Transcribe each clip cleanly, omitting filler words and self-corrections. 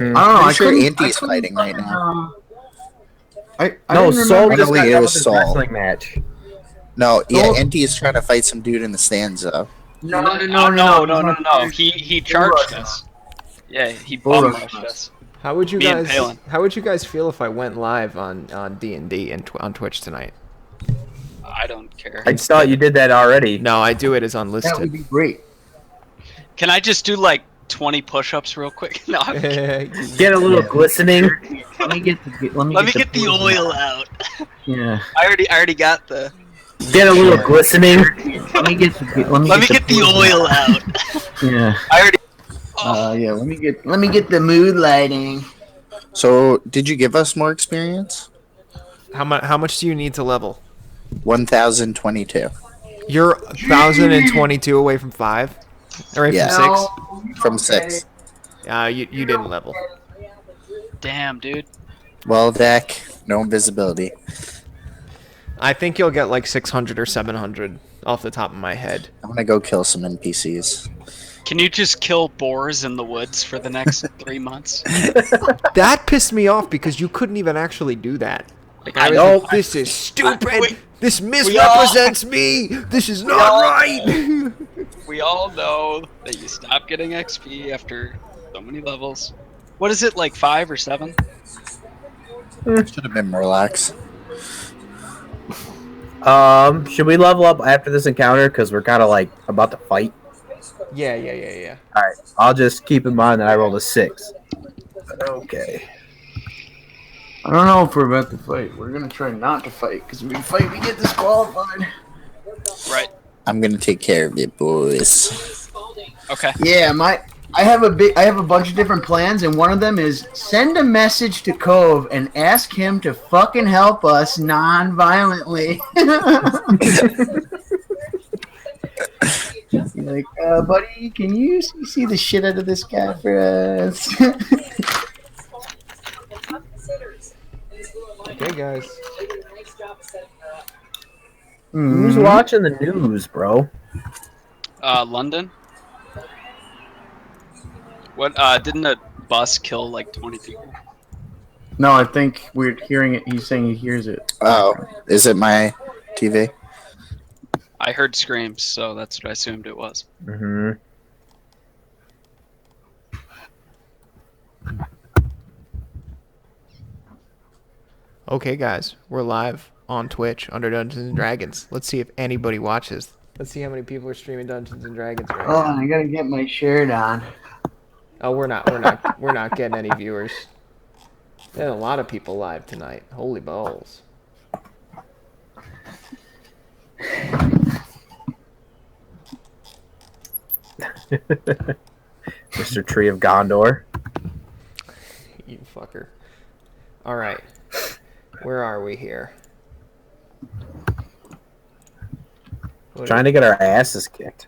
I don't know. Pretty sure Andy's fighting right now. I No, didn't Saul remember. just got it done was with his Saul. wrestling match. No, yeah, Saul- Andy is trying to fight some dude in the stands, though. No. He charged us. Yeah, he Bull bum rushed rushed us. us. How would you Me and guys? Palin. How would you guys feel if I went live on D&D and on Twitch tonight? I don't care. I thought you did that already. No, I do it as That would unlisted. be great. Can I just do like 20 push-ups real quick? No. Get a little glistening. Let me get the. Let me get the oil out. Yeah. I already got the. Get a little glistening. Let me get the. Let me get the oil out. Yeah. I already. Yeah. Let me get the mood lighting. So, did you give us more experience? How much do you need to level? 1,022 You're 1,022 away from 5, or away Yeah. from 6. from 6. You didn't level. Damn, dude. Well, Dak, no invisibility. I think you'll get like 600 or 700 off the top of my head. I'm gonna go kill some NPCs. Can you just kill boars in the woods for the next 3 months? That pissed me off because you couldn't even actually do that. Like, I was know. like, this is stupid. This all- misrepresents me. This is not all- right. We all know that you stop getting XP after so many levels. What is it, like 5 or 7? Should have been more lax. Should we level up after this encounter? Because we're kind of like about to fight. Yeah. All right. I'll just keep in mind that I rolled a 6. Okay. I don't know if we're about to fight. We're gonna try not to fight because if we fight, we get disqualified. Right. I'm gonna take care of it, boys. Okay. Yeah, I have a bunch of different plans, and one of them is send a message to Cove and ask him to fucking help us non-violently. You're like, buddy, can you see the shit out of this guy for us? Okay, guys. Who's watching the news, bro? London? What, didn't a bus kill like 20 people? No, I think we're hearing it. He's saying he hears it. Oh, is it my TV? I heard screams, so that's what I assumed it was. Mm-hmm. Okay, guys, we're live on Twitch under Dungeons and Dragons. Let's see if anybody watches. Let's see how many people are streaming Dungeons and Dragons right Oh, now. I gotta get my shirt on. Oh, we're not getting any viewers. There's a lot of people live tonight. Holy balls. Mr. Tree of Gondor. You fucker. All right. Where are we here? Trying to get our asses kicked.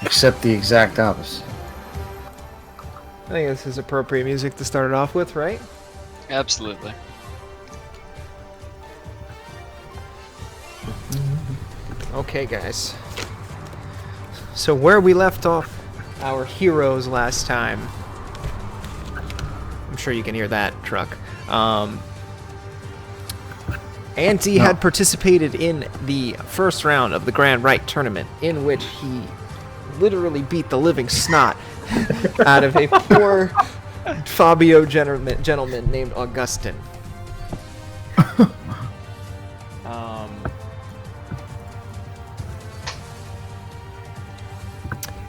Except the exact opposite. I think this is appropriate music to start it off with, right? Absolutely. Okay, guys. So where we left off our heroes last time. I'm sure you can hear that truck. Auntie had participated in the first round of the Grand Rite tournament, in which he literally beat the living snot out of a poor Fabio gentleman named Augustin.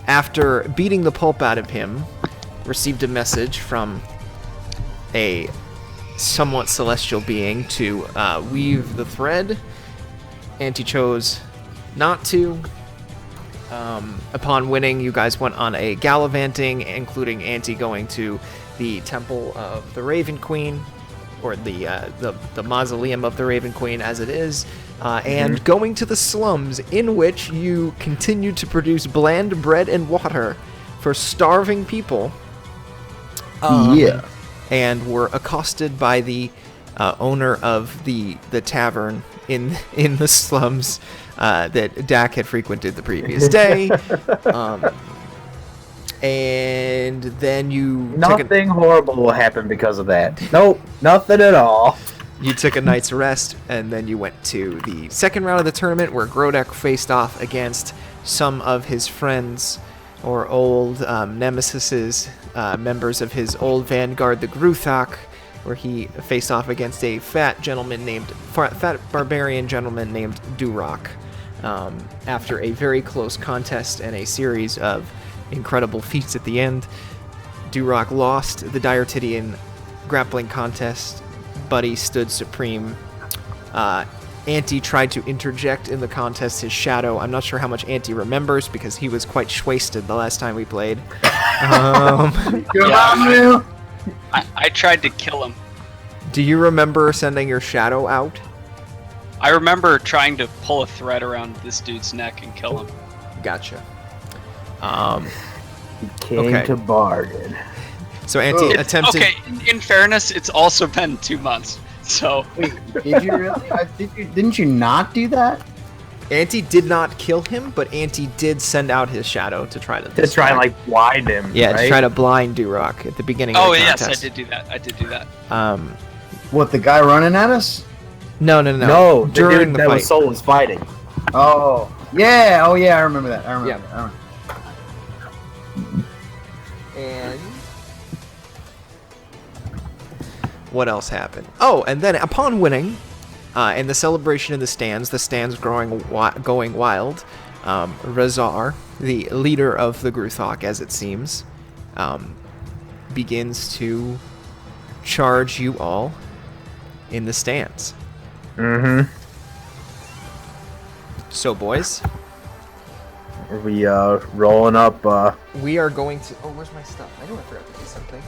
After beating the pulp out of him, received a message from a somewhat celestial being to weave the thread. Auntie chose not to. Upon winning, you guys went on a gallivanting, including Auntie going to the Temple of the Raven Queen, or the Mausoleum of the Raven Queen as it is, and going to the slums, in which you continued to produce bland bread and water for starving people. Yeah. And were accosted by the owner of the tavern in the slums that Dak had frequented the previous day. and then you Nothing horrible will happen because of that. Nope, nothing at all. You took a night's rest, and then you went to the second round of the tournament where Grodek faced off against some of his friends or old nemesises, members of his old vanguard, the Gruthok, where he faced off against a fat barbarian gentleman named Durock. After a very close contest and a series of incredible feats at the end, Durock lost the Diartidian grappling contest. Buddy stood supreme. Anti tried to interject in the contest his shadow. I'm not sure how much Anti remembers because he was quite wasted the last time we played. I tried to kill him. Do you remember sending your shadow out? I remember trying to pull a thread around this dude's neck and kill him. Gotcha. He came to bargain. So Anti attempted. Okay, in fairness, it's also been 2 months. So Wait, did you really? Didn't you not do that? Anti did not kill him, but Anti did send out his shadow to try to and like blind him. Yeah, right? to try to blind Durock at the beginning of oh the yes, contest. I did do that. I did do that. What, the guy running at us? No. No, during the dude the that fight. was Soul was fighting. Oh, yeah. Oh, yeah. I remember that. I remember Yeah. that. And what else happened? Oh, and then upon winning, in the celebration in the stands going wild, Razar, the leader of the Gruthok, as it seems, begins to charge you all in the stands. Mm-hmm. So, boys, We rolling up. we are going to. Oh, where's my stuff? I know I forgot to do something.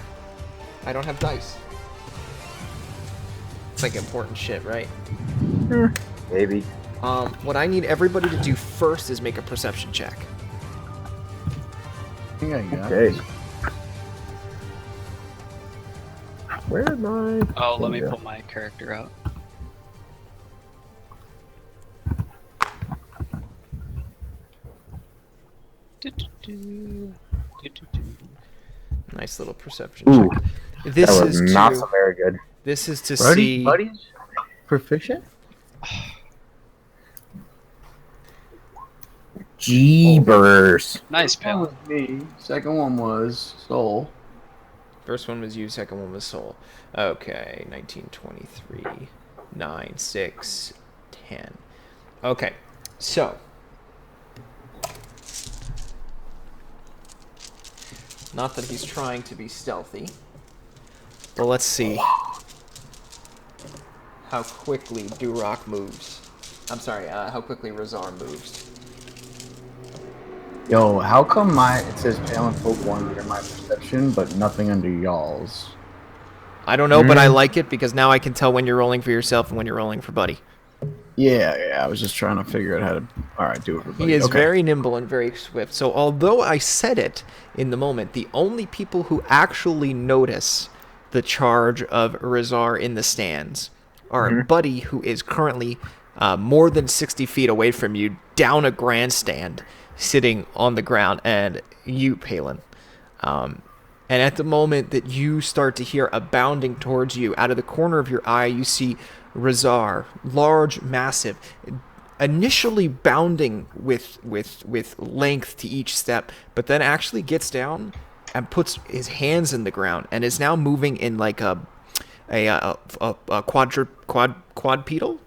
I don't have dice. It's like important shit, right? Maybe. What I need everybody to do first is make a perception check. I think I got Okay. it. Where am I? Oh, let me Yeah. pull my character out. Nice little perception Ooh, check. This that was is not to so very good. this is to see. Buddies? Proficient? Jeebers. Nice, One pal. was me. Second one was Soul. First one was you. Second one was Soul. Okay, 1923, 9, 6, 10. Okay, so not that he's trying to be stealthy, but let's see how quickly Durock moves. I'm sorry, how quickly Razar moves. Yo, how come it says Pale and Folk 1 under my perception, but nothing under y'all's? I don't know, but I like it because now I can tell when you're rolling for yourself and when you're rolling for Buddy. Yeah, I was just trying to figure out how to... Alright, do it for Buddy. He is Okay. very nimble and very swift. So although I said it in the moment, the only people who actually notice the charge of Razar in the stands are Buddy, who is currently more than 60 feet away from you, down a grandstand, sitting on the ground, and you, Palin. And at the moment that you start to hear a bounding towards you, out of the corner of your eye, you see Razar, large, massive, initially bounding with length to each step, but then actually gets down and puts his hands in the ground and is now moving in like a quadrupedal,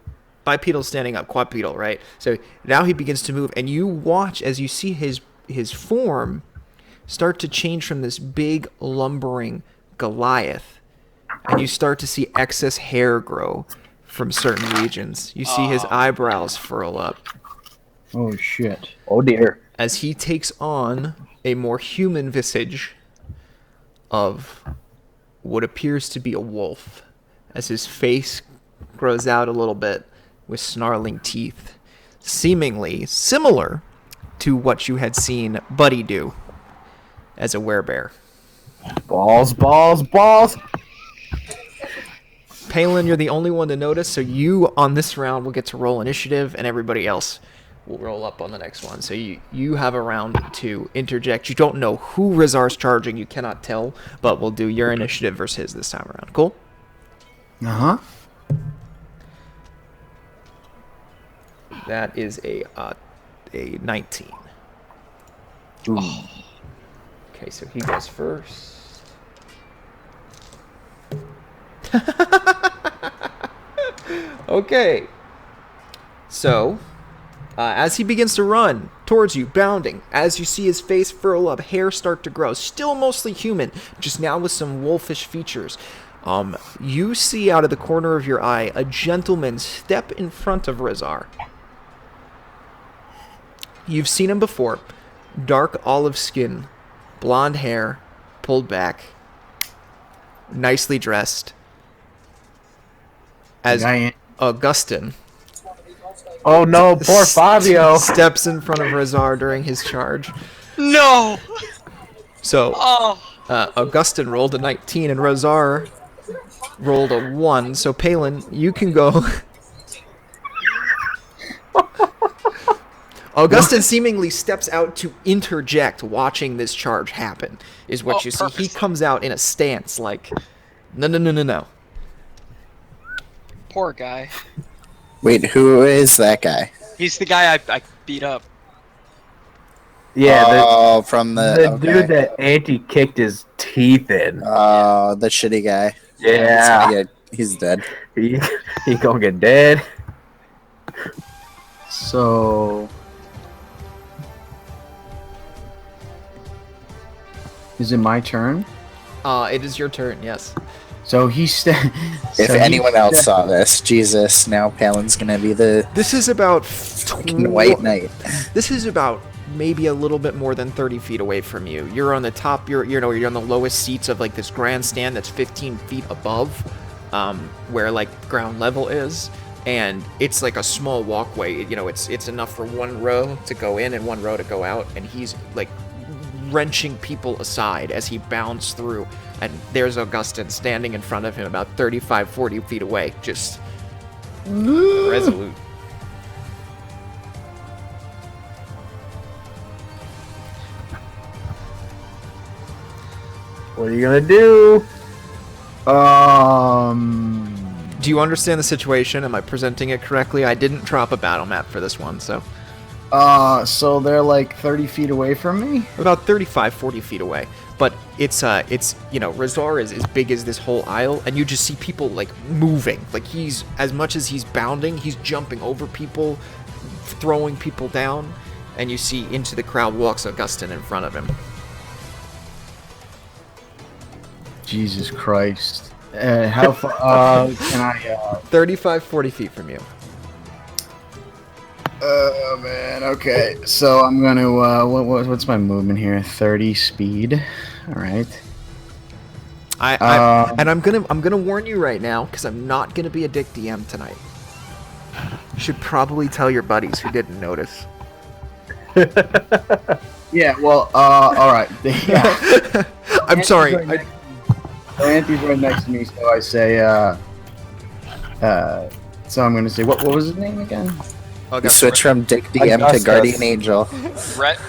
bipedal standing up, quadrupedal, right? So now he begins to move, and you watch as you see his form start to change from this big lumbering Goliath, and you start to see excess hair grow from certain regions. You see his eyebrows furl up Oh, shit. Oh dear. as he takes on a more human visage of what appears to be a wolf, as his face grows out a little bit with snarling teeth, seemingly similar to what you had seen Buddy do as a werebear. Balls. Palin, you're the only one to notice, so you on this round will get to roll initiative, and everybody else will roll up on the next one. So you have a round to interject. You don't know who Rizar's charging. You cannot tell, but we'll do your initiative versus his this time around. Cool? Uh-huh. That is a 19. Ooh. Okay, so he goes first. Okay. So, as he begins to run towards you, bounding, as you see his face furl up, hair start to grow, still mostly human, just now with some wolfish features. You see out of the corner of your eye a gentleman step in front of Rizar. You've seen him before. Dark olive skin, blonde hair, pulled back, nicely dressed. As Augustin Oh no, poor Fabio. steps in front of Rizar during his charge. No! So, Oh! Augustin rolled a 19 and Rizar rolled a 1. So, Palin, you can go. Augustin seemingly steps out to interject watching this charge happen, is what you see. He purposely. comes out in a stance like, no. Poor guy. Wait, who is that guy? He's the guy I beat up. Yeah, Oh, from the the okay. dude that Auntie kicked his teeth in. Oh, the shitty guy. Yeah, He's dead. he gonna get dead. So... Is it my turn? It is your turn, yes. So he If anyone else saw this, Jesus, now Palin's gonna be the This is about fucking White Knight. This is about maybe a little bit more than 30 feet away from you. You're on the top. You're on the lowest seats of like this grandstand that's 15 feet above, where like ground level is, and it's like a small walkway. It's enough for one row to go in and one row to go out, and he's like wrenching people aside as he bounds through. And there's Augustin standing in front of him about 35-40 feet away, just resolute. What are you gonna do? Do you understand the situation? Am I presenting it correctly? I didn't drop a battle map for this one, so So they're like 30 feet away from me? about 35-40 feet away. But it's Rizar is as big as this whole aisle, and you just see people like moving. Like he's, as much as he's bounding, he's jumping over people, throwing people down, and you see into the crowd walks Augustin in front of him. Jesus Christ. How far can I 35-40 feet from you. Oh man, okay. So I'm gonna what's my movement here? 30 speed. Alright. And I'm gonna warn you right now, because I'm not gonna be a dick DM tonight. You should probably tell your buddies who didn't notice. Yeah, well, alright. Yeah. I'm sorry. Anthony's right next to me, so I say, so I'm gonna say, what was his name again? You switch from Dick DM to Augustus. Guardian Angel.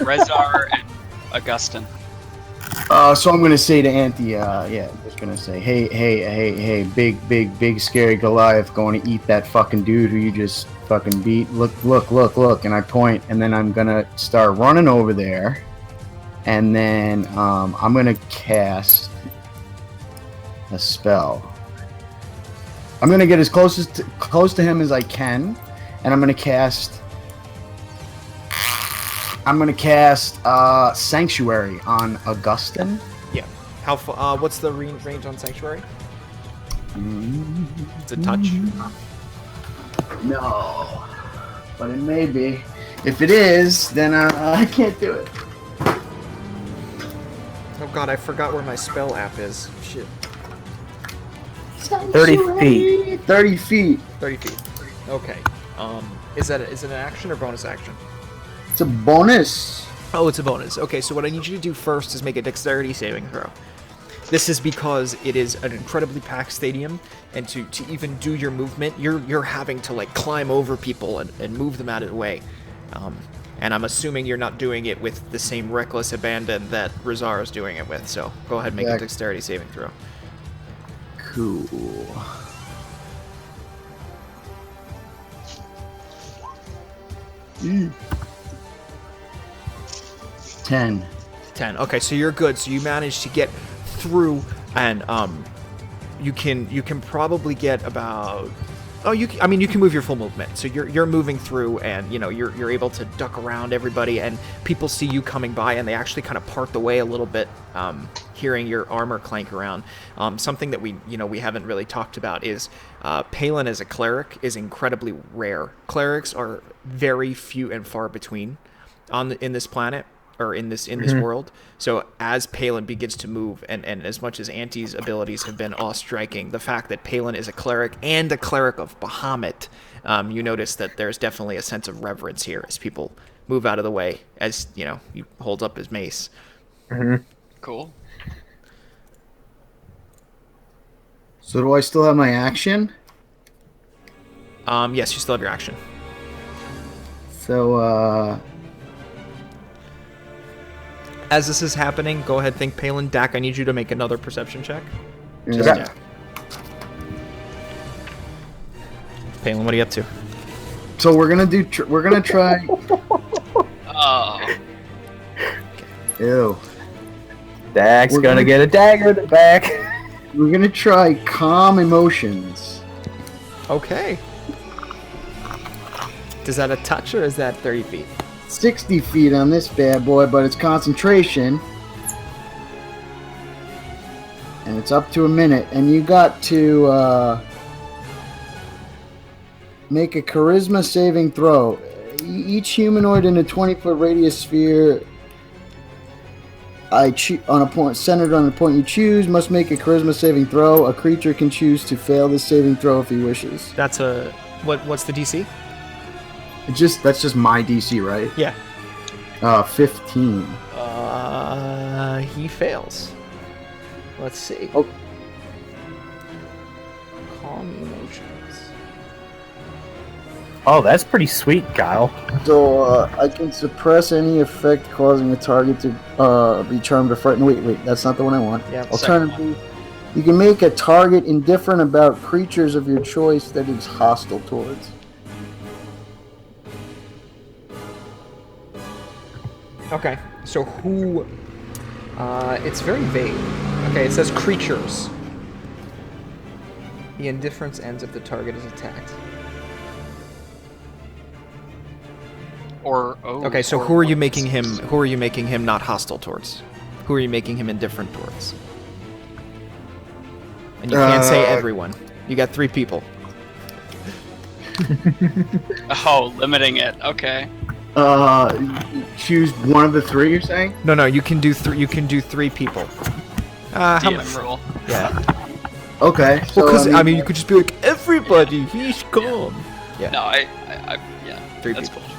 Rezar and Augustin. So I'm gonna say to Auntie, I'm just gonna say, hey, big, scary Goliath going to eat that fucking dude who you just fucking beat. Look, and I point, and then I'm gonna start running over there, and then I'm gonna cast a spell. I'm gonna get as close to him as I can, and I'm gonna cast Sanctuary on Augustin. Yeah. How far? What's the range on Sanctuary? It's a touch. No, but it may be. If it is, then I can't do it. Oh god, I forgot where my spell app is. Shit. 30 feet. 30 feet. 30 feet. Okay. Is it an action or bonus action? It's a bonus. Oh, it's a bonus. Okay, so what I need you to do first is make a dexterity saving throw. This is because it is an incredibly packed stadium, and to even do your movement, you're having to like climb over people and move them out of the way. And I'm assuming you're not doing it with the same reckless abandon that Rosaro's doing it with. So go ahead and make a dexterity saving throw. Cool. Mm. 10. 10. Okay, so you're good. So you managed to get through, and you can probably get about. Oh, you can move your full movement. So you're moving through, and you're able to duck around everybody, and people see you coming by, and they actually kind of part the way a little bit, hearing your armor clank around. Something that we haven't really talked about is Palin as a cleric is incredibly rare. Clerics are very few and far between in this planet. Or in this world. So as Palin begins to move, and as much as Auntie's abilities have been awe-striking, the fact that Palin is a cleric and a cleric of Bahamut, you notice that there's definitely a sense of reverence here as people move out of the way, as he holds up his mace. Mm-hmm. Cool. So do I still have my action? Yes, you still have your action. So, As this is happening, go ahead, think Palin. Dak, I need you to make another perception check. yeah. Palin, what are you up to? So we're gonna try. Oh. Ew. Dak's We're gonna gonna- get a dagger in the back. We're gonna try calm emotions. Okay. Is that a touch, or is that 30 feet? 60 feet on this bad boy, but it's concentration. And it's up to a minute. And you got to make a charisma saving throw. Each humanoid in a 20-foot radius sphere on a point centered on the point you choose must make a charisma saving throw. A creature can choose to fail this saving throw if he wishes. That's a... What's the DC? That's just my DC, right? Yeah. 15. He fails. Let's see. Oh. Calm emotions. Oh, that's pretty sweet, Kyle. So I can suppress any effect causing a target to be charmed or frightened. Wait, that's not the one I want. Yeah. Alternatively, you can make a target indifferent about creatures of your choice that is hostile towards. Okay, so who... it's very vague. Okay, it says creatures. The indifference ends if the target is attacked. Okay, so who are you making him? Who are you making him not hostile towards? Who are you making him indifferent towards? And you can't say everyone. You got 3 people. Oh, limiting it. Okay. Choose one of the 3. You're saying? No. You can do 3. You can do 3 people. How DM much? rule. Yeah. Okay. So Well, because you could just be like, everybody, he's calm. Yeah. No, yeah. 3 That's people. cool.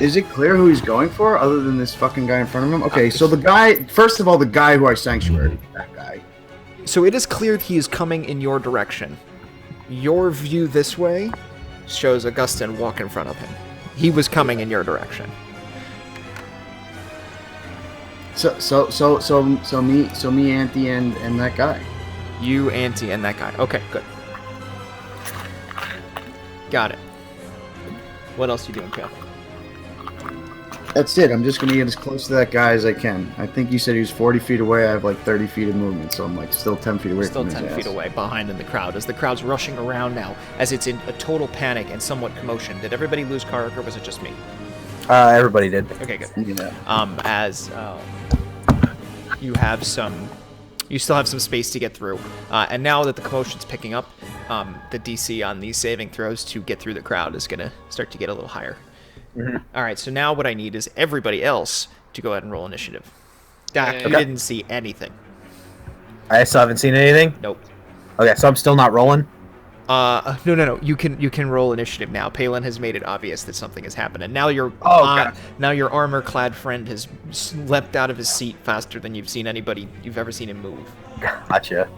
is it clear who he's going for, other than this fucking guy in front of him? Okay. So the guy, first of all, the guy who I sanctuary, that guy. So it is clear he is coming in your direction. Your view this way shows Augustin walk in front of him. He was coming in your direction. So me, Auntie, and that guy. You, Auntie, and that guy. Okay, good. Got it. What else you doing, Kale? That's it. I'm just gonna get as close to that guy as I can. I think you said he was 40 feet away. I have like 30 feet of movement, so I'm like still 10 feet away Still from his 10 feet ass. away, behind in the crowd, as the crowd's rushing around now, as it's in a total panic and somewhat commotion. Did everybody lose Karuk, or was it just me? Everybody did. Okay, good. Yeah. As you have you still have some space to get through, and now that the commotion's picking up, the DC on these saving throws to get through the crowd is gonna start to get a little higher. Mm-hmm. All right, so now what I need is everybody else to go ahead and roll initiative. Dak, you Okay. didn't see anything. I still haven't seen anything. Nope. Okay, so I'm still not rolling. No. You can roll initiative now. Palin has made it obvious that something has happened, and now your now your armor-clad friend has leapt out of his seat faster than you've ever seen him move. Gotcha.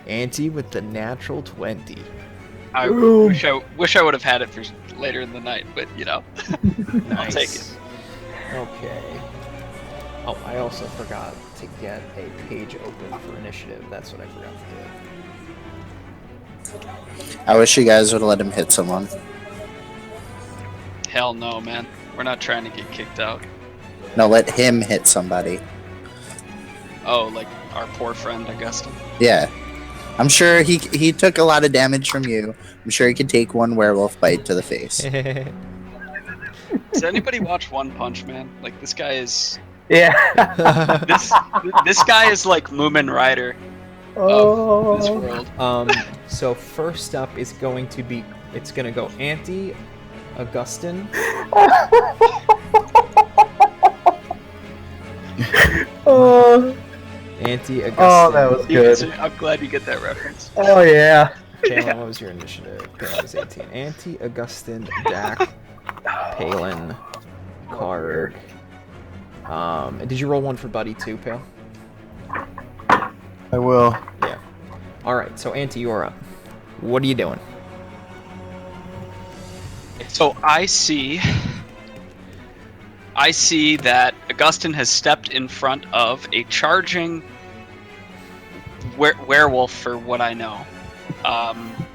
Auntie with the natural 20. I wish I would have had it for later in the night, but I'll take it. Okay. Oh, I also forgot to get a page open for initiative. That's what I forgot to do. I wish you guys would have let him hit someone. Hell no, man. We're not trying to get kicked out. No, let him hit somebody. Oh, like our poor friend Augustin. Yeah. I'm sure he took a lot of damage from you. I'm sure he could take one werewolf bite to the face. Does anybody watch One Punch Man? Like, this guy is... Yeah. This guy is like Moomin Rider of this world. So first up is going to be, it's going to go Auntie, Augustin. Auntie, Augustin. Oh, that was good. I'm glad you get that reference. Oh, yeah. Palin, what was your initiative? Palin was 18. Auntie, Augustin, Dak, Palin, Karg. Did you roll one for Buddy too, Pale? I will. Yeah. Alright, so Auntie, you're up. What are you doing? So I see that Augustin has stepped in front of a charging werewolf, for what I know.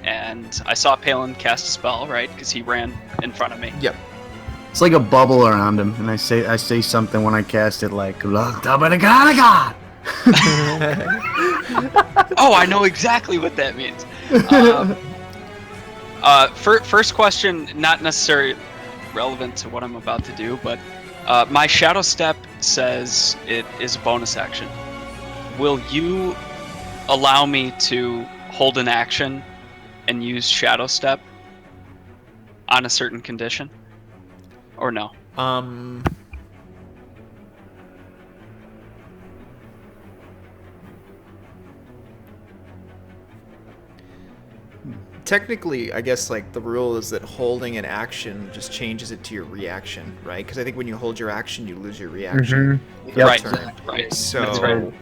And I saw Palin cast a spell, right? Because he ran in front of me. Yep. It's like a bubble around him, and I say something when I cast it, like "Look, Oh, I know exactly what that means. First question, not necessarily relevant to what I'm about to do, but my Shadow Step says it is a bonus action. Will you allow me to hold an action and use Shadow Step on a certain condition? Or no? Technically, I guess like the rule is that holding an action just changes it to your reaction, right? Because I think when you hold your action, you lose your reaction. Yep. Right, Turn. right. So That's right.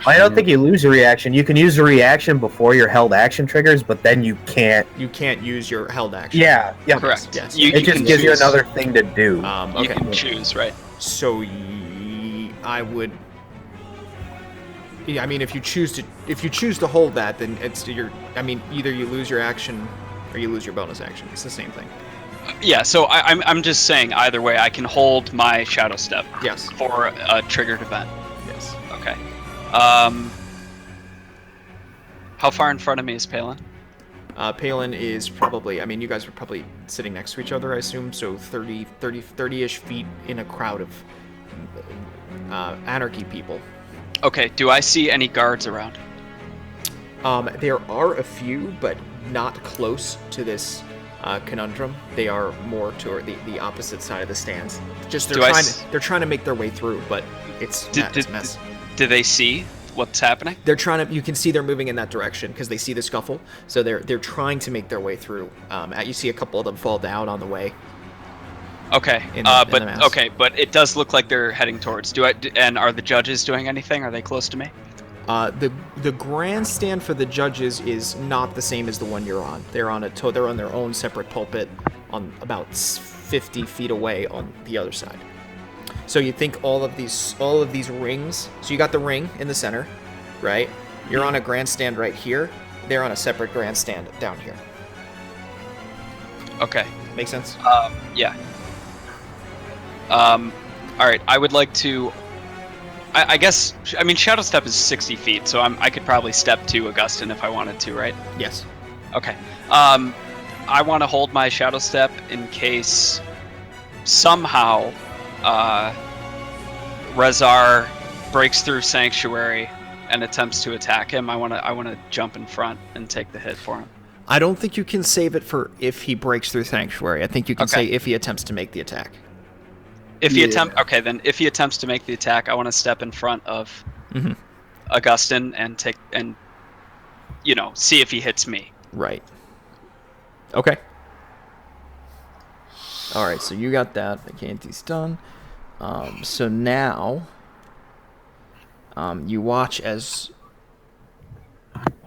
I don't think you lose a reaction. You can use a reaction before your held action triggers, but then you can't. you can't use your held action. Yeah. Correct. Yes. It just can gives you choose. another thing to do. You Okay. can choose, right? So I would. Yeah, I mean, if you choose to hold that, then it's your. I mean, either you lose your action or you lose your bonus action. It's the same thing. Yeah. So I'm just saying, either way, I can hold my Shadow Step Yes. for a triggered event. Yes. Okay. How far in front of me is Palin? Palin is probably. I mean, you guys were probably sitting next to each other, I assume. So 30-ish feet in a crowd of anarchy people. Okay. Do I see any guards around? There are a few, but not close to this conundrum. They are more toward the opposite side of the stands. Just they're trying to make their way through, but it's a mess. Do they see what's happening? They're trying to. You can see they're moving in that direction because they see the scuffle. So they're trying to make their way through. You see a couple of them fall down on the way. Okay. In the but mass. okay, but it does look like they're heading towards. And are the judges doing anything? Are they close to me? The grandstand for the judges is not the same as the one you're on. They're on they're on their own separate pulpit, on about 50 feet away on the other side. So you think all of these rings. So you got the ring in the center, right? You're on a grandstand right here. They're on a separate grandstand down here. Okay. Make sense? Yeah. All right. I would like to. I guess. I mean, Shadow Step is 60 feet, so I could probably step to Augustin if I wanted to, right? Yes. Okay. I want to hold my Shadow Step in case somehow Rezar breaks through Sanctuary and attempts to attack him. I want to jump in front and take the hit for him. I don't think you can save it for if he breaks through Sanctuary. I think you can say if he attempts to make the attack. If he if he attempts to make the attack, I want to step in front of Augustin and see if he hits me. Right. Okay. All right, so you got that. The Canty's done. So now, you watch as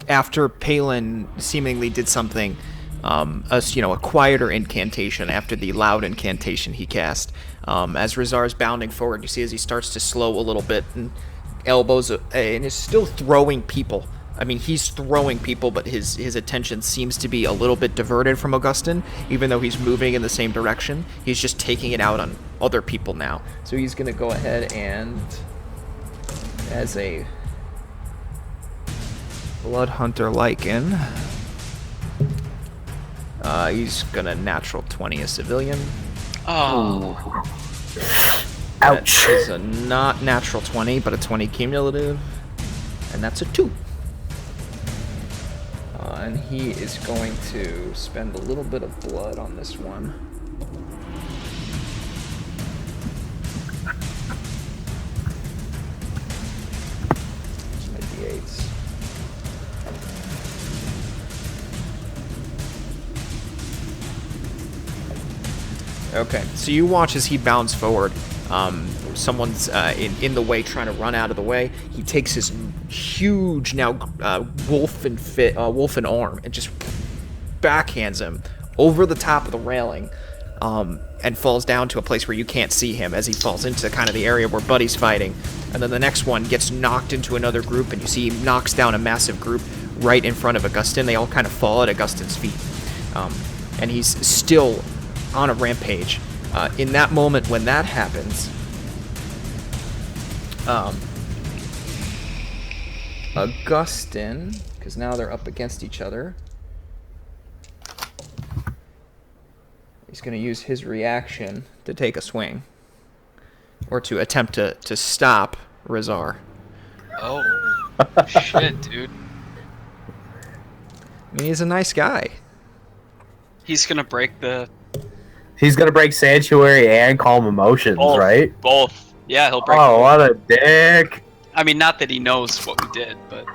after Palin seemingly did something, a quieter incantation after the loud incantation he cast. As Razar is bounding forward, you see as he starts to slow a little bit and elbows, and is still throwing people. I mean, he's throwing people, but his attention seems to be a little bit diverted from Augustin, even though he's moving in the same direction. He's just taking it out on other people now. So he's going to go ahead and, as a Blood Hunter Lycan, he's going to natural 20 a civilian. Oh. Ouch. That is a not natural 20, but a 20 cumulative. And that's a 2. And he is going to spend a little bit of blood on this one. Here's my D8s. Okay, so you watch as he bounds forward. Someone's in the way, trying to run out of the way. He takes his huge now wolfen arm and just backhands him over the top of the railing, and falls down to a place where you can't see him as he falls into kind of the area where Buddy's fighting. And then the next one gets knocked into another group, and you see he knocks down a massive group right in front of Augustin. They all kind of fall at Augustin's feet, and he's still on a rampage. In that moment when that happens, Augustin, because now they're up against each other, he's going to use his reaction to take a swing, or to attempt to stop Razar. Oh. Shit, dude. I mean, he's a nice guy. He's gonna break the... He's gonna break Sanctuary and Calm Emotions, Both. right? Both. Yeah, he'll break Oh, both. what a dick! I mean, not that he knows what we did, but...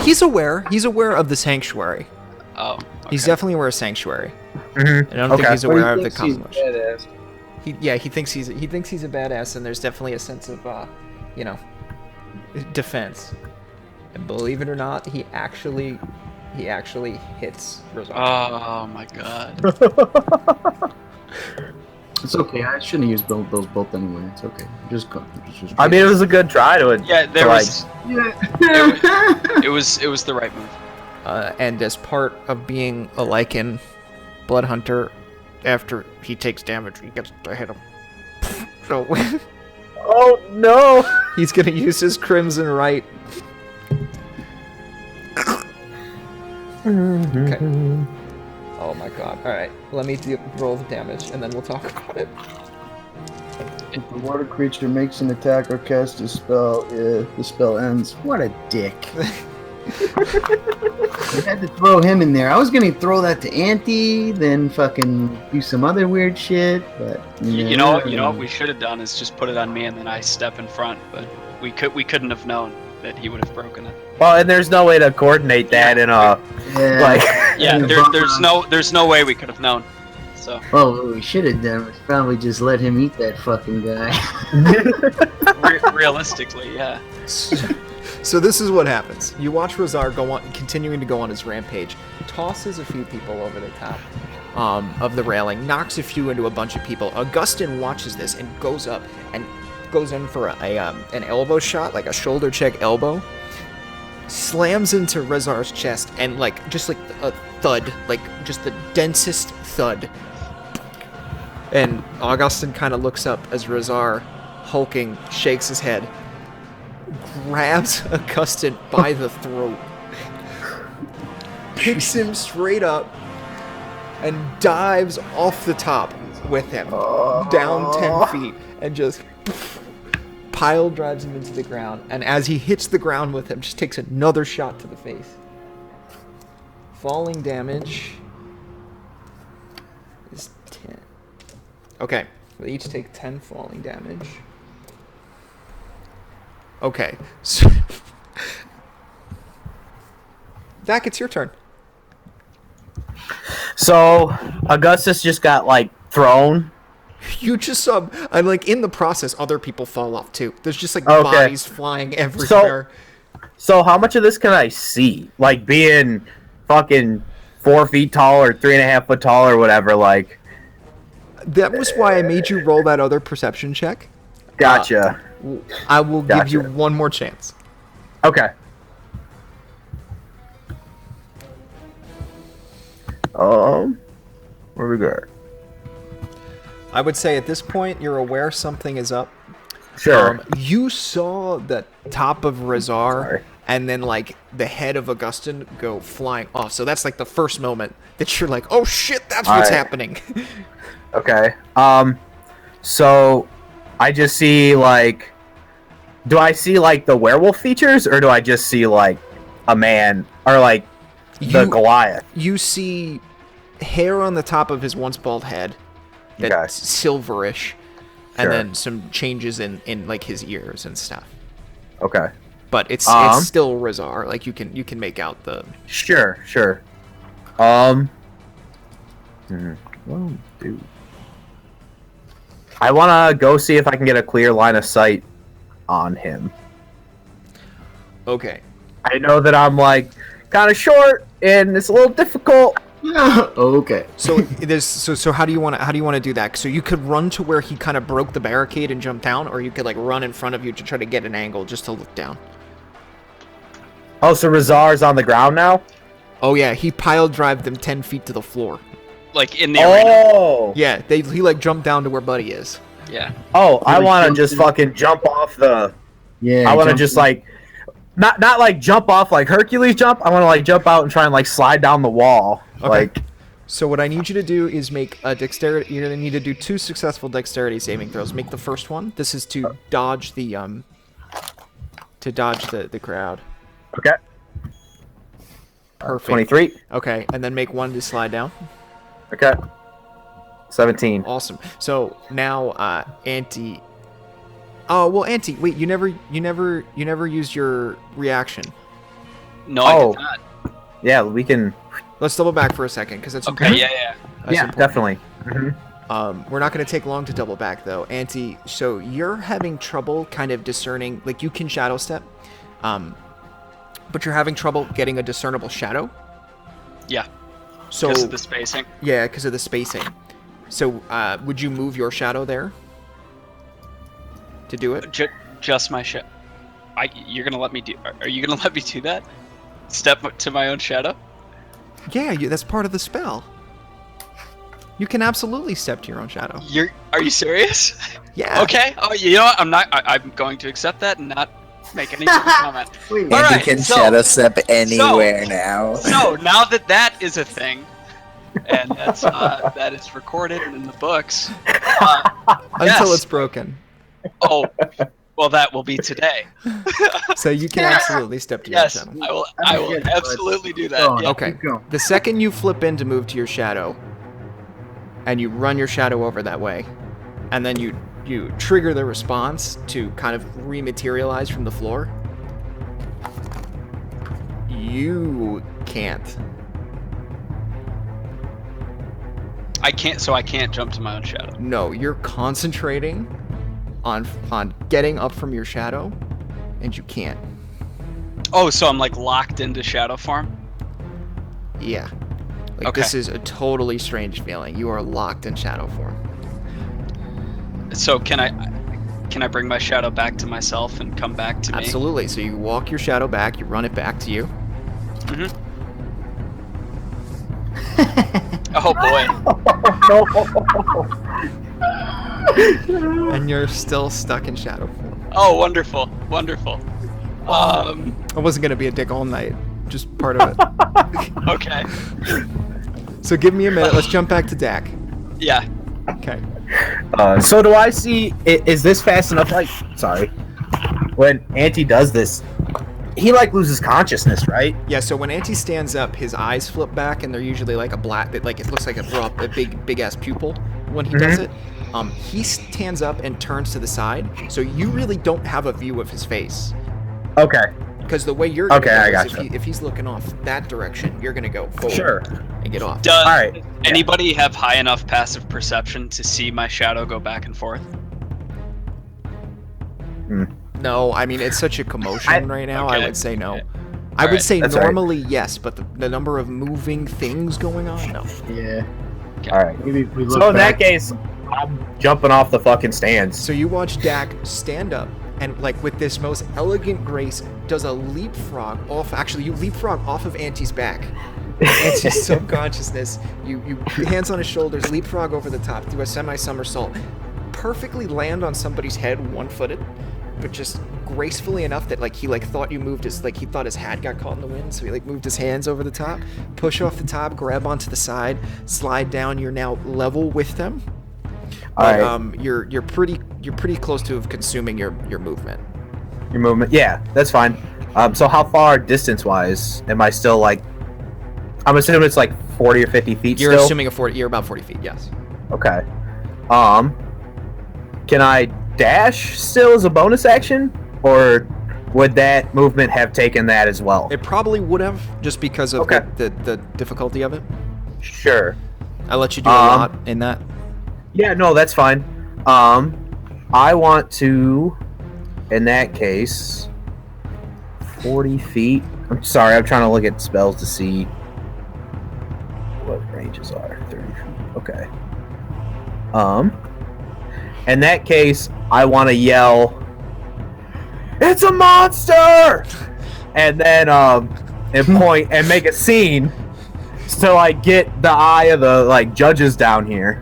He's aware. He's aware of the Sanctuary. Oh, okay. He's definitely aware of Sanctuary. Mm-hmm. I don't think he's aware of the Thinks he's Calm Emotions. badass. He thinks he's a badass, and there's definitely a sense of defense. And believe it or not, he actually hits Razar. Oh my god. It's okay. I shouldn't have used those both anyway. It's okay. Just go. I mean, it was a good try to it. Yeah, there was... Yeah. It was the right move. And as part of being a Lycan Blood Hunter, after he takes damage, he gets to hit him. So Oh no! he's gonna use his Crimson Right. Okay. Oh my god. Alright, let me roll the damage, and then we'll talk about it. If the water creature makes an attack or casts a spell, the spell ends. What a dick. You had to throw him in there. I was gonna throw that to Auntie, then fucking do some other weird shit, but You know what we should have done is just put it on me and then I step in front, but we couldn't have known that he would have broken it. Well, and there's no way to coordinate that in a Yeah. like. Yeah, there's no way we could have known. So Well, what we should have done was probably just let him eat that fucking guy. realistically, yeah. So this is what happens. You watch Razar continuing to go on his rampage. He tosses a few people over the top of the railing, knocks a few into a bunch of people. Augustin watches this and goes up and goes in for an elbow shot, like a shoulder check elbow. Slams into Razar's chest and just like a thud, like just the densest thud. And Augustin kind of looks up as Razar, hulking, shakes his head, grabs Augustin by the throat, picks him straight up, and dives off the top with him, down 10 feet, and just pile drives him into the ground. And as he hits the ground with him, just takes another shot to the face. Falling damage is 10. Okay, they each take 10 falling damage. Okay, so Dak, it's your turn. So Augustus just got thrown. You just saw, and in the process, other people fall off too. There's just Okay. bodies flying everywhere. So how much of this can I see? Being fucking 4 feet tall or 3.5 foot tall or whatever. Like, That was why I made you roll that other perception check. gotcha. I will give you Gotcha. one more chance. Okay. Where we go? I would say at this point you're aware something is up. Sure. You saw the top of Razar Sorry. and then like the head of Augustin go flying off. So that's like the first moment that you're like, oh shit, that's what's Alright. happening. Okay. So I just see like, do I see like the werewolf features, or do I just see like a man, or like the You- Goliath? You see hair on the top of his once bald head that's Okay. silverish, and Sure. then some changes in like his ears and stuff. Okay. But it's still Razar. Like you can make out the. Sure. Well, dude. I want to go see if I can get a clear line of sight on him. Okay. I know that I'm like kind of short and it's a little difficult. Okay. So there's so how do you want to do that? So you could run to where he kind of broke the barricade and jump down, or you could like run in front of you to try to get an angle just to look down. Oh, so Razar's on the ground now? Oh yeah, he pile drive them 10 feet to the floor. Like in the arena. Oh. Yeah, he like jumped down to where Buddy is. Yeah. Oh, I Really want to jump just in. fucking jump off the. Yeah. I want to jump just in. like, not like jump off like Hercules jump. I want to like jump out and try and like slide down the wall. Okay. Like, So what I need you to do is make a dexterity. You're gonna need to do 2 successful dexterity saving throws. Make the first one. This is to dodge the crowd. okay. Perfect. 23. Okay, and then make one to slide down. Okay. 17. Awesome. So now, Auntie. Oh well, Auntie. Wait, you never used your reaction. No, I Oh. did not. Yeah, we can. Let's double back for a second, because that's Okay, important. yeah. That's Yeah, important. definitely. Mhm. We're not going to take long to double back, though. Auntie, so you're having trouble kind of discerning, like you can shadow step, but you're having trouble getting a discernible shadow. Yeah. So Because of the spacing. yeah, because of the spacing. So would you move your shadow there to do it? Just my shit. You're gonna let me do? Are you gonna let me do that? Step to my own shadow? Yeah, that's part of the spell. You can absolutely step to your own shadow. Are you serious? Yeah. Okay. Oh, you know what? I'm going to accept that and not make any further comment. Wait, All Andy right, can so- shadow step anywhere now. So now that is a thing, and that is recorded in the books. Until yes. it's broken. Oh, well, that will be today. So you can absolutely step to your Yes, shadow. I will absolutely do that. Go on. Yeah. Okay. Keep going. The second you flip in to move to your shadow, and you run your shadow over that way, and then you trigger the response to kind of rematerialize from the floor, you can't. I can't jump to my own shadow. No, you're concentrating on getting up from your shadow, and you can't. Oh, so I'm like locked into shadow form? Yeah. Like Okay. this is a totally strange feeling. You are locked in shadow form. So can I bring my shadow back to myself and come back to me? Absolutely. So you walk your shadow back, you run it back to you. Oh boy. And you're still stuck in shadow form. Oh, wonderful, wonderful. I wasn't gonna be a dick all night. Just part of it. Okay. So give me a minute. Let's jump back to Dak. Yeah. Okay. So do I see? Is this fast enough? Like, sorry. When Auntie does this, he like loses consciousness, right? Yeah. So when Auntie stands up, his eyes flip back, and they're usually like a black. Like it looks like a big ass pupil when he does it. He stands up and turns to the side, so you really don't have a view of his face. Okay. Because the way you're Okay, gonna go I is gotcha. if he's looking off that direction, you're gonna go forward Sure. and get off. Does Alright. anybody have high enough passive perception to see my shadow go back and forth? No, I mean it's such a commotion right now. I Okay. would say no. I would Alright, say that's all right. normally yes, but the number of moving things going on, no. Yeah. All right. Maybe if we look So in that back. case, I'm jumping off the fucking stands. So you watch Dak stand up and, like, with this most elegant grace, does a leapfrog off. Actually, you leapfrog off of Auntie's back. Auntie's subconsciousness. You hands on his shoulders, leapfrog over the top, do a semi-somersault, perfectly land on somebody's head, one-footed, but just gracefully enough that, like, he, like, thought you moved his, like, he thought his hat got caught in the wind, so he, like, moved his hands over the top, push off the top, grab onto the side, slide down. You're now level with them. But, Alright. you're pretty close to consuming your movement. Your movement. Yeah, that's fine. So how far distance-wise am I still, like... I'm assuming it's like 40 or 50 feet You're still? assuming you're about 40 feet, yes. Okay. Can I dash still as a bonus action? Or would that movement have taken that as well? It probably would have, just because of Okay. the difficulty of it. Sure. I let you do a lot in that. Yeah, no, that's fine. I want to, in that case, 40 feet. I'm sorry, I'm trying to look at spells to see what ranges are. 30 feet. Okay. In that case, I want to yell, "It's a monster!" And then, and point and make a scene to, like, get the eye of the, like, judges down here.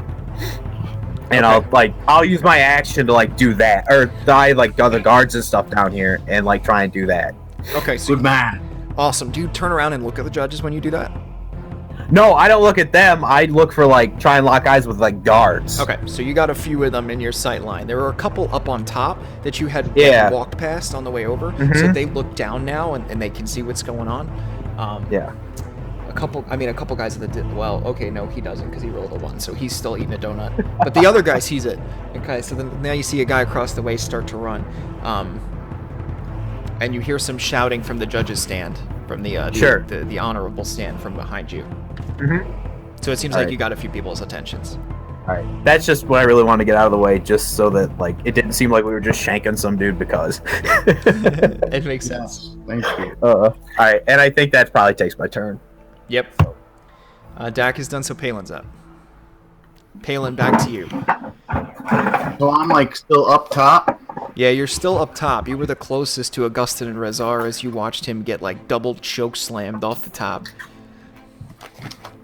And Okay. I'll use my action to, like, do that, or die, like, other guards and stuff down here, and, like, try and do that. Okay, so Good man. awesome. Do you turn around and look at the judges when you do that? No, I don't look at them. I look for, like, try and lock eyes with, like, guards. Okay, so you got a few of them in your sight line. There were a couple up on top that you had Yeah. walked past on the way over, so Mhm. they look down now and they can see what's going on. Yeah. A couple guys at the well, okay, no, he doesn't because he rolled a 1, so he's still eating a donut. But the other guy sees it. Okay, so then now you see a guy across the way start to run, and you hear some shouting from the judges' stand, from the Sure. the honorable stand from behind you. Mhm. So it seems All like right. you got a few people's attentions. All right. That's just what I really wanted to get out of the way, just so that, like, it didn't seem like we were just shanking some dude because. It makes sense. Yes. Thank you. All right, and I think that probably takes my turn. Yep. Dak is done, so Palin's up. Palin, back to you. So I'm like still up top. Yeah, you're still up top. You were the closest to Augustin and Rezar as you watched him get, like, double choke slammed off the top.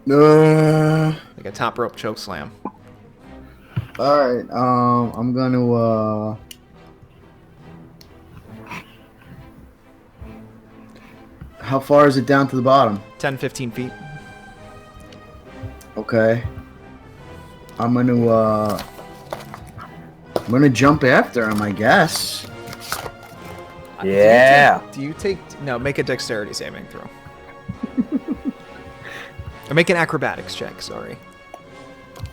Like a top rope choke slam. All right. I'm gonna. How far is it down to the bottom? 10, 15 feet. Okay. I'm gonna jump after him, I guess. Yeah. Do you take... No, make a dexterity saving throw. Or make an acrobatics check, sorry.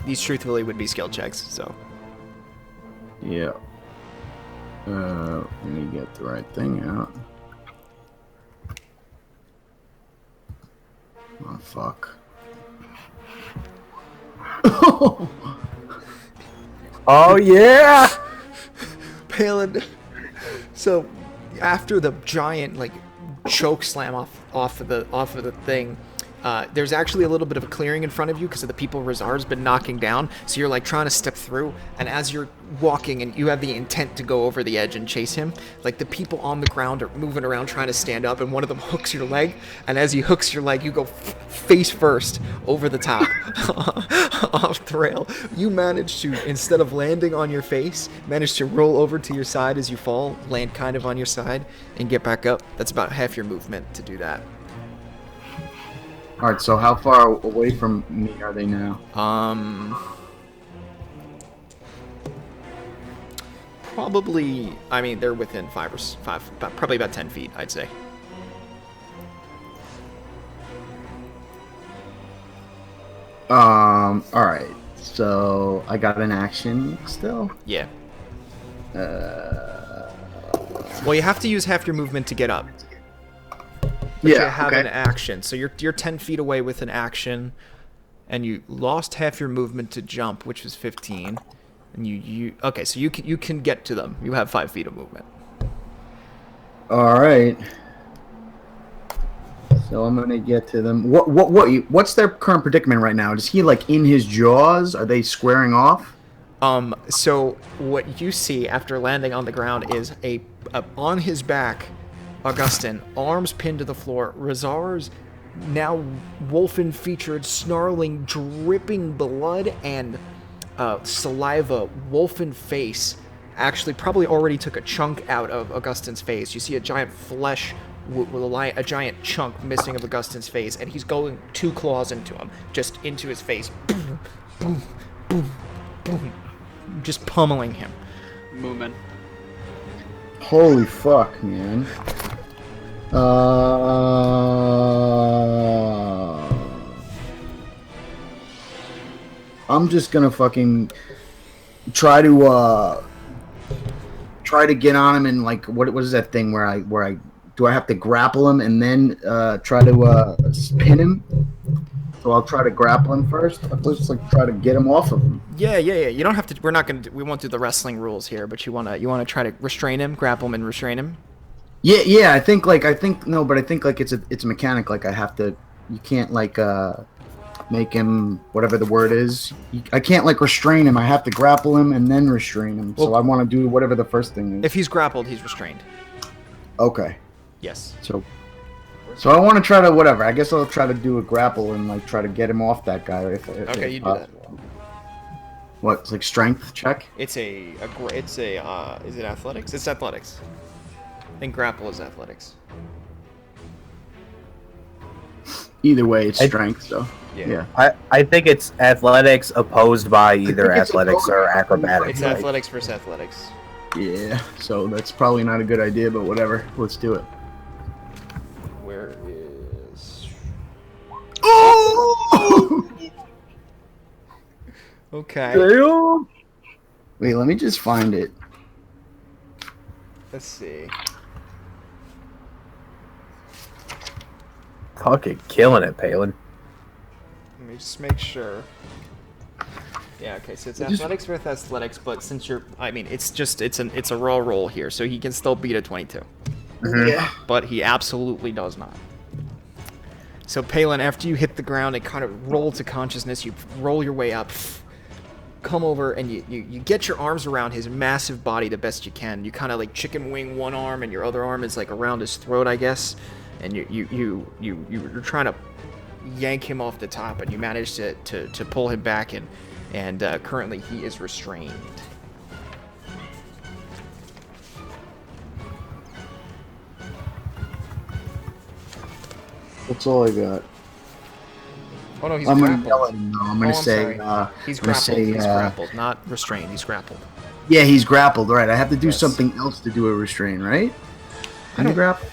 These truthfully would be skill checks, so... Yeah. Let me get the right thing out. Oh, fuck. Oh yeah. Palin. So, after the giant, like, choke slam off of the thing, there's actually a little bit of a clearing in front of you because of the people Rezar's been knocking down. So you're, like, trying to step through, and as you're walking and you have the intent to go over the edge and chase him, like, the people on the ground are moving around trying to stand up, and one of them hooks your leg, and as he hooks your leg, you go face first over the top off the rail. You manage to, instead of landing on your face, manage to roll over to your side as you fall, land kind of on your side, and get back up. That's about half your movement to do that. All right. So how far away from me are they now? Probably, I mean, they're within probably about 10 feet, I'd say. All right. So I got an action still. Yeah. Well, you have to use half your movement to get up. But you have an action, so you're 10 feet away with an action, and you lost half your movement to jump, which was 15. And you okay, so you can get to them. You have 5 feet of movement. All right. So I'm gonna get to them. What's their current predicament right now? Is he like in his jaws? Are they squaring off? So what you see after landing on the ground is a on his back, Augustin, arms pinned to the floor. Razar's now wolfen-featured, snarling, dripping blood and saliva, wolfen face actually probably already took a chunk out of Augustin's face. You see a giant flesh with a giant chunk missing of Augustin's face, and he's going 2 claws into him, just into his face. Boom, boom, boom, boom. Just pummeling him. Moomin. Holy fuck, man. I'm just gonna fucking try to get on him and like what is that thing where I do I have to grapple him and then try to pin him? So I'll try to grapple him first. I'll just like try to get him off of him. Yeah. You don't have to. We won't do the wrestling rules here, but you wanna try to restrain him, grapple him, and restrain him. Yeah. I think it's a mechanic. Like I have to. You can't like make him whatever the word is. I can't like restrain him. I have to grapple him and then restrain him. So I want to do whatever the first thing is. If he's grappled, he's restrained. Okay. Yes. So I want to try to whatever. I guess I'll try to do a grapple and like try to get him off that guy. Okay, you do that. What? It's like strength check. It's a is it athletics? It's athletics. I think grapple is athletics. Either way, it's strength. So yeah. I think it's athletics opposed by either athletics or acrobatics. It's athletics versus athletics. Yeah. So that's probably not a good idea, but whatever. Let's do it. Where is? Oh! Okay. Damn. Wait, let me just find it. Let's see. Fucking killing it, Palin. Let me just make sure. Yeah, okay, so it's athletics versus athletics, but since it's a raw roll here, so he can still beat a 22. Mm-hmm. Yeah. But he absolutely does not. So Palin, after you hit the ground and kind of roll to consciousness, you roll your way up, come over, and you get your arms around his massive body the best you can. You kind of like chicken wing one arm, and your other arm is like around his throat, I guess. And you're trying to yank him off the top, and you manage to pull him back, and currently he is restrained. That's all I got. Oh no, he's I'm grappled. gonna yell at him though. I'm gonna say. He's I'm gonna grappled. say, He's grappled, not restrained. He's grappled. Yeah, he's grappled. Right. I have to do Yes. something else to do a restrain, right? Can you grapple?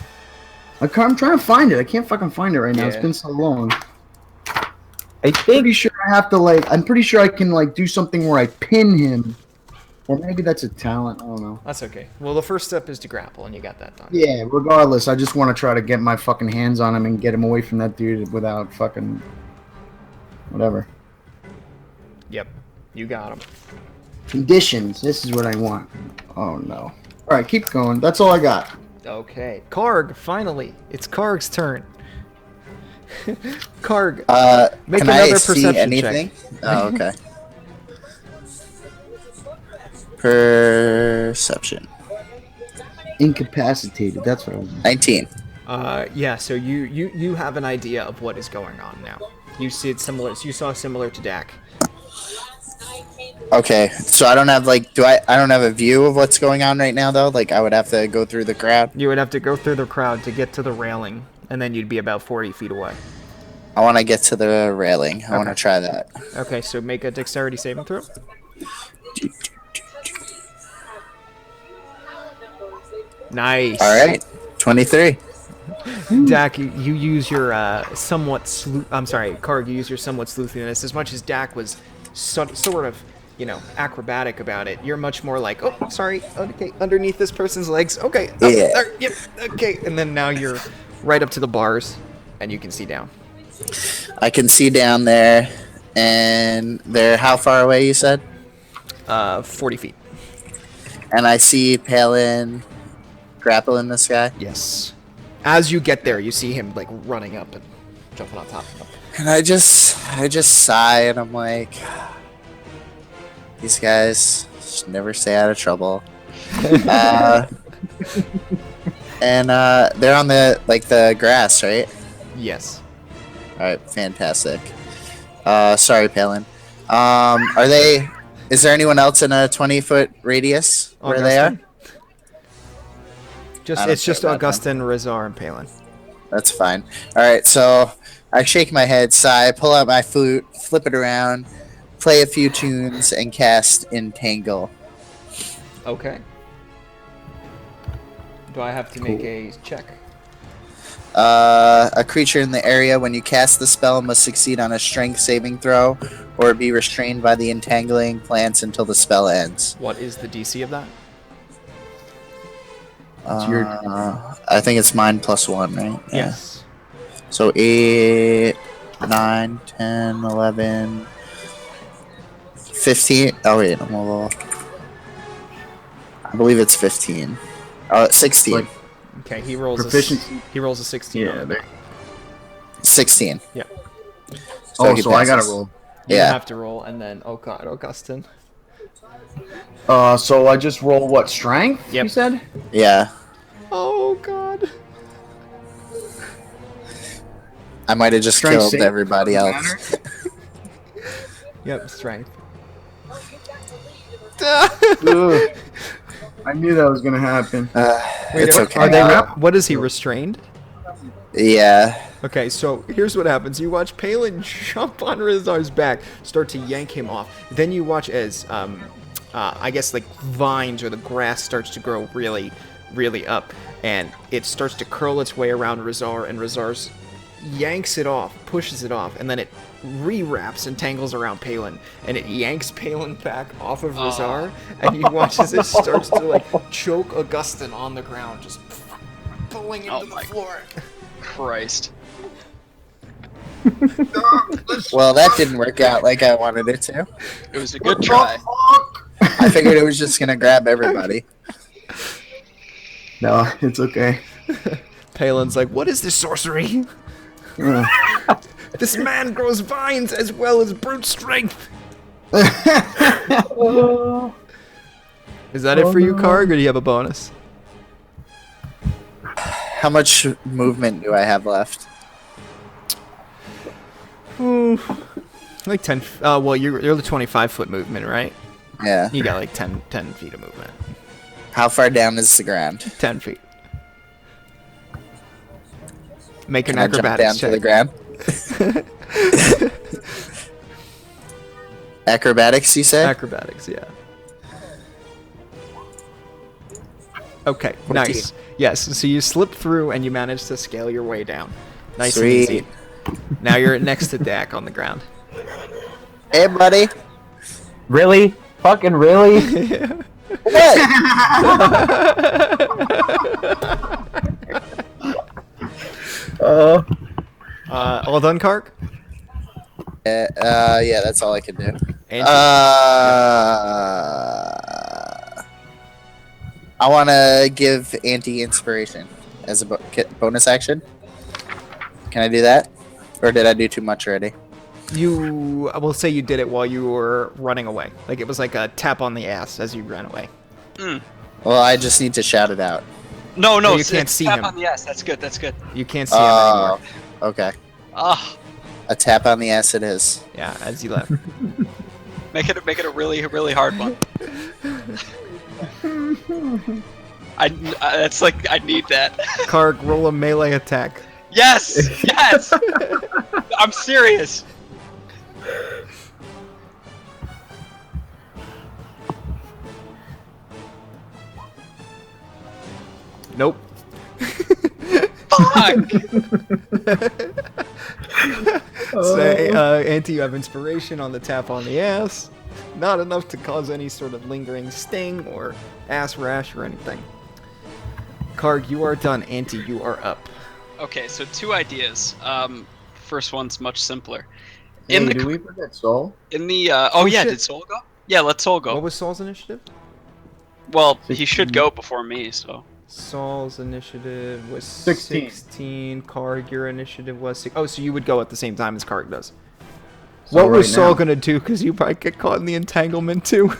I'm trying to find it. I can't fucking find it right now. It's Yeah. been so long. I Pretty think sure I have to like. I'm pretty sure I can like do something where I pin him, or maybe that's a talent. I don't know. That's okay. Well, the first step is to grapple, and you got that done. Yeah. Regardless, I just want to try to get my fucking hands on him and get him away from that dude without fucking whatever Yep, you got him. conditions. This is what I want. Oh no. All right, keep going. That's all I got. Okay, Karg. Finally, it's Karg's turn. Karg, make Can another I see perception anything? check. Oh, okay. Perception. Incapacitated. That's what I was. 19. Yeah. So you have an idea of what is going on now. You see it similar. You saw similar to Dak. Okay, so I don't have I don't have a view of what's going on right now though. Like I would have to go through the crowd. You would have to go through the crowd to get to the railing, and then you'd be about 40 feet away. I want to get to the railing. I want to try that. Okay, so make a dexterity saving throw. Nice. All right, 23. Dak, you use your somewhat I'm sorry, Karg, you use your somewhat sleuthiness. As much as Dak was sort of, acrobatic about it, you're much more like, oh, sorry, okay, underneath this person's legs, okay, up Yeah. there, yep, okay, and then now you're right up to the bars, and you can see down. I can see down there, and they're how far away you said? 40 feet. And I see Palin grappling this guy. Yes. As you get there, you see him like running up and jumping on top of him. And I just sigh and I'm like, these guys should never stay out of trouble. And they're on the grass, right? Yes. All right, fantastic. Sorry, Palin. Are they? Is there anyone else in a 20-foot radius where they are? Just I don't it's just care about Augustin, Rizar, and Palin. That's fine. All right, so I shake my head, sigh, pull out my flute, flip it around, play a few tunes, and cast Entangle. Okay. Do I have to make a check? A creature in the area, when you cast the spell, must succeed on a strength saving throw or be restrained by the entangling plants until the spell ends. What is the DC of that? It's your- I think it's mine +1, right? Yeah. Yes. So 8, 9, 10, 11, 15. Oh, wait. I'm a little... I believe it's 15. 16. Like- Okay, he rolls Proficiency. he rolls a 16. Yeah. There. 16. Yeah. Oh, he so I gotta passes. roll. You Yeah. have to roll, and then oh god, Augustin. So I just roll what, strength? Yep. You said? Yeah. Oh god. I might have just Strength killed save everybody doesn't else. Yep, strength. Ugh. I knew that was gonna happen. It's are okay. they? What is he restrained? Yeah. Okay, so here's what happens. You watch Palin jump on Rizar's back, start to yank him off. Then you watch as, I guess, like, vines or the grass starts to grow really, really up. And it starts to curl its way around Rizar, and Rizar's yanks it off, pushes it off, and then it rewraps and tangles around Palin. And it yanks Palin back off of Rizar, and you watch as it starts to, like, choke Augustin on the ground, just pulling him to the floor. Christ. Well, that didn't work out like I wanted it to. It was a good try. I figured it was just gonna grab everybody. No, it's okay. Palin's like, what is this sorcery? Uh, This man grows vines as well as brute strength. Is that it for you, Karg, or do you have a bonus? How much movement do I have left? Like 10. Well, you're the 25-foot movement, right? Yeah. You got like 10 feet of movement. How far down is the ground? 10 feet. Make an Can I jump down acrobatics to the check. ground? Acrobatics, you said? Acrobatics, yeah. Okay, 14. nice. Yes, so you slip through and you manage to scale your way down. Nice Sweet. and easy. Now you're next to Dak on the ground. Hey, buddy. Really? Fucking really? What? All done, Kark? Yeah, that's all I can do. And I want to give anti-inspiration as a bonus action. Can I do that? Or did I do too much already? I will say you did it while you were running away. Like it was like a tap on the ass as you ran away. Well, I just need to shout it out. No, Well, you it's can't see tap him. on the ass. That's good. That's good. You can't see him anymore. Okay. Ah, A tap on the ass it is. Yeah, as you left. make it a really really hard one. That's like I need that. Karg, roll a melee attack. Yes, yes. I'm serious. Nope. Fuck. Say, Auntie, you have inspiration on the tap on the ass. Not enough to cause any sort of lingering sting or ass rash or anything. Karg, you are done. Auntie, you are up. Okay, so two ideas. First one's much simpler. hey, In the do we forget Soul? in the oh yeah, shit. did Soul go? Yeah, let Soul go. What was Saul's initiative? Well, he should go before me, so Saul's initiative was 16. 16. Karg, your initiative was 6. Oh, so you would go at the same time as Karg does. So What was right Saul now- gonna do? Because you probably get caught in the entanglement too.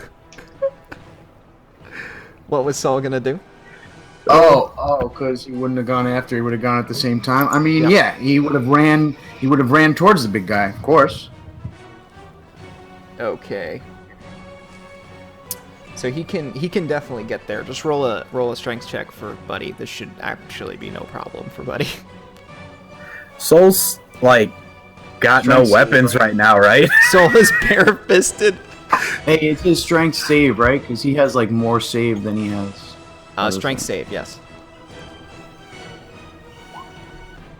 What was Saul gonna do? Because he wouldn't have gone after. He would have gone at the same time. I mean, Yep. yeah, he would have ran. He would have ran towards the big guy, of course. Okay. So he can definitely get there. Just roll a strength check for Buddy. This should actually be no problem for Buddy. Soul's like got no Strength save, weapons right now, right? Saul is bare-fisted. Hey, it's his strength save, right? Because he has like more save than he has. other Strength things. save, yes.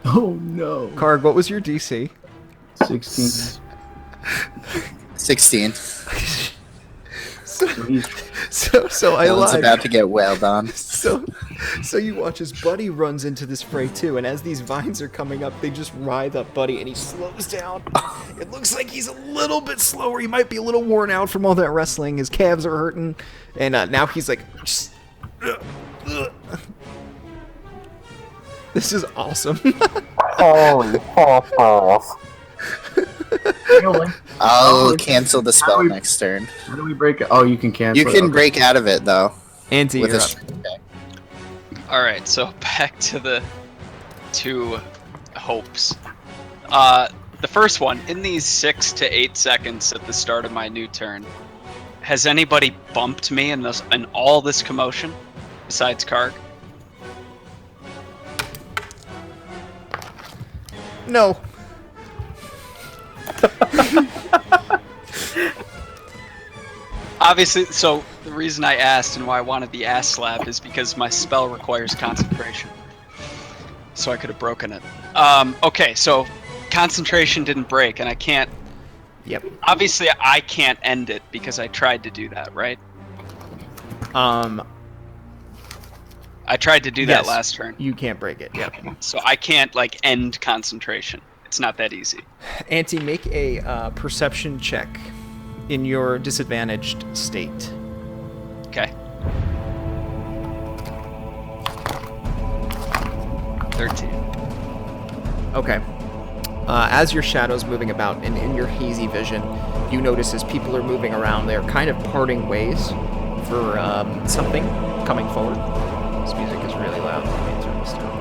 Oh no. Karg, what was your DC? 16. 16. So He's I That one's lied. about to get wailed on. So you watch as Buddy runs into this fray too, and as these vines are coming up, they just writhe up Buddy, and he slows down. It looks like he's a little bit slower. He might be a little worn out from all that wrestling. His calves are hurting, and now he's like, just, this is awesome. Holy balls. healing. I'll cancel the spell we- next turn. How do we break it? Oh, you can cancel. You it. can Okay. break out of it though Auntie, with you're a up. strength check. All right, so back to the two hopes. The first one, in these 6 to 8 seconds at the start of my new turn, has anybody bumped me in all this commotion besides Karg? No. Obviously, so the reason I asked and why I wanted the ass slap is because my spell requires concentration. So I could have broken it. Okay, so concentration didn't break, and I can't. Yep. Obviously, I can't end it because I tried to do that, right? I tried to do that Yes. last turn, You can't break it. Yep. so I can't like end concentration. It's not that easy. Auntie, make a perception check in your disadvantaged state. Okay. 13. Okay. As your shadow's moving about and in your hazy vision, you notice as people are moving around, they're kind of parting ways for something coming forward. This music is really loud. Let me turn this down.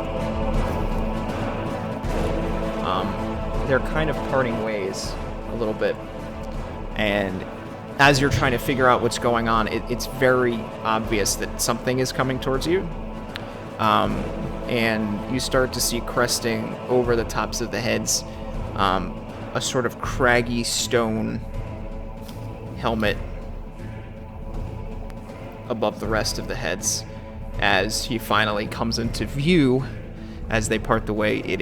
They're kind of parting ways a little bit. And as you're trying to figure out what's going on, it's very obvious that something is coming towards you. And you start to see cresting over the tops of the heads a sort of craggy stone helmet above the rest of the heads. As he finally comes into view, as they part the way, it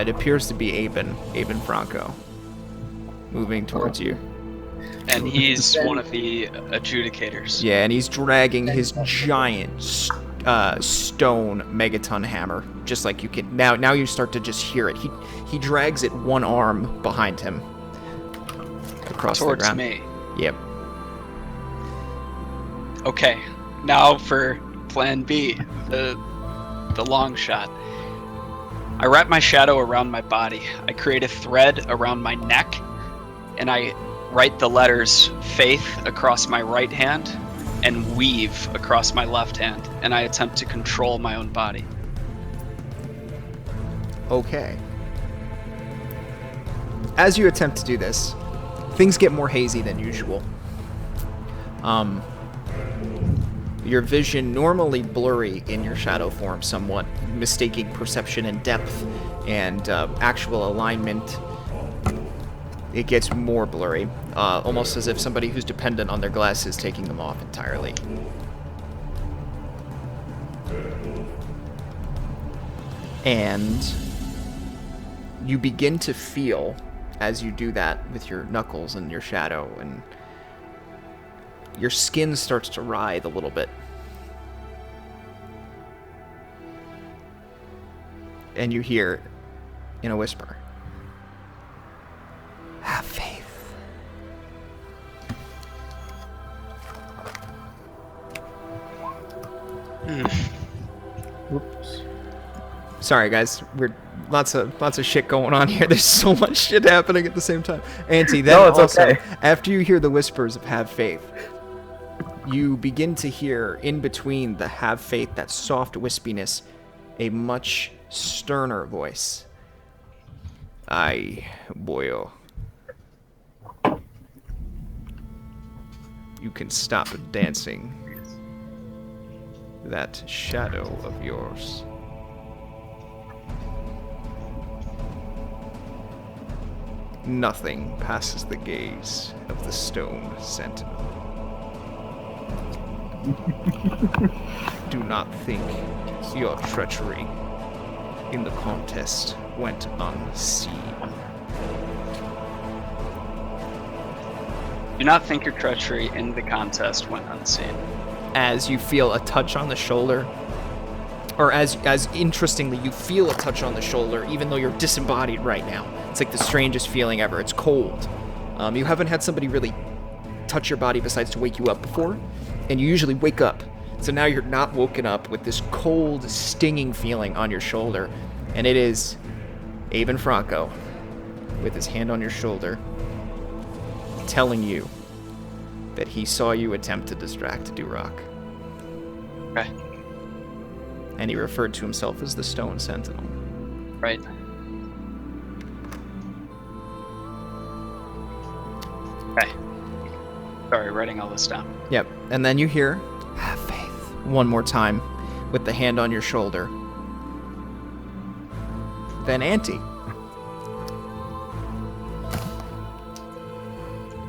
appears to be Aben Franco, moving towards you. And he's one of the adjudicators. Yeah, and he's dragging his giant stone megaton hammer, just like you can now. You start to just hear it. He drags it one arm behind him across the Towards ground. me. Yep. Okay, now for plan B, the long shot. I wrap my shadow around my body. I create a thread around my neck, and I write the letters Faith across my right hand and Weave across my left hand, and I attempt to control my own body. Okay. As you attempt to do this, things get more hazy than usual. Your vision, normally blurry in your shadow form somewhat, mistaking perception and depth and actual alignment, it gets more blurry, almost as if somebody who's dependent on their glasses taking them off entirely. And you begin to feel, as you do that with your knuckles and your shadow, and your skin starts to writhe a little bit. And you hear, in a whisper, "Have faith." Whoops. Sorry, guys. We're lots of shit going on here. There's so much shit happening at the same time. Auntie, then No, it's also, okay. after you hear the whispers of have faith, you begin to hear in between the have faith, that soft wispiness, a much sterner voice. Aye, boyo. You can stop dancing that shadow of yours. Nothing passes the gaze of the Stone Sentinel. Do not think your treachery in the contest went unseen. Do not think your treachery in the contest went unseen. As you feel a touch on the shoulder, or as interestingly, you feel a touch on the shoulder, even though you're disembodied right now. It's like the strangest feeling ever. It's cold. You haven't had somebody really touch your body besides to wake you up before, and you usually wake up. So now you're not woken up with this cold, stinging feeling on your shoulder, and it is Aben Franco with his hand on your shoulder, telling you that he saw you attempt to distract Duroc. Okay. And he referred to himself as the Stone Sentinel. Right. Okay. Sorry, writing all this down. Yep. And then you hear, have faith, one more time with the hand on your shoulder. Then Auntie.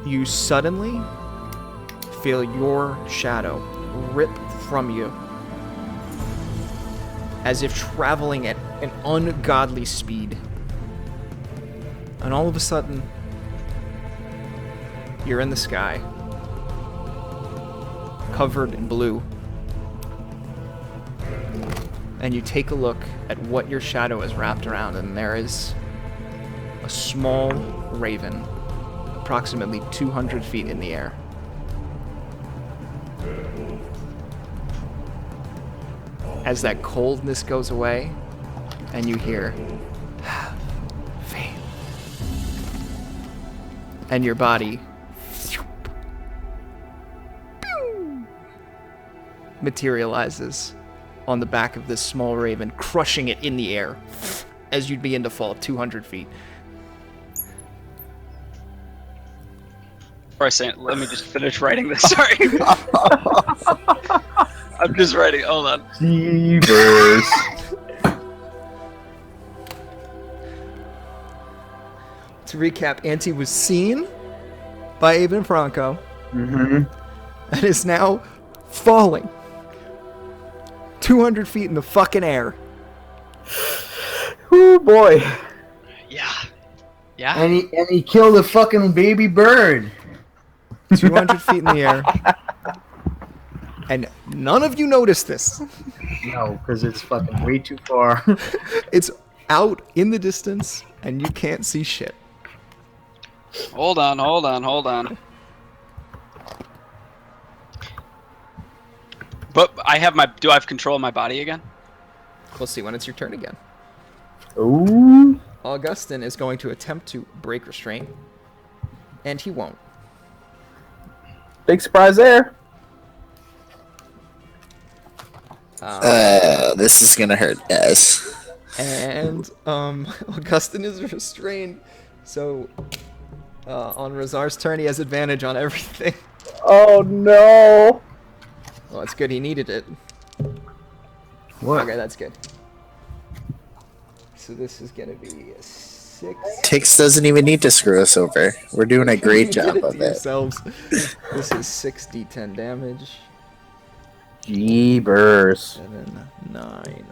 You suddenly feel your shadow rip from you as if traveling at an ungodly speed. And all of a sudden, you're in the sky, covered in blue. And you take a look at what your shadow is wrapped around, and there is a small raven, approximately 200 feet in the air. As that coldness goes away, and you hear, have faith. And your body materializes on the back of this small raven, crushing it in the air as you begin to fall 200 feet. Or I say, let me just finish writing this. Sorry. I'm just writing. Hold on. Jeebers. To recap, Auntie was seen by Aben Franco Mm-hmm. and is now falling 200 feet in the fucking air. Oh boy. Yeah. Yeah. And he killed a fucking baby bird. 200 feet in the air. And none of you notice this. No, because it's fucking way too far. It's out in the distance, and you can't see shit. Hold on. But do I have control of my body again? We'll see when it's your turn again. Ooh. Augustin is going to attempt to break restraint, and he won't. Big surprise there. This is gonna hurt, guys. And Augustin is restrained, so on Razar's turn he has advantage on everything. Oh no. Well, that's good. He needed it. What? Okay, that's good. So this is gonna be a 6. Tix doesn't even need to screw us over. We're doing a great You did job it of to it. yourselves. This is 6d10 damage. Jeebers. 7, 9.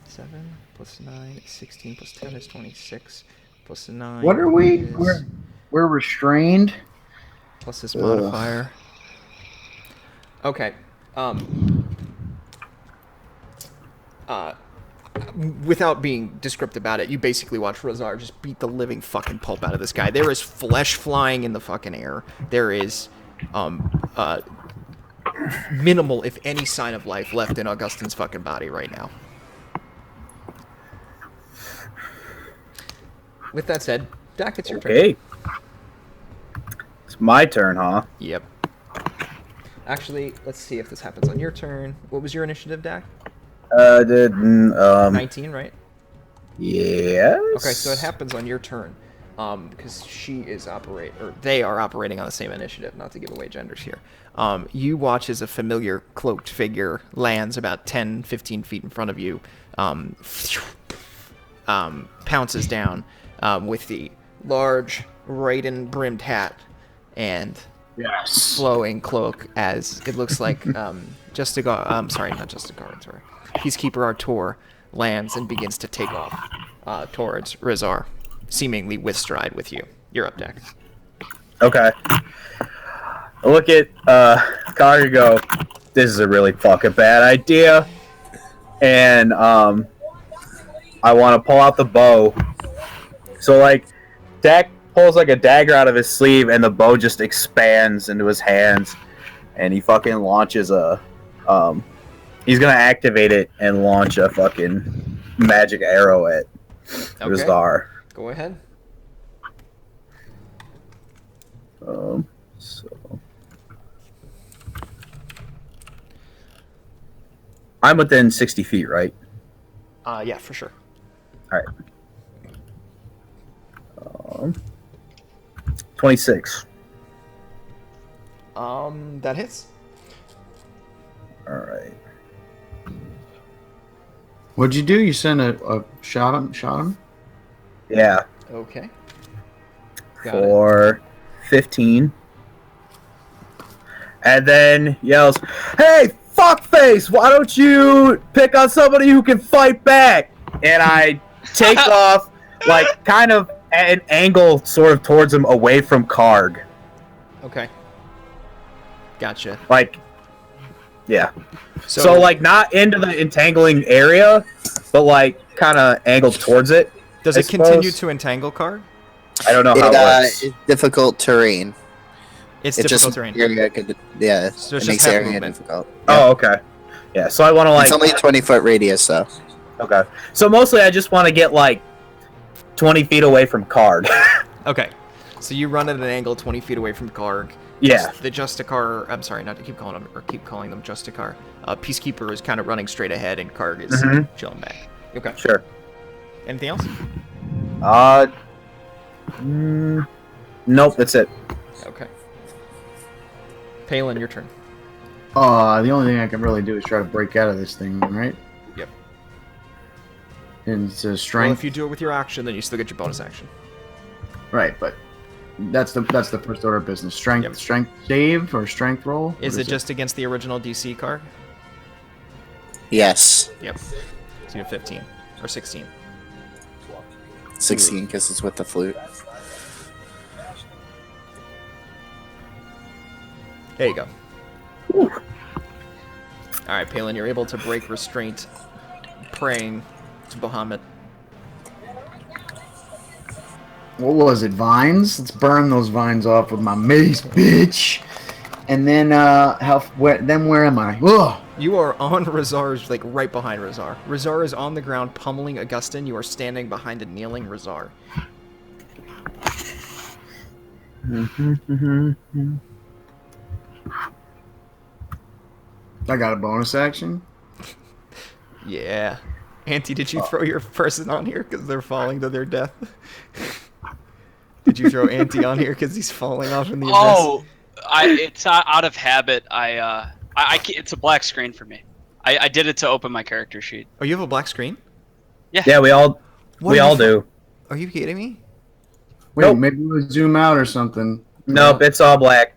7 plus 9 is 16 plus 10 is 26 plus 9. What are we? is- We're restrained. plus this modifier. Okay. Without being descriptive about it, you basically watch Razar just beat the living fucking pulp out of this guy. There is flesh flying in the fucking air. There is minimal, if any, sign of life left in Augustine's fucking body right now. With that said, Dak, it's your turn. Okay. It's my turn, huh? Yep. Actually, let's see if this happens on your turn. What was your initiative, Dak? 19, right? Yes. Okay, so it happens on your turn. Because they are operating on the same initiative, not to give away genders here. You watch as a familiar cloaked figure lands about 10, 15 feet in front of you, pounces down with the large Raiden-brimmed hat and flowing cloak, as it looks like Peacekeeper Artur lands and begins to take off towards Rizar, seemingly with stride with you. You're up, Dak. Okay. I look at Connor and go, this is a really fucking bad idea. And I want to pull out the bow. So, like, Dak pulls, like, a dagger out of his sleeve, and the bow just expands into his hands. And he fucking launches a... he's going to activate it and launch a fucking magic arrow at Rizar. Go ahead. So I'm within 60 feet, right? Yeah, for sure. All right. 26. That hits. All right. What'd you do? You sent a shot him? Yeah. Okay. Got For 15. And then yells, "Hey, fuckface! Why don't you pick on somebody who can fight back?" And I take off, like, kind of at an angle, sort of towards him, away from Karg. Okay. Gotcha. Like, yeah. So, like, not into the entangling area, but, like, kind of angled towards it. Does it continue to entangle Karg? I don't know how it works. It's difficult terrain. It's It difficult just, terrain. Yeah, So it it's just makes half area movement. difficult. Oh, okay. Yeah, so I want to, like... It's only a 20-foot radius, though. Okay. So mostly I just want to get, like, 20 feet away from Karg. Okay. So you run at an angle 20 feet away from Karg. Yeah. The Justicar... I'm sorry, not to keep calling them Justicar. Peacekeeper is kind of running straight ahead, and Karg is chilling back. Okay. Sure. Anything else? Nope, that's it. Okay. Palin, your turn. The only thing I can really do is try to break out of this thing, right? Yep. And it's a Well, strength. if you do it with your action, then you still get your bonus action. Right, but that's the first order of business. Strength, Yep. strength save or strength roll. What Is it just against the original DC card? Yes. Yep. So you have 15 or 16. 16, because it's with the flute. There you go. All right, Palin, you're able to break restraint, praying to Bahamut. What was it? Vines? Let's burn those vines off with my mace, bitch. And then where am I? Ugh. You are on Rizar's, like right behind Rizar. Rizar is on the ground pummeling Augustine. You are standing behind a kneeling Rizar. I got a bonus action. Yeah. Auntie, did you throw your person on here because they're falling to their death? Did you throw Auntie on here because he's falling off in the abyss? Oh, it's out of habit. It's a black screen for me. I did it to open my character sheet. Oh, you have a black screen? Yeah, we all do. Are you kidding me? Wait, Nope. maybe we'll zoom out or something. Nope, it's all black.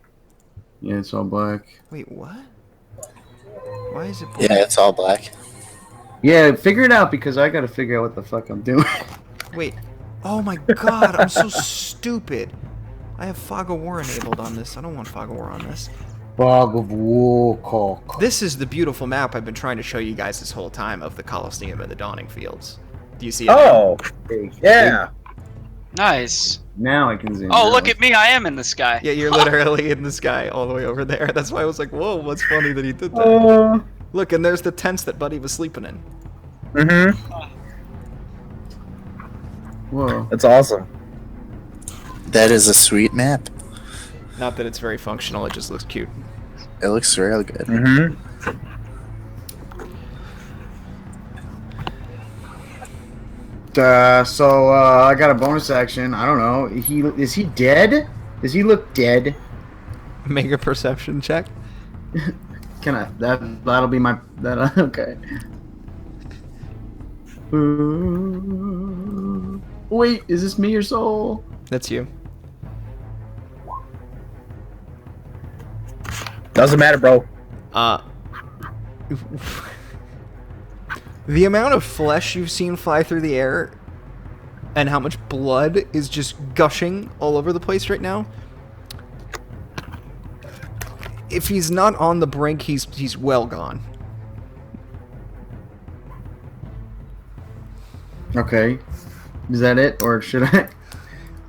Yeah, it's all black. Wait, what? Why is it black? Yeah, it's all black. Yeah, figure it out because I gotta figure out what the fuck I'm doing. Wait. Oh my god, I'm so stupid. I have Fog of War enabled on this. I don't want Fog of War on this. Fog of War cock. This is the beautiful map I've been trying to show you guys this whole time of the Colosseum and the Dawning Fields. Do you see it? Oh, yeah. Nice. Now I can zoom. Oh, out. look at me! I am in the sky. Yeah, you're literally in the sky all the way over there. That's why I was like, whoa, what's funny that he did that? Look, and there's the tents that Buddy was sleeping in. Mm-hmm. Whoa. That's awesome. That is a sweet map. Not that it's very functional, it just looks cute. It looks real good. Mm-hmm. So I got a bonus action. I don't know. Is he dead? Does he look dead? Make a perception check. Can I? That'll be my. That okay. Wait, is this me or Soul? That's you. Doesn't matter, bro. The amount of flesh you've seen fly through the air and how much blood is just gushing all over the place right now. If he's not on the brink, he's well gone. Okay. Is that it, or should I? Is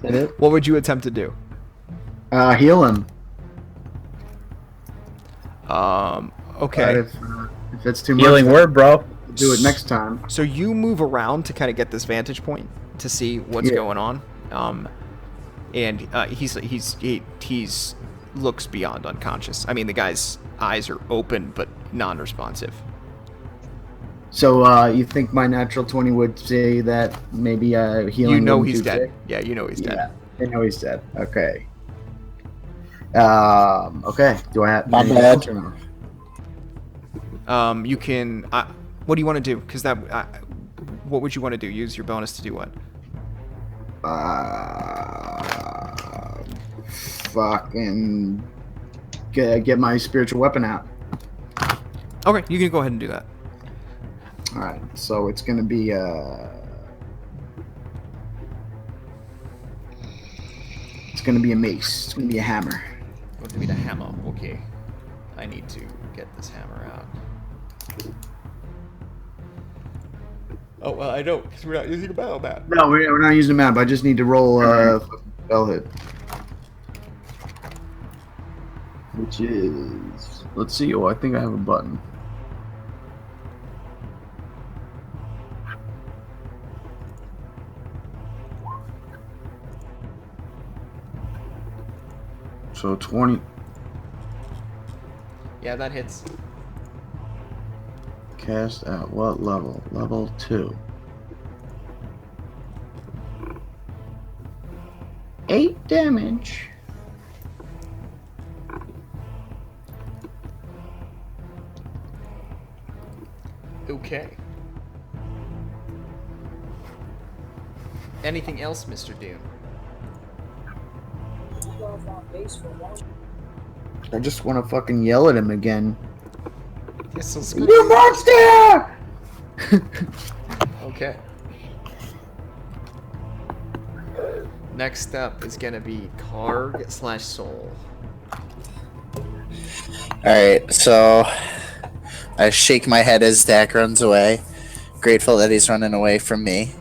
that it? What would you attempt to do? Heal him. Okay. If it's too much, Healing then word, bro. do it next time. So you move around to kind of get this vantage point to see what's Yeah. going on. And he's looks beyond unconscious. I mean, the guy's eyes are open but non-responsive. So you think my natural 20 would say that maybe healing? You know wouldn't he's do dead. shit? Yeah, you know he's dead. I know he's dead. Okay. Okay. Do I have? My anything bad. else or no? You can. What do you want to do? Because that. What would you want to do? Use your bonus to do what? Fucking get my spiritual weapon out. Okay, you can go ahead and do that. All right. So it's gonna be It's gonna be a mace. It's gonna be a hammer. Going to be the hammer. Okay. I need to get this hammer out. Oh well, I don't, because we're not using a battle map. No, we're not using a map. I just need to roll spell hit. Which is, let's see. Oh, I think I have a button. So 20. Yeah, that hits. Cast at what level? Level 2. 8 damage. Okay. Anything else, Mr. Doom? I just want to fucking yell at him again. Yes, so You monster! Okay. Next up is gonna be Karg/Soul. Alright, so I shake my head as Dak runs away, grateful that he's running away from me.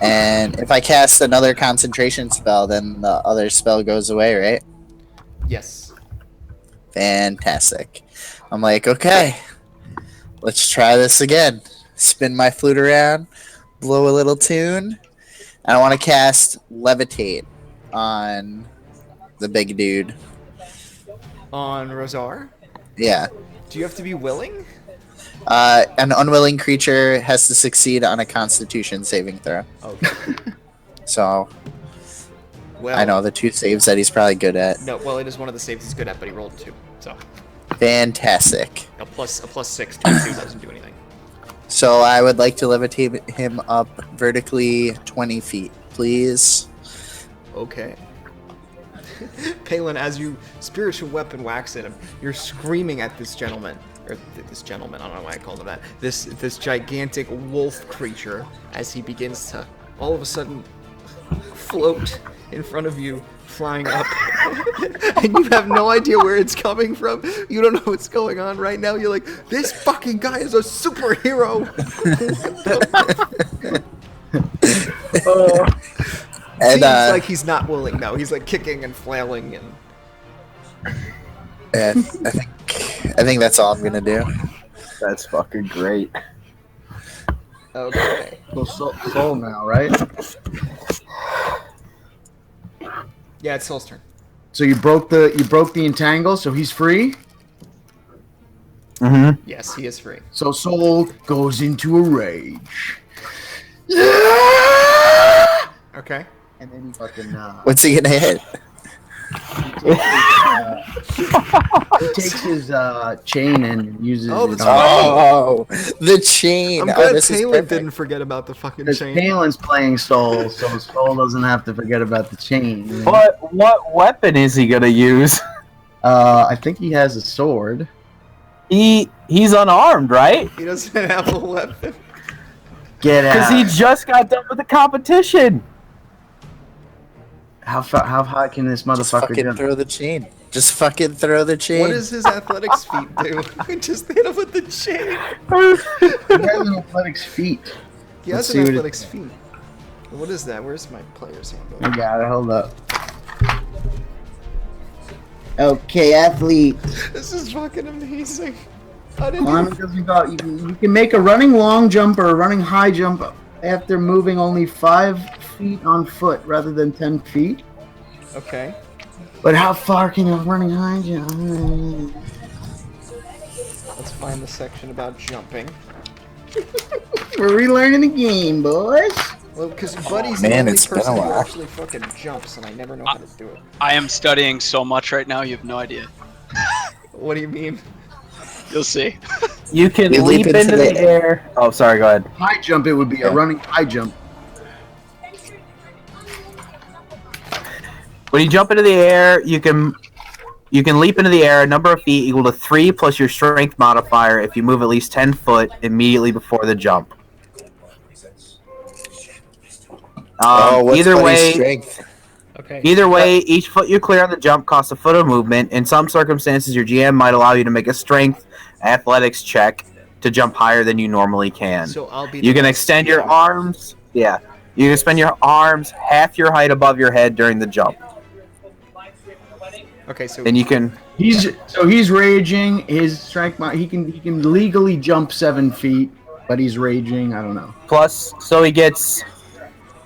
And if I cast another concentration spell, then the other spell goes away, right? Yes. Fantastic. I'm like, okay, let's try this again. Spin my flute around, blow a little tune. And I want to cast Levitate on the big dude. On Rozar, Yeah. do you have to be willing? An unwilling creature has to succeed on a Constitution saving throw. Okay. So Well, I know the 2 saves that he's probably good at. No, well, it is one of the saves he's good at, but he rolled 2, so Fantastic. a plus 6 to 2 doesn't do anything. So I would like to levitate him up vertically 20 feet, please. Okay. Palin, as you spiritual weapon wax at him, you're screaming at this gentleman, or this gentleman, I don't know why I called him that, this gigantic wolf creature, as he begins to all of a sudden float in front of you, flying up, and you have no idea where it's coming from. You don't know what's going on right now. You're like, this fucking guy is a superhero. And seems like he's not willing though. He's like kicking and flailing and. and I think that's all I'm gonna do. That's fucking great. Okay. So Soul now, right? Yeah, it's Soul's turn. So you broke the entangle, so he's free. Mm-hmm. Yes, he is free. So Soul goes into a rage. Okay. And then he fucking What's he gonna hit? he takes his chain and uses Oh, it that's on- Oh, the chain. I'm Oh, glad this is Taylor perfect. didn't forget about the fucking Because chain. Palin's playing Soul, so Soul doesn't have to forget about the chain. But what weapon is he gonna use? I think he has a sword. He's unarmed, right? He doesn't have a weapon. Get Because out. he just got done with the competition. How high can this Just motherfucker fucking jump? throw the chain. Just fucking throw the chain. What does his athletics feat do? Just hit him with the chain. He has an athletics feat. He Let's has see an what it- athletics feat. What is that? Where's my player's handbook? I got it. Hold up. Okay, athlete. This is fucking amazing. I didn't Climbing doesn't go. You can make a running long jump or a running high jump after moving only 5 feet on foot rather than 10 feet. Okay. But how far can a running high jump? Let's find the section about jumping. We're relearning the game, boys. Well, because Buddy's man, the only it's been a person who while. actually fucking jumps, and I never know how to do it. I am studying so much right now, you have no idea. What do you mean? You'll see. You can You leap into the air. Oh, sorry, go ahead. High jump, it would be a running high jump. When you jump into the air, you can leap into the air a number of feet equal to 3 plus your strength modifier if you move at least 10 foot immediately before the jump. What's Either Buddy's way, strength? Okay. each foot you clear on the jump costs a foot of movement. In some circumstances, your GM might allow you to make a strength athletics check to jump higher than you normally can. So I'll be. You the can next extend your GM. arms. Yeah. You can spend your arms half your height above your head during the jump. Okay, so And you can He's raging. His strength, he can legally jump 7 feet, but he's raging. I don't know. so he gets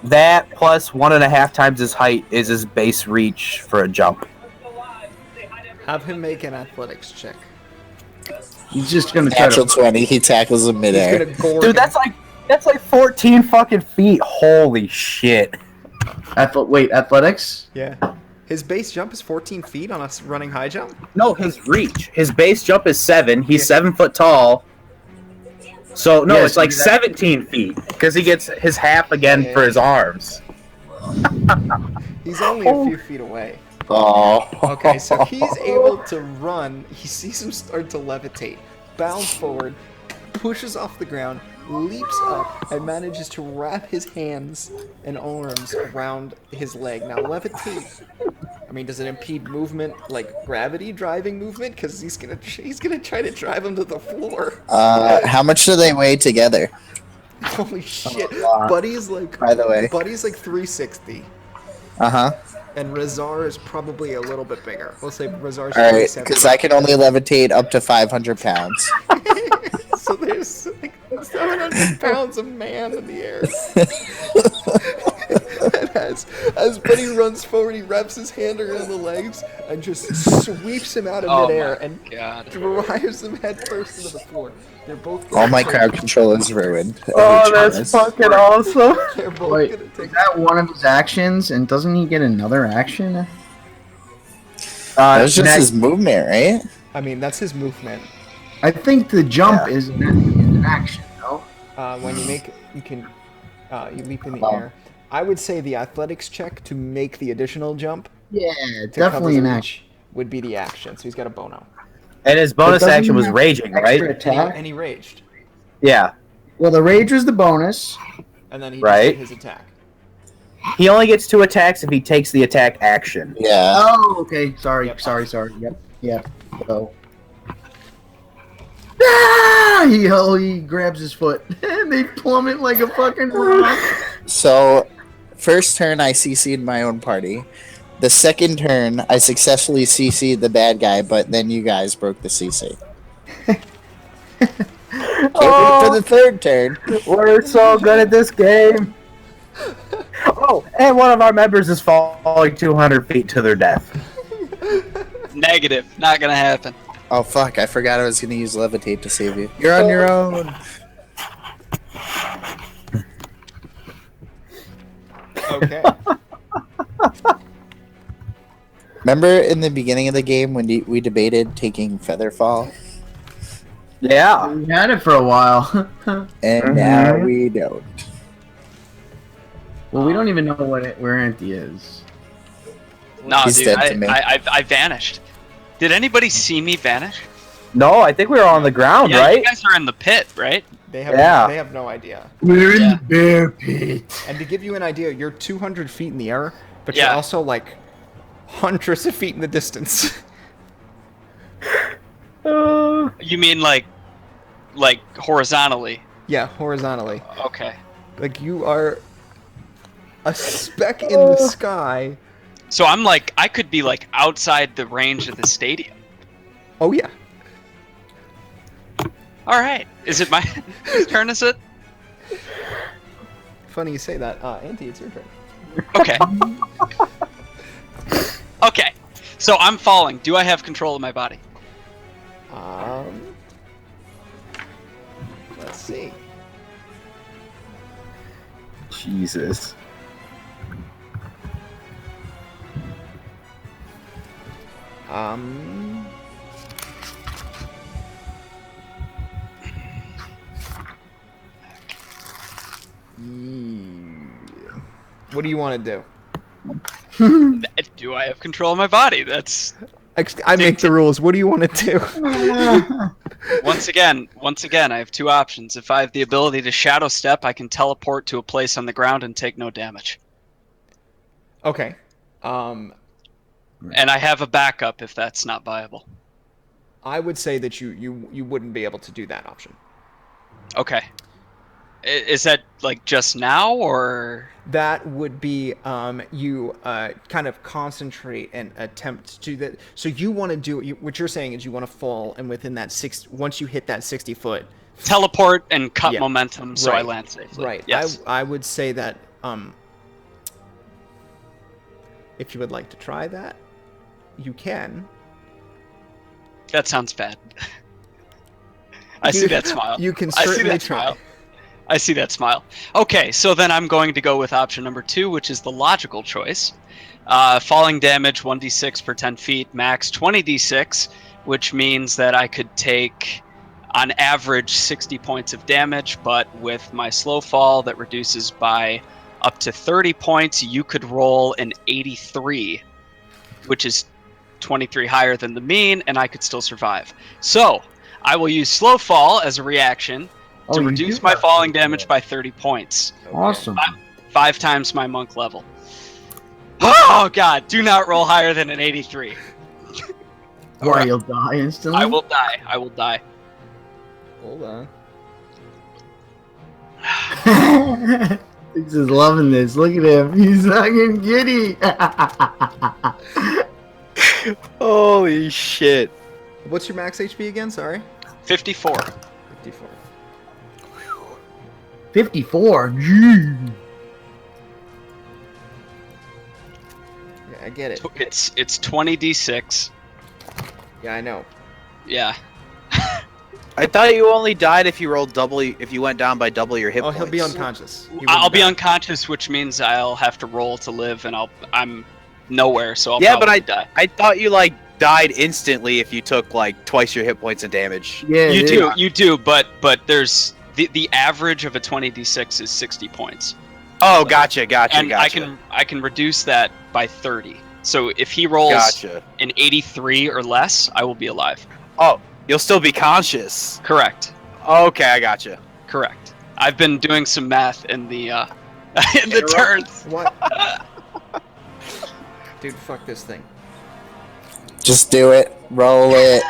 that plus 1.5 times his height is his base reach for a jump. have him make an athletics check. He's just gonna try Natural to. 20. He tackles him He's midair. gonna gore Dude, him. that's like 14 fucking feet. Holy shit. Wait, athletics? Yeah. His base jump is 14 feet on a running high jump. No, his reach. His base jump is 7. He's 7 foot tall. So no, Yeah, it's so like that- 17 feet because he gets his half again Yeah. for his arms. He's only a few feet away. Oh. Okay, so he's able to run. He sees him start to levitate, bounds forward, pushes off the ground, leaps up, and manages to wrap his hands and arms around his leg. Now, levitate. I mean, does it impede movement, like gravity driving movement? Because he's gonna try to drive him to the floor. How much do they weigh together? Holy shit! lot. Buddy's like, By the way. Buddy's like 360. Uh-huh. And Razar is probably a little bit bigger. We'll say Razar's All right, 27. because I can only levitate up to 500 pounds. So there's like 700 pounds of man in the air. And as Buddy runs forward, he wraps his hand around the legs and just sweeps him out of Oh midair my and God. drives him head first into the floor. They're both All my take- crowd control is ruined. Oh, that's fucking awesome. They're both Wait, gonna is take. that one of his actions? And doesn't he get another action? That was just his movement, right? I mean, that's his movement. I think the jump Yeah. is an action, no? When you make, you leap in the Wow. air. I would say the athletics check to make the additional jump Yeah, to definitely cover an the action. reach would be the action. So he's got a bono. And his bonus But doesn't action he was have raging, extra right? Attack? And he raged. Yeah. Well, the rage was the bonus. And then he Right. did his attack. He only gets 2 attacks if he takes the attack action. Yeah. Oh, okay. Sorry, Yep. sorry. Yep. So. Ah! He grabs his foot and they plummet like a fucking rock. So, First turn, I CC'd my own party. The second turn, I successfully CC'd the bad guy, but then you guys broke the CC. Can't wait for the third turn. We're so good at this game. Oh, and one of our members is falling 200 feet to their death. Negative. Not gonna happen. Oh fuck, I forgot I was gonna use levitate to save you. You're on your own. Okay. Remember in the beginning of the game when we debated taking Featherfall? Yeah. We had it for a while. And now we don't. Well, we don't even know where Auntie is. No, He's dude, dead to me. I vanished. Did anybody see me vanish? No, I think we were on the ground, Yeah, right? you guys are in the pit, right? They have Yeah. they have no idea. We're in Yeah. the bear pit. And to give you an idea, you're 200 feet in the air, but Yeah. you're also like hundreds of feet in the distance. You mean like horizontally? Yeah, horizontally. Okay. Like you are a speck in the sky. So I'm like, I could be like outside the range of the stadium. Oh yeah. All right. Is it my whose turn? Is it? Funny you say that. Auntie, it's your turn. Okay. Okay. So I'm falling. Do I have control of my body? Let's see. Jesus. What do you want to do? Do I have control of my body? That's I make the rules. What do you want to do? once again, I have two options. If I have the ability to shadow step, I can teleport to a place on the ground and take no damage. Okay. And I have a backup if that's not viable. I would say that you wouldn't be able to do that option. Okay. Is that like just now or? That would be you kind of concentrate and attempt to that. So you want to do what you're saying is you want to fall, and within that once you hit that 60 foot, Teleport and cut Yeah. momentum so I Right. land safely. right? Yes. I would say that if you would like to try that, you can. That sounds bad. I see that smile. You can I see certainly that try. smile. I see that smile. Okay, so then I'm going to go with option number 2, which is the logical choice. Falling damage 1d6 per 10 feet, max 20d6, which means that I could take, on average, 60 points of damage, but with my slow fall that reduces by up to 30 points, you could roll an 83, which is 23 higher than the mean, and I could still survive. So, I will use slow fall as a reaction to you reduce do my have falling to do damage that. by 30 points. Awesome. 5 times my monk level. Oh god, do not roll higher than an 83. Or you'll die instantly. I will die. I will die. Hold on. He's just loving this. Look at him. He's fucking giddy. Holy shit. What's your max HP again? Sorry. 54. 54. 54. Gee. Yeah, I get it. It's 20d6. Yeah, I know. Yeah. I thought you only died if you rolled double. If you went down by double your hit Oh, points. he'll be unconscious. He I'll wouldn't be die. unconscious, which means I'll have to roll to live, and I'm nowhere, so I'll Yeah, but probably die. I thought you like died instantly if you took like twice your hit points of damage. Yeah, You do, but there's the average of a 20d6 is 60 points. Oh, gotcha. And I can reduce that by 30. So if he rolls Gotcha. an 83 or less, I will be alive. Oh, you'll still be conscious. Correct. Okay, I gotcha. Correct. I've been doing some math in the in the turns. What? Dude, fuck this thing. Just do it. Roll it.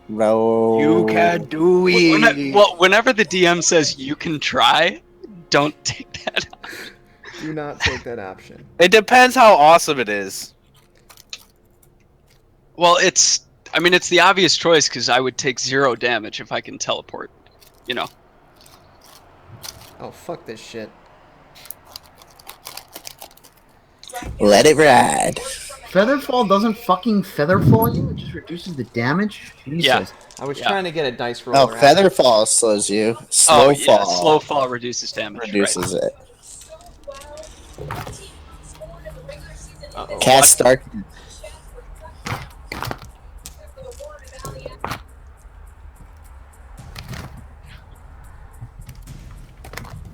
Roll. You can do it. Whenever the DM says you can try, don't take that. Do not take that option. It depends how awesome it is. Well, it's the obvious choice because I would take 0 damage if I can teleport. You know. Oh, fuck this shit. Let it ride. Featherfall doesn't fucking featherfall you? It just reduces the damage? Jesus. Yeah. I was Yeah. trying to get a dice No, roller. Featherfall slows you. Slow fall Slow fall reduces damage. reduces it. Uh-oh. Cast Dark.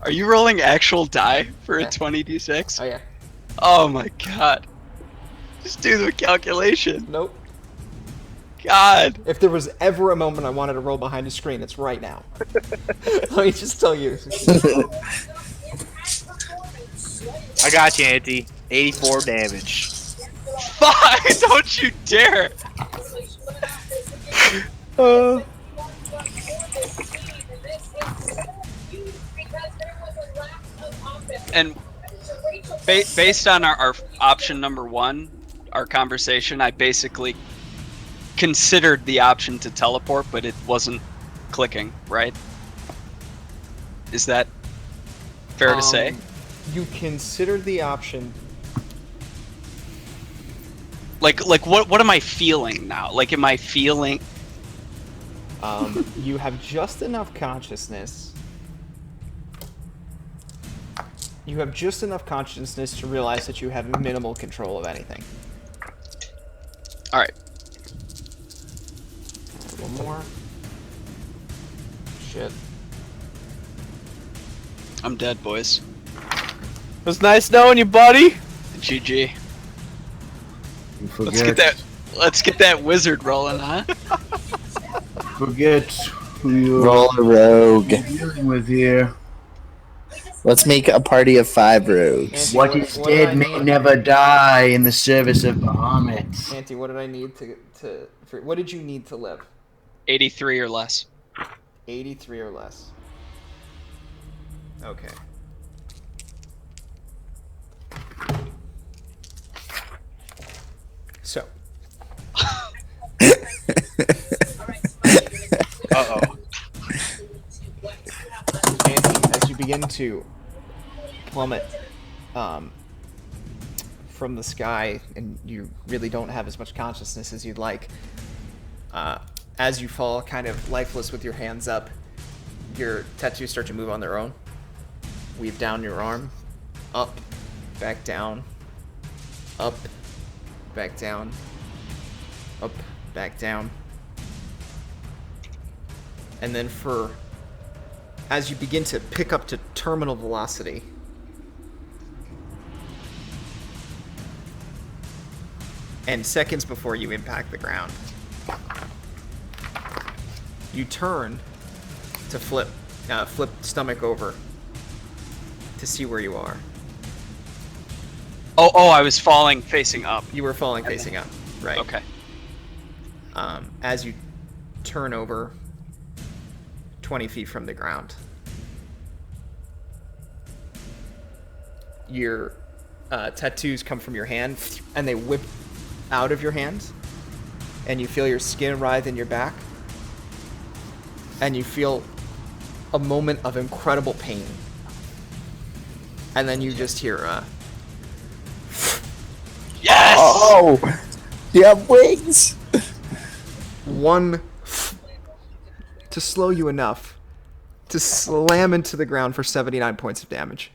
Are you rolling actual die for a 20d6? Oh, yeah. Oh my god. Just do the calculation. Nope. God. If there was ever a moment I wanted to roll behind a screen, it's right now. Let me just tell you. I got you, Auntie. 84 damage. Fuck! Don't you dare! And based on our option number 1, our conversation, I basically considered the option to teleport, but it wasn't clicking, right? Is that fair to say? You considered the option. Like what am I feeling now? Like, am I feeling... You have just enough consciousness. You have just enough consciousness to realize that you have minimal control of anything. Alright. One more. Shit. I'm dead, boys. It was nice knowing you, buddy. GG. You Let's get that wizard rolling, huh? Forget who you're Roll a rogue. dealing with here. Let's make a party of 5 rogues. What is what did I dead may need? never die in the service of Bahamut. Auntie, what did I need what did you need to live? 83 or less. 83 or less. Okay. So, Uh-oh. Auntie, as you begin to plummet from the sky, and you really don't have as much consciousness as you'd like, as you fall kind of lifeless with your hands up, your tattoos start to move on their own. Weave down your arm, up, back down, up, back down, up, back down. And then as you begin to pick up to terminal velocity, and seconds before you impact the ground, you turn to flip stomach over to see where you are. Oh, I was falling facing up. You were falling facing up, right? Okay. As you turn over 20 feet from the ground, your tattoos come from your hand and they whip out of your hand, and you feel your skin writhe in your back, and you feel a moment of incredible pain, and then you just hear Yes! Oh! You have wings! one to slow you enough to slam into the ground for 79 points of damage.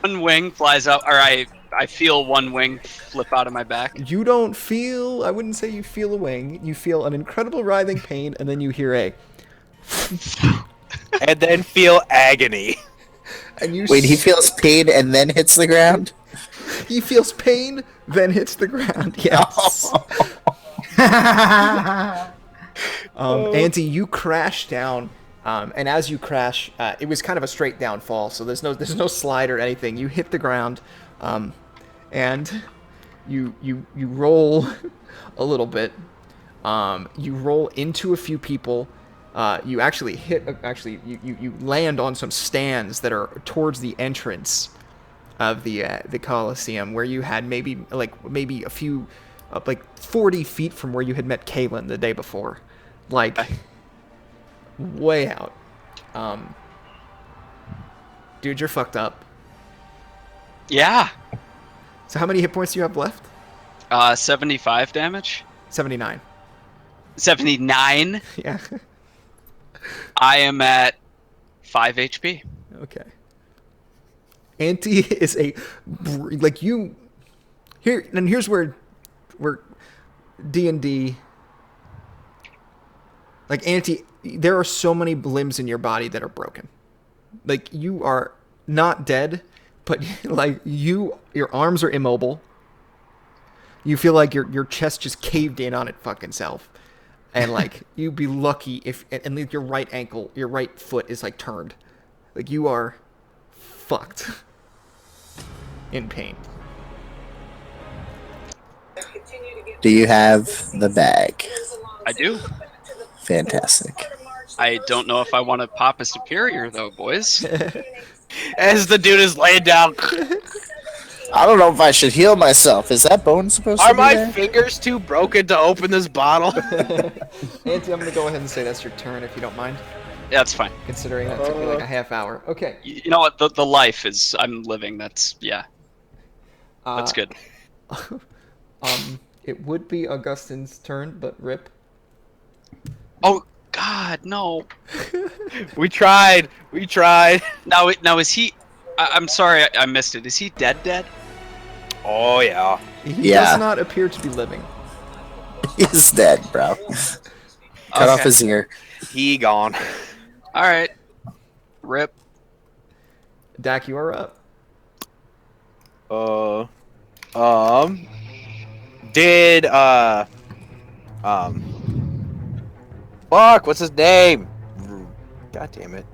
One wing flies up, or I feel one wing flip out of my back. You don't feel, I wouldn't say you feel a wing, you feel an incredible writhing pain, and then you hear a, And then feel agony. and you Wait, he feels pain and then hits the ground? he feels pain, then hits the ground, yes. Auntie, you crash down, and as you crash, it was kind of a straight down fall, so there's no slide or anything. You hit the ground, and you roll a little bit. You roll into a few people, You actually you land on some stands that are towards the entrance of the Colosseum, where you had maybe a few, like 40 feet from where you had met Kaylin the day before, like way out. Dude, you're fucked up. Yeah. So how many hit points do you have left? 75 damage. 79. 79. Yeah. I am at 5 HP. Okay. Auntie is like you. Here's where D&D. Like Auntie, there are so many limbs in your body that are broken. Like you are not dead, but like your arms are immobile. You feel like your chest just caved in on it fucking self. And like you'd be lucky if and your right ankle, your right foot is like turned. Like you are fucked. In pain. Do you have the bag? I do. Fantastic. I don't know if I want to pop a superior though, boys. As the dude is laying down. I don't know if I should heal myself. Is that bone supposed to Are be my there? fingers too broken to open this bottle? Auntie, I'm gonna go ahead and say that's your turn if you don't mind. Yeah, that's fine. Considering that took me like a half hour. Okay. You know what? The life is I'm living. That's That's good. It would be Augustine's turn, but rip. Oh God, no. We tried. Now is he? I'm sorry, I missed it. Is he dead? Oh yeah. He Yeah. does not appear to be living. He's dead, bro. Cut off his ear. He gone. All right. Rip. Dak, you are up. Did fuck, what's his name? God damn it.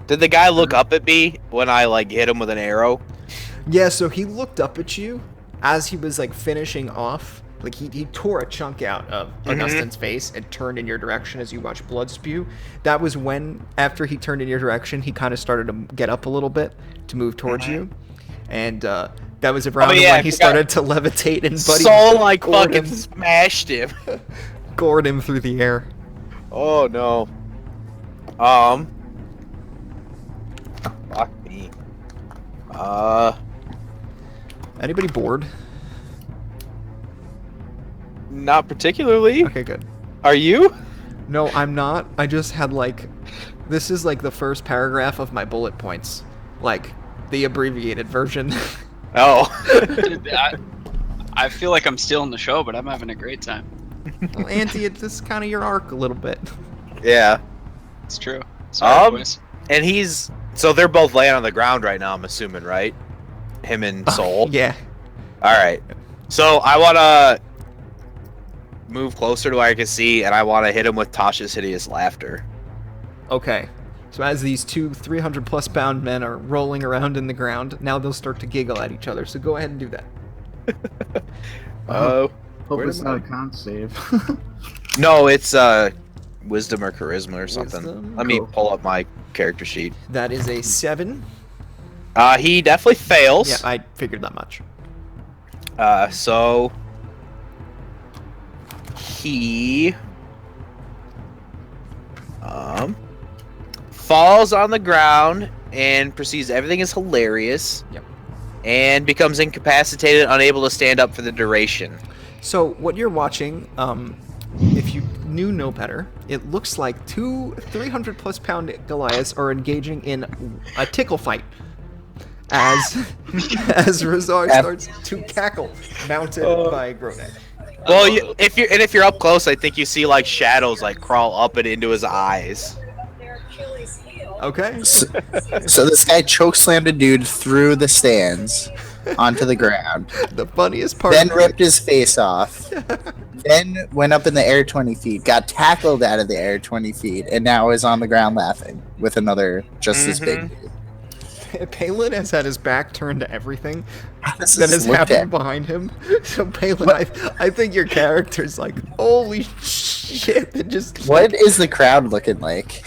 Did the guy look up at me when I like hit him with an arrow? Yeah, so he looked up at you as he was like finishing off. Like he tore a chunk out of Augustine's face and turned in your direction as you watched blood spew. That was when, after he turned in your direction, he kind of started to get up a little bit to move towards you. And that was around when he started to levitate and Buddy Soul like gored fucking him, smashed him. gored him through the air. Oh no. Fuck me. Anybody bored? Not particularly. Okay, good. Are you? No, I'm not. I just had like, this is like the first paragraph of my bullet points, like the abbreviated version. Oh. I feel like I'm still in the show, but I'm having a great time. Well, Auntie, it's just kind of your arc a little bit. Yeah. It's true. Sorry, boys. And so they're both laying on the ground right now, I'm assuming, right? Him and Soul. Yeah. All right. So I want to move closer to where I can see, and I want to hit him with Tasha's hideous laughter. Okay. So as these two 300+ pound men are rolling around in the ground, now they'll start to giggle at each other. So go ahead and do that. Oh. Hope Where it's did not my- a con save. No, it's wisdom or charisma or something. Wisdom? Let me Cool. pull up my character sheet. That is a 7. He definitely fails. Yeah, I figured that much. So he falls on the ground and perceives everything is hilarious. Yep. And becomes incapacitated, unable to stand up for the duration. So what you're watching, if you knew no better, it looks like two 300+ pound Goliaths are engaging in a tickle fight. As Razar starts to cackle, mounted by Gronek. Well, if you're up close, I think you see like shadows like crawl up and into his eyes. Okay. So this guy chokeslammed a dude through the stands onto the ground, The funniest part. then ripped his face off, then went up in the air 20 feet, got tackled out of the air 20 feet, and now is on the ground laughing with another just as big dude. Palin has had his back turned to everything This that is looked happening at. behind him. So Palin, I think your character's like, holy shit! It just What is the crowd looking like?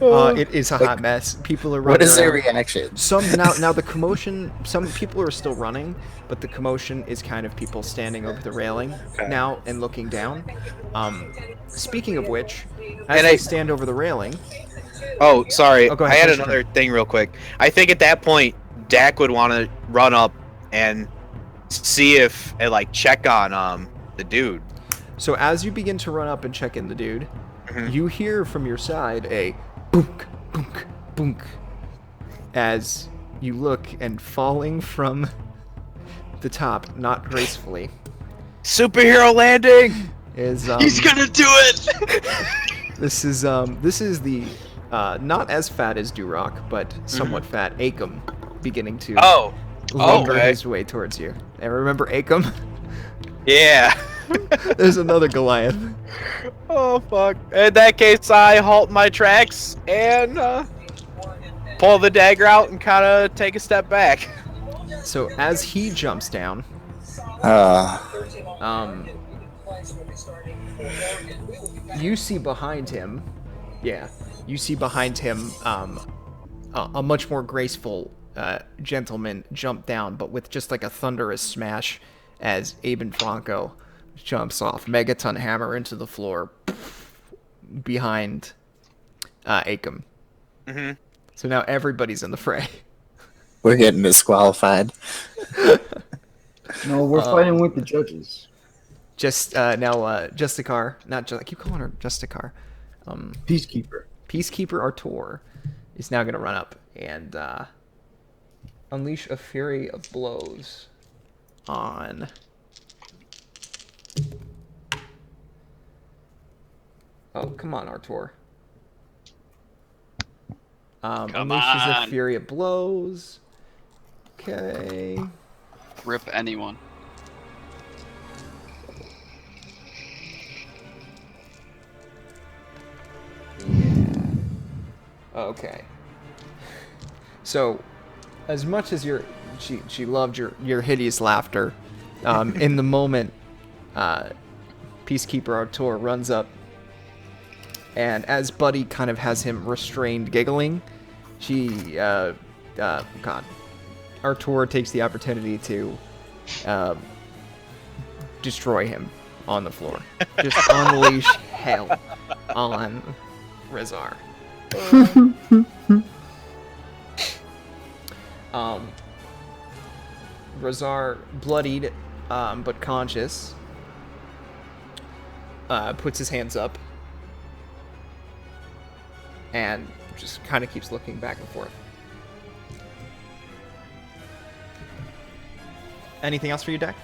it is a hot mess. People are running. What is their around. reaction? Some now the commotion. Some people are still running, but the commotion is kind of people standing over the railing now and looking down. Speaking of which, as And they I- stand over the railing, Oh, sorry. Oh, go ahead, I had finish your another thing real quick. I think at that point, Dak would want to run up and see if, and like check on the dude. so as you begin to run up and check in the dude, Mhm. you hear from your side a boonk, boonk, boonk, as you look and falling from the top, not gracefully, Superhero landing. is He's gonna do it! This is the not as fat as Durock, but somewhat fat Acom beginning to Oh, lumber okay. his way towards you. And remember Acom? yeah. There's another Goliath. Oh fuck. In that case, I halt my tracks and pull the dagger out and kind of take a step back. So as he jumps down, you see behind him, you see behind him a much more graceful gentleman jump down, but with just like a thunderous smash as Aben Franco jumps off Megaton hammer into the floor behind Acom. Mhm. So now everybody's in the fray. We're getting disqualified. No, we're fighting with the judges. Just now, Justicar, not just I keep calling her Justicar. Peacekeeper. Peacekeeper Artur is now going to run up and unleash a fury of blows on. Oh, come on, Artur. Unleashes a on. fury of blows. Okay. Rip anyone. Okay. So, as much as she loved your hideous laughter, in the moment, Peacekeeper Artur runs up, and as Buddy kind of has him restrained, giggling, Artur takes the opportunity to destroy him on the floor. Just unleash hell on Rezar. Rezar, bloodied but conscious, puts his hands up and just kind of keeps looking back and forth. Anything else for you, Dak?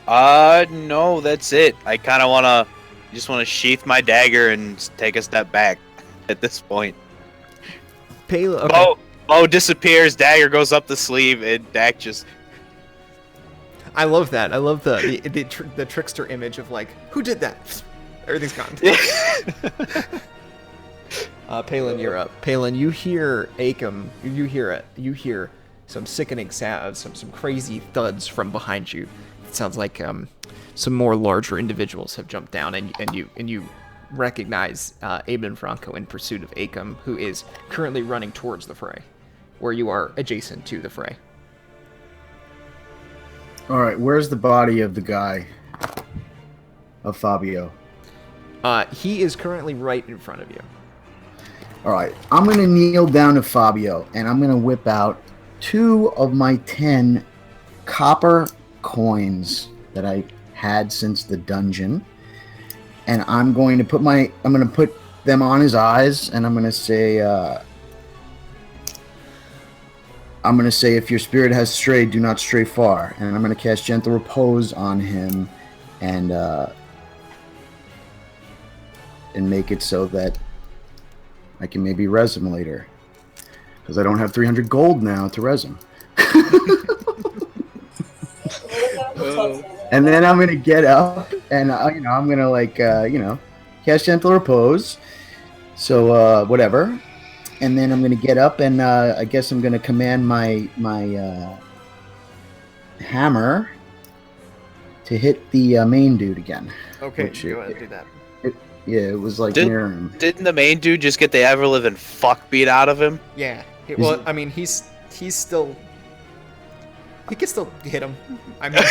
No, that's it. I kind of just want to sheath my dagger and take a step back at this point. Palo. Okay. Bo disappears, dagger goes up the sleeve, and Dak just... I love that. I love the trickster image of like, who did that? Everything's gone. Palin, you're up. Palin, you hear Acom. You hear some sickening sounds, some crazy thuds from behind you. It sounds like some more larger individuals have jumped down, and you recognize Aben Franco in pursuit of Acom, who is currently running towards the fray, where you are adjacent to the fray. All right, where's the body of the guy? Of Fabio. He is currently right in front of you. All right, I'm gonna kneel down to Fabio, and I'm gonna whip out 2 of my 10 copper coins that I had since the dungeon, and I'm going to put them on his eyes, and I'm gonna say, if your spirit has strayed, do not stray far. And I'm gonna cast Gentle Repose on him, and make it so that I can maybe res him later, because I don't have 300 gold now to res him. And then I'm gonna get up, and I'm gonna cast Gentle Repose. So whatever, and then I'm gonna get up and I guess I'm gonna command my hammer to hit the main dude again. Okay, Which go ahead and do that. Yeah, it was like Did- near him. Didn't the main dude just get the ever living fuck beat out of him? Yeah. Well, I mean, he's still. He can still hit him. I mean,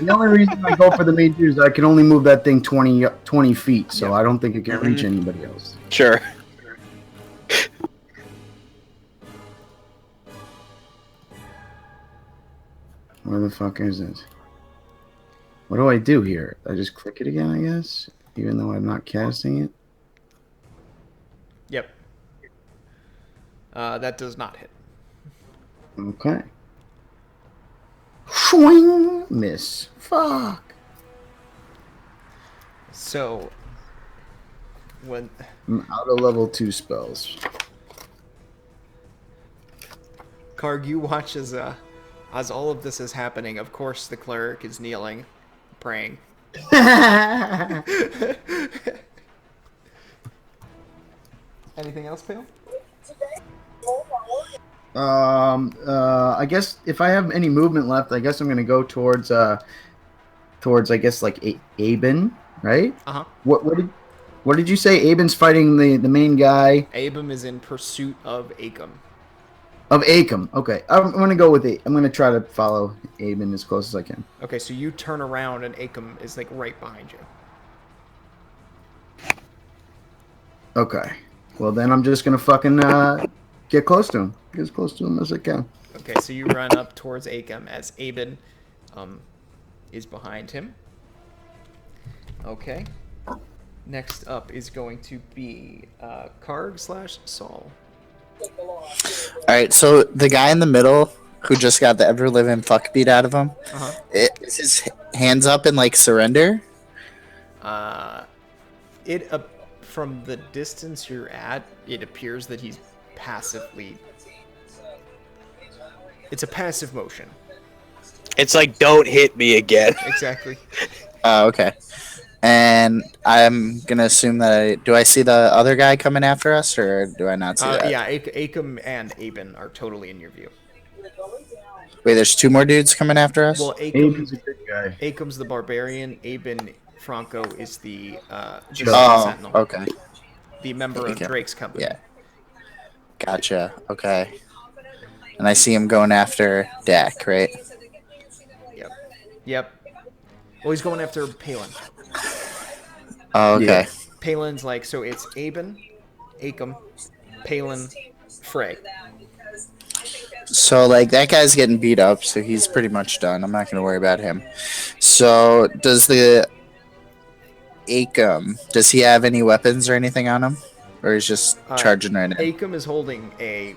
The only reason I go for the main dude is I can only move that thing 20 feet, so Yeah. I don't think it can reach anybody else. Sure. Where the fuck is it? What do I do here? I just click it again, I guess? Even though I'm not casting it? yep. That does not hit. Okay. Swing! Miss. Fuck. So, when I'm out of level 2 spells. Karg, you watch as all of this is happening. Of course, the cleric is kneeling, praying. Anything else, Pale? I guess if I have any movement left, I guess I'm gonna go towards I guess like Aben, right? Uh huh. What did you say? Aben's fighting the main guy Abram is in pursuit of Acom. of Acom. Okay, I'm gonna go with it. I'm gonna try to follow Aben as close as I can. Okay, so you turn around and Acom is like right behind you. Okay, well then I'm just gonna fucking get close to him. Get as close to him as I can. Okay, so you run up towards Acom as Aben is behind him. Okay. Next up is going to be Karg / Saul. Alright, so the guy in the middle who just got the ever living fuck beat out of him, Uh-huh. is his hands up in like surrender? From the distance you're at, it appears that he's passively. It's a passive motion. It's like, don't hit me again. Exactly. Oh, okay. And I'm gonna assume that do I see the other guy coming after us, or do I not see that? Yeah, Acom and Aben are totally in your view. Wait, there's two more dudes coming after us. Well, Aben's a good guy. Acom's the barbarian. Aben Franco is the Oh, sentinel, okay. the member of Okay. Drake's company. Yeah. Gotcha. Okay. And I see him going after Dak, right? Yep. Well, he's going after Palin. Oh, okay. Yeah. Palin's like, so it's Aben, Acom, Palin, Frey. So, like, that guy's getting beat up, so he's pretty much done. I'm not going to worry about him. So, does the Acom, does he have any weapons or anything on him? Or he's just charging right now? Acom is holding a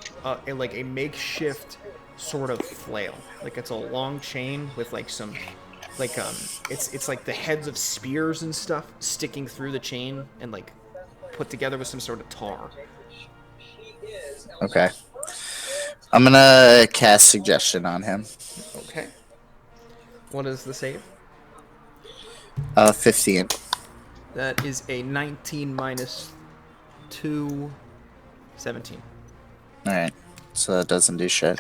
makeshift sort of flail. Like it's a long chain with like some, like it's like the heads of spears and stuff sticking through the chain and like put together with some sort of tar. Okay. I'm going to cast Suggestion on him. Okay. What is the save? 15. That is a 19 minus 2, 17. Alright. So that doesn't do shit.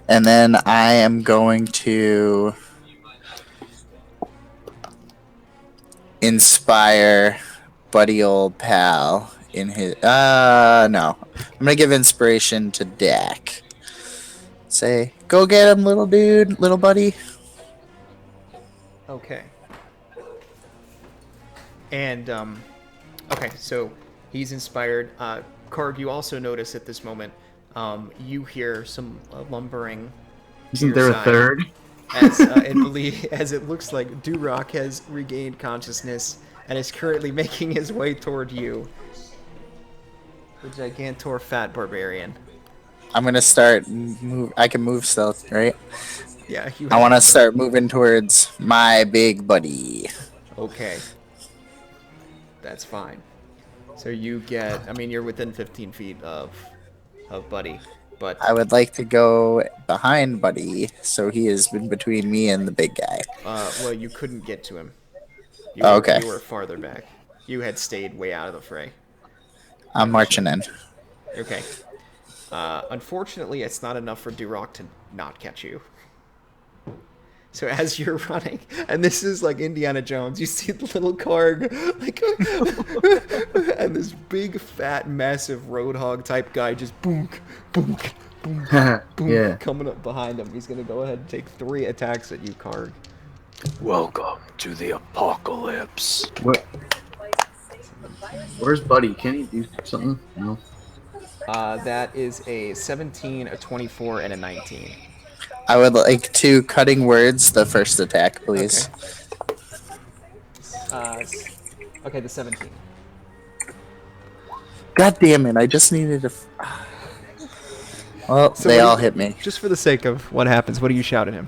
And then I am going to inspire buddy old pal in his no. I'm gonna give inspiration to Dak. Say, go get him, little dude, little buddy. Okay. And okay, so he's inspired. Karg, you also notice at this moment, you hear some lumbering. to Isn't your there a side third? As it looks like Durock has regained consciousness and is currently making his way toward you. The Gigantor Fat Barbarian. I'm gonna start move. I can move stealth, right? Yeah, you. I want to start moving towards my big buddy. Okay. That's fine. So you get. I mean, you're within 15 feet of Buddy, but I would like to go behind buddy, so he is in between me and the big guy. well, you couldn't get to him. You Oh, were, okay. You were farther back. You had stayed way out of the fray. I'm marching in. Okay. Unfortunately, it's not enough for Duroc to not catch you. So as you're running, and this is like Indiana Jones, you see the little Karg, like, and this big, fat, massive roadhog type guy just boonk, boonk, boonk, boonk, Yeah. coming up behind him. He's gonna go ahead and take 3 attacks at you, Karg. Welcome to the apocalypse. What? Where's Buddy? Can he do something? No. That is a 17, a 24, and a 19. I would like to cutting words the first attack, please. Okay, the 17. God damn it! I just needed to. Well, So they what all do you- hit me. Just for the sake of what happens, what do you shout at him?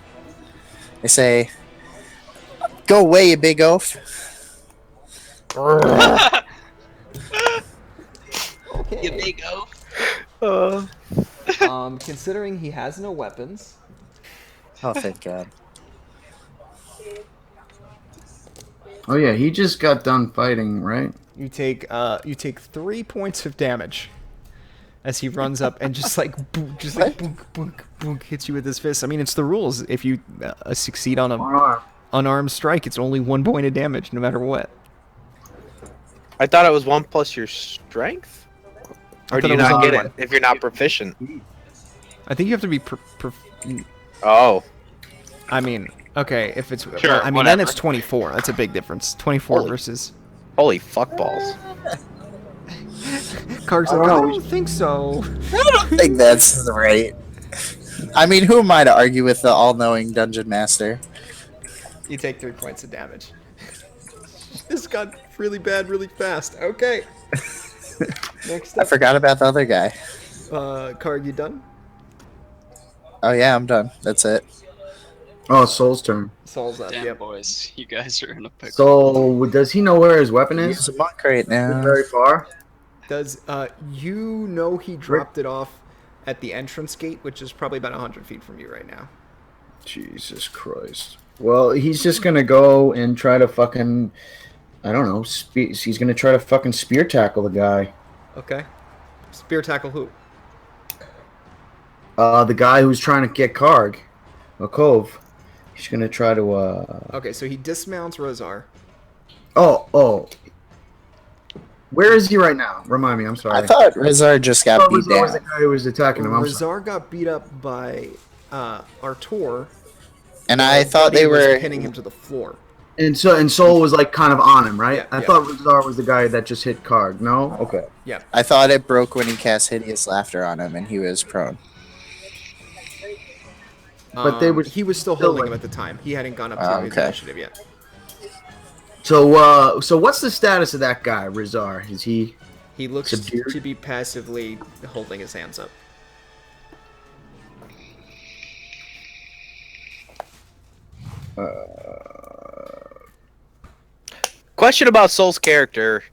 I say, "Go away, you big oaf!" Okay. You big oaf. Considering he has no weapons, Oh, thank God. Oh yeah, he just got done fighting, right? you take 3 points of damage as he runs up and just like boonk, boonk, boonk, boonk, hits you with his fist. I mean, it's the rules. If you succeed on a Arm. unarmed strike, it's only 1 point of damage, no matter what. I thought it was 1 plus your strength. Or do thought you it was not only get one. it if you're not proficient? I think you have to be. Oh, I mean, okay, if it's. Sure, I mean, then whatever. it's 24. That's a big difference. 24 Holy- versus. holy fuck balls! Karg's I like, don't I know. don't think so. I don't think that's right. I mean, who am I to argue with the all-knowing dungeon master? You take 3 points of damage. This got really bad really fast. Okay. Next I up, forgot about the other guy. Karg, you done? Oh yeah, I'm done. That's it. Oh, Soul's turn. Saul's up. Damn, Yep. boys, you guys are in a pickle. So, does he know where his weapon He's is? a monk right now. Very far. Does you know he dropped it off at the entrance gate, which is probably about 100 feet from you right now. Jesus Christ. Well, he's just gonna go and try to fucking, I don't know, he's gonna try to fucking spear tackle the guy. Okay. Spear tackle who? The guy who's trying to get Karg, a Cove. He's gonna try to, Okay, so he dismounts Rozar. Oh. Where is he right now? Remind me, I'm sorry. I thought Rizar just got beat was the down. guy who was attacking him. I'm sorry. Rozar got beat up by Artur. And I thought Buddy they was were. pinning him to the floor. And Soul was like kind of on him, right? Yeah, I yeah. thought Rizar was the guy that just hit Karg. No? Okay. I thought it broke when he cast Hideous Laughter on him and he was prone. But they were He was still still holding like- him at the time. He hadn't gone up Oh, to his okay. initiative yet. So what's the status of that guy, Rizar? Is he... He looks Subdued? to be passively holding his hands up. Question about Soul's character.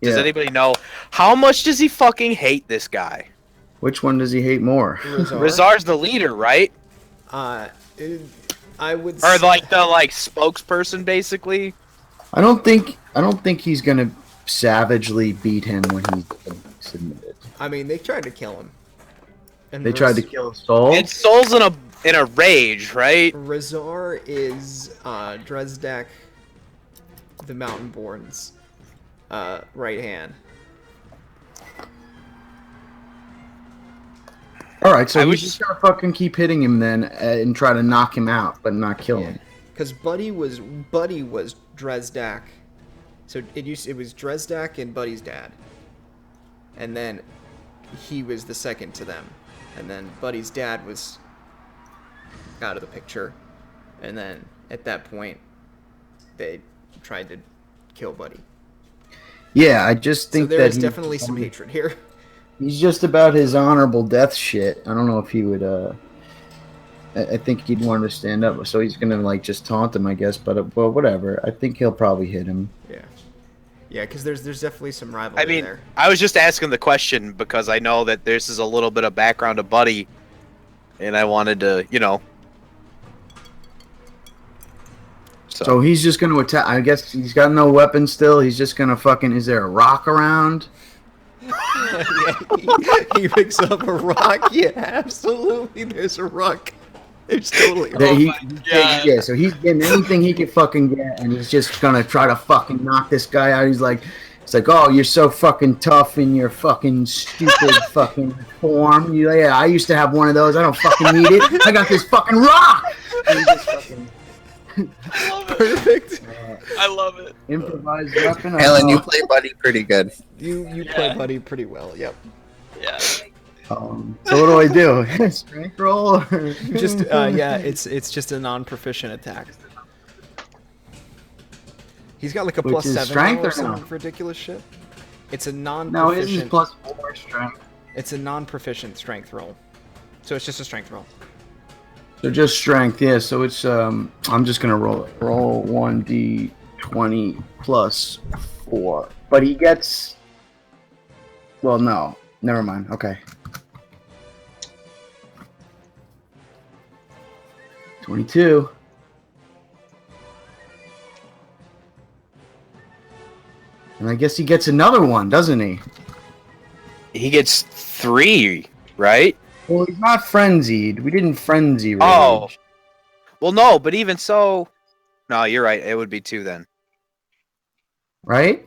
Does Yeah. anybody know how much does he fucking hate this guy? Which one does he hate more? Rizar's the leader, right? I would. Or s- like the spokesperson, basically. I don't think he's gonna savagely beat him when he's submitted. I mean, they tried to kill him. And They tried to kill Soul. And Soul's in a rage, right? Rizar is Dresdak, the Mountainborn's right hand. All right, so I he's wish- just gonna fucking keep hitting him then and try to knock him out, but not kill him. Because Buddy was Dresdak, so it was Dresdak and Buddy's dad, and then he was the second to them, and then Buddy's dad was out of the picture, and then at that point they tried to kill Buddy. Yeah, I just So think there that is definitely some hatred here. he's just about his honorable death shit. I don't know if he would. I think he'd want to stand up, so he's gonna like just taunt him, I guess. But well, whatever. I think he'll probably hit him. Yeah, because there's definitely some rivalry I mean, there. I was just asking the question because I know that this is a little bit of background to Buddy, and I wanted to, So he's just gonna attack. I guess he's got no weapon still. He's just gonna fucking. Is there a rock around? he picks up a rock. Yeah, absolutely. There's a rock. There's totally a That rock. he, God. yeah, so he's getting anything he can fucking get, and he's just gonna try to fucking knock this guy out. He's like, it's like, oh, you're so fucking tough in your fucking stupid fucking form. You, yeah, I used to have one of those. I don't fucking need it. I got this fucking rock. And he just fucking I love it. Perfect. I love it. improvised weapon. Alan, you play Buddy pretty good. You play Yeah. Buddy pretty well. Yep. Yeah. So what do I do? Strength roll? Or... Just yeah, it's just a non-proficient attack. He's got like a Which plus is 7 strength or or some no? ridiculous shit. It's a No, his non-proficient. is plus 4 strength. It's a non-proficient strength roll, so it's just a strength roll. So just strength, yeah. So it's I'm just gonna roll it. Roll 1d20 plus 4, but he gets. Well, no, never mind. Okay. 22. And I guess he gets another one, doesn't he? He gets 3, right? Well, he's not frenzied. We didn't frenzy rage. Oh. Well, no, but even so, no, you're right. It would be 2 then. Right?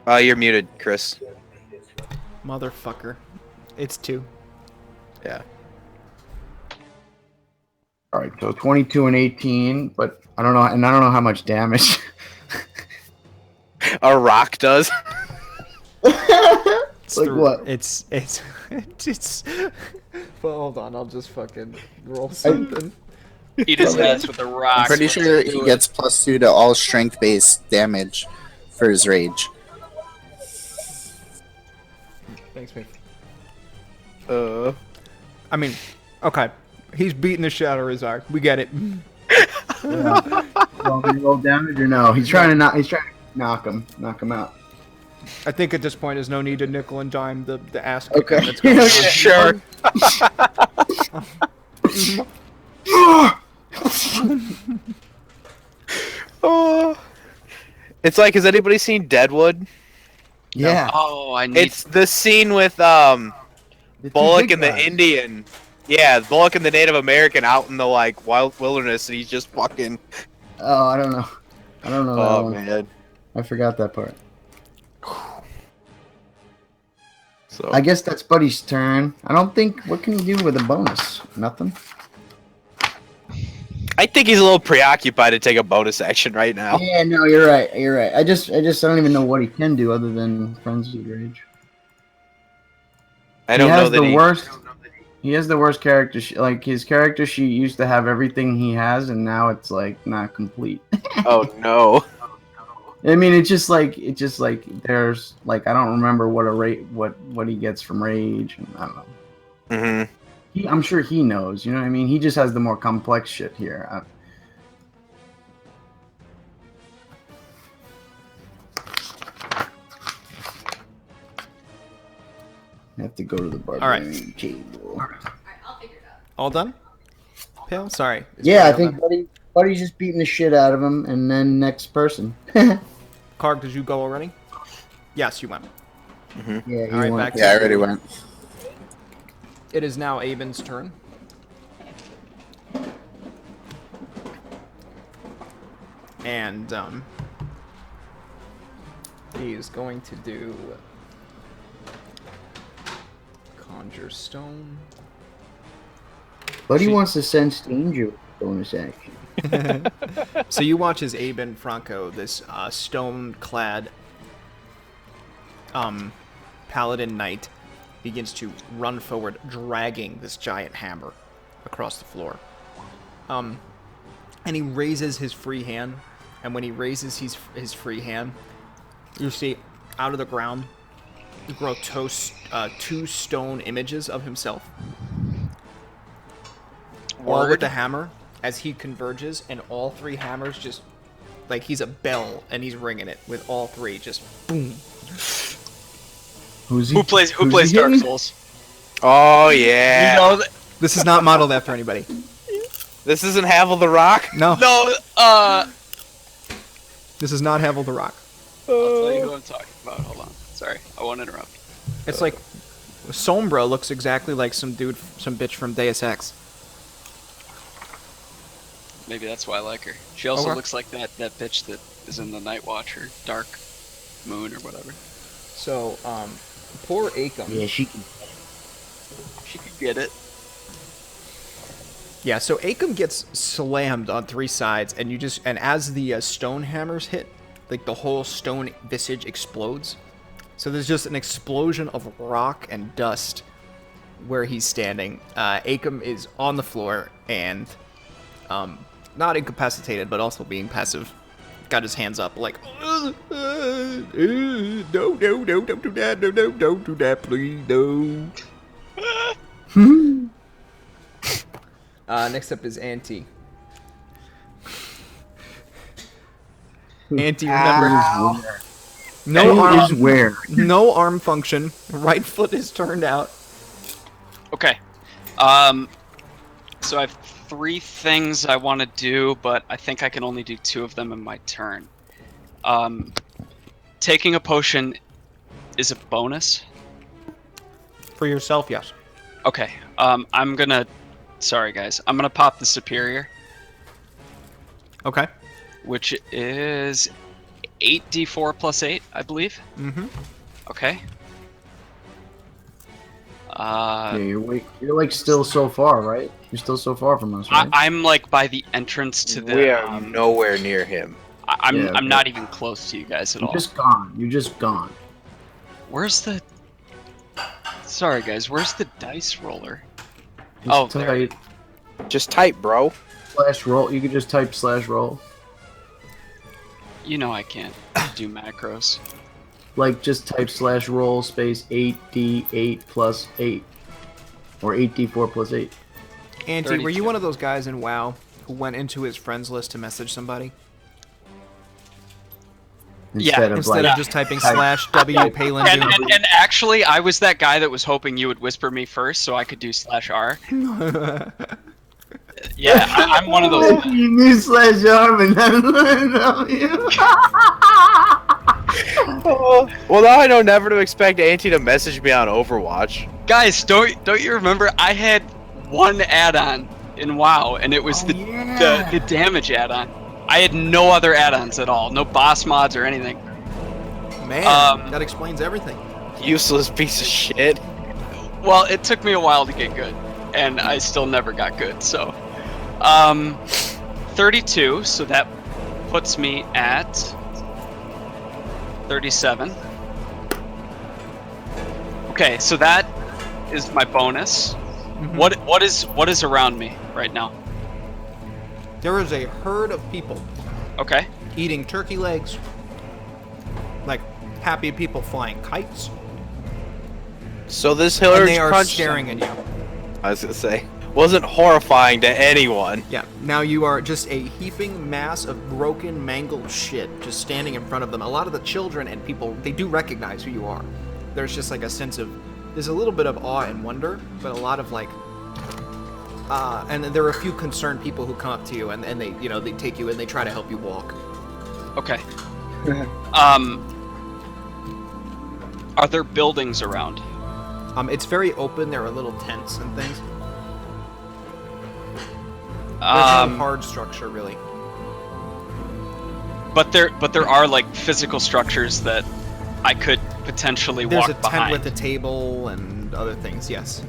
You're muted, Chris. Motherfucker. It's 2. Yeah. All right, so 22 and 18, but I don't know, and I don't know how much damage. A rock does. It's Like what? It's well, hold on, I'll just fucking roll something. Eat his heads with a rock. I'm pretty sure he gets +2 to all strength-based damage for his rage. Thanks, mate. Uh, I mean, okay. He's beating the shit out of Rizar. We get it. Yeah. Well, did he roll damage or no? He's trying to knock him out. I think at this point there's no need to nickel and dime the ass Okay. kicking that's going on. sure. Oh. It's like, has anybody seen Deadwood? Yeah. Oh, I need. It's the scene with The two Bullock big and the guys. Indian. Yeah, Bullock and the Native American out in the like wild wilderness, and he's just fucking. Oh, I don't know. I don't know that Oh one. man. I forgot that part. So I guess that's Buddy's turn. I don't think. What can he do with a bonus? Nothing. I think he's a little preoccupied to take a bonus action right now. Yeah, no, you're right. You're right. I don't even know what he can do other than frenzied rage. I don't he know has that the he. worst. He has the worst character sheet. Like his character sheet used to have everything he has, and now it's like not complete. Oh no. I mean, it's just like there's like I don't remember what a rate what he gets from rage. And I don't know. Mm-hmm. I'm sure he knows. You know what I mean? He just has the more complex shit here. I have to go to the barbarian table. All done? Pale? Sorry. Is Yeah, I Buddy all think Buddy's just beating the shit out of him, and then next person. done? Karg, did you go already? Yes, you went. Yeah, he All right, won. back to Yeah, I already went. It is now Aben's turn. And he is going to do Conjure Stone. Buddy wants to sense danger with bonus action. So you watch as Aben Franco, this stone-clad paladin knight, begins to run forward, dragging this giant hammer across the floor. And he raises his free hand, and when he raises his free hand, you see out of the ground grow two stone images of himself. All with Word. the hammer as he converges, and all three hammers just like he's a bell and he's ringing it with all three just boom. Who's Who plays he Dark hitting? Souls? Oh yeah. You know that, This is not modeled after anybody. This isn't Havel the Rock. No, no, this is not Havel the Rock. I'll tell you who I'm talking about. Hold on. I won't interrupt. It's like Sombra looks exactly like some bitch from Deus Ex. Maybe that's why I like her. She also Okay. looks like that bitch that is in the Night Watcher, Dark Moon or whatever. So, poor Akam. Yeah, she Could get it. Yeah, so Akam gets slammed on 3 sides, and as the stone hammers hit, like the whole stone visage explodes. So there's just an explosion of rock and dust where he's standing. Akam is on the floor and not incapacitated, but also being passive. Got his hands up like, no, don't do that, no, don't do that, please, no. Next up is Auntie. Auntie, remember, no arm, where? no arm function. Right foot is turned out. Okay. So I have 3 things I want to do, but I think I can only do 2 of them in my turn. Taking a potion is a bonus. For yourself, yes. Okay. I'm gonna. Sorry, guys. I'm gonna pop the superior, Okay. which is 8d4 plus 8, I believe. Mm-hmm. Okay. Yeah, you're like still so far, right? You're still so far from us, right? I'm like by the entrance to the. We are nowhere near him. I'm Yeah, I'm not even close to you guys at You're all. just gone. You're just gone. Where's the? Sorry, guys. Where's the dice roller? Just Oh, there. type Just type, bro. /roll. You could just type /roll. You know I can't do macros. Like just type /roll space 8d8 plus 8, or 8d4 plus 8. Auntie, were 32. you one of those guys in WoW who went into his friends list to message somebody? Instead of Instead like, of just typing /W Palin And actually, I was that guy that was hoping you would whisper me first so I could do /R. Yeah, I'm one of those. You knew /R, but not you. Well, now I know never to expect Auntie to message me on Overwatch. Guys, don't you remember? I had one add-on in WoW, and it was the damage add-on. I had no other add-ons at all, no boss mods or anything. Man, Um, that explains everything. Useless piece of shit. Well, it took me a while to get good, and I still never got good. So, 32. So that puts me at 37. Okay, so that is my bonus. Mhm. What is around me right now? There is a herd of people Okay. eating turkey legs, like happy people flying kites, So this and Hilary they are Crunch, staring at you. I was gonna say, wasn't horrifying to anyone. Yeah, now you are just a heaping mass of broken, mangled shit just standing in front of them. A lot of the children and people, they do recognize who you are. There's just like a sense of, there's a little bit of awe and wonder, but a lot of like, and then there are a few concerned people who come up to you and they, you know, they take you and they try to help you walk. Okay. Are there buildings around? It's very open. There are little tents and things. There's no hard structure really. But there are like physical structures that I could potentially There's walk a tent behind. with a table and other things. Yes.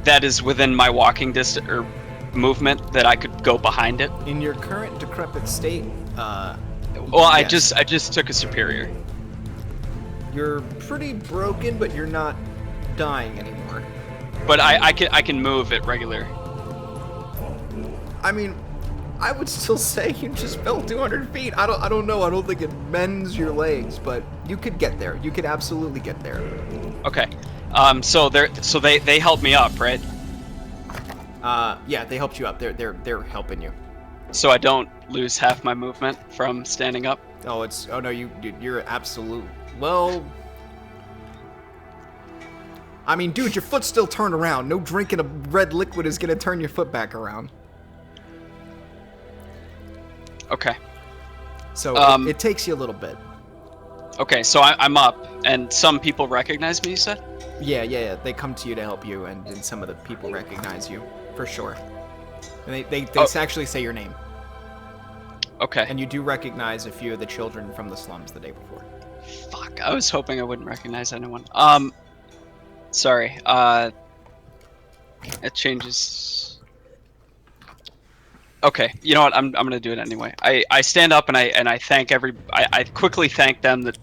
That is within my walking distance or movement that I could go behind it. In your current decrepit state, Well, I yes. just took a superior. You're pretty broken, but you're not dying anymore. But I can move at regular. I mean, I would still say you just fell 200 feet. I don't know. I don't think it mends your legs, but you could get there. You could absolutely get there. Okay. So they helped me up, right? Yeah, they helped you up. They're helping you. So I don't lose half my movement from standing up. Oh no, you're absolute. Well, I mean, dude, your foot's still turned around. No drinking a red liquid is gonna turn your foot back around. Okay. So it takes you a little bit. Okay, so I'm up. And some people recognize me, you said? Yeah. They come to you to help you, and some of the people recognize you for sure. And they actually say your name, Okay. and you do recognize a few of the children from the slums the day before. Fuck, I was hoping I wouldn't recognize anyone. Sorry. It changes. Okay, you know what? I'm gonna do it anyway. I stand up and I thank I quickly thank them that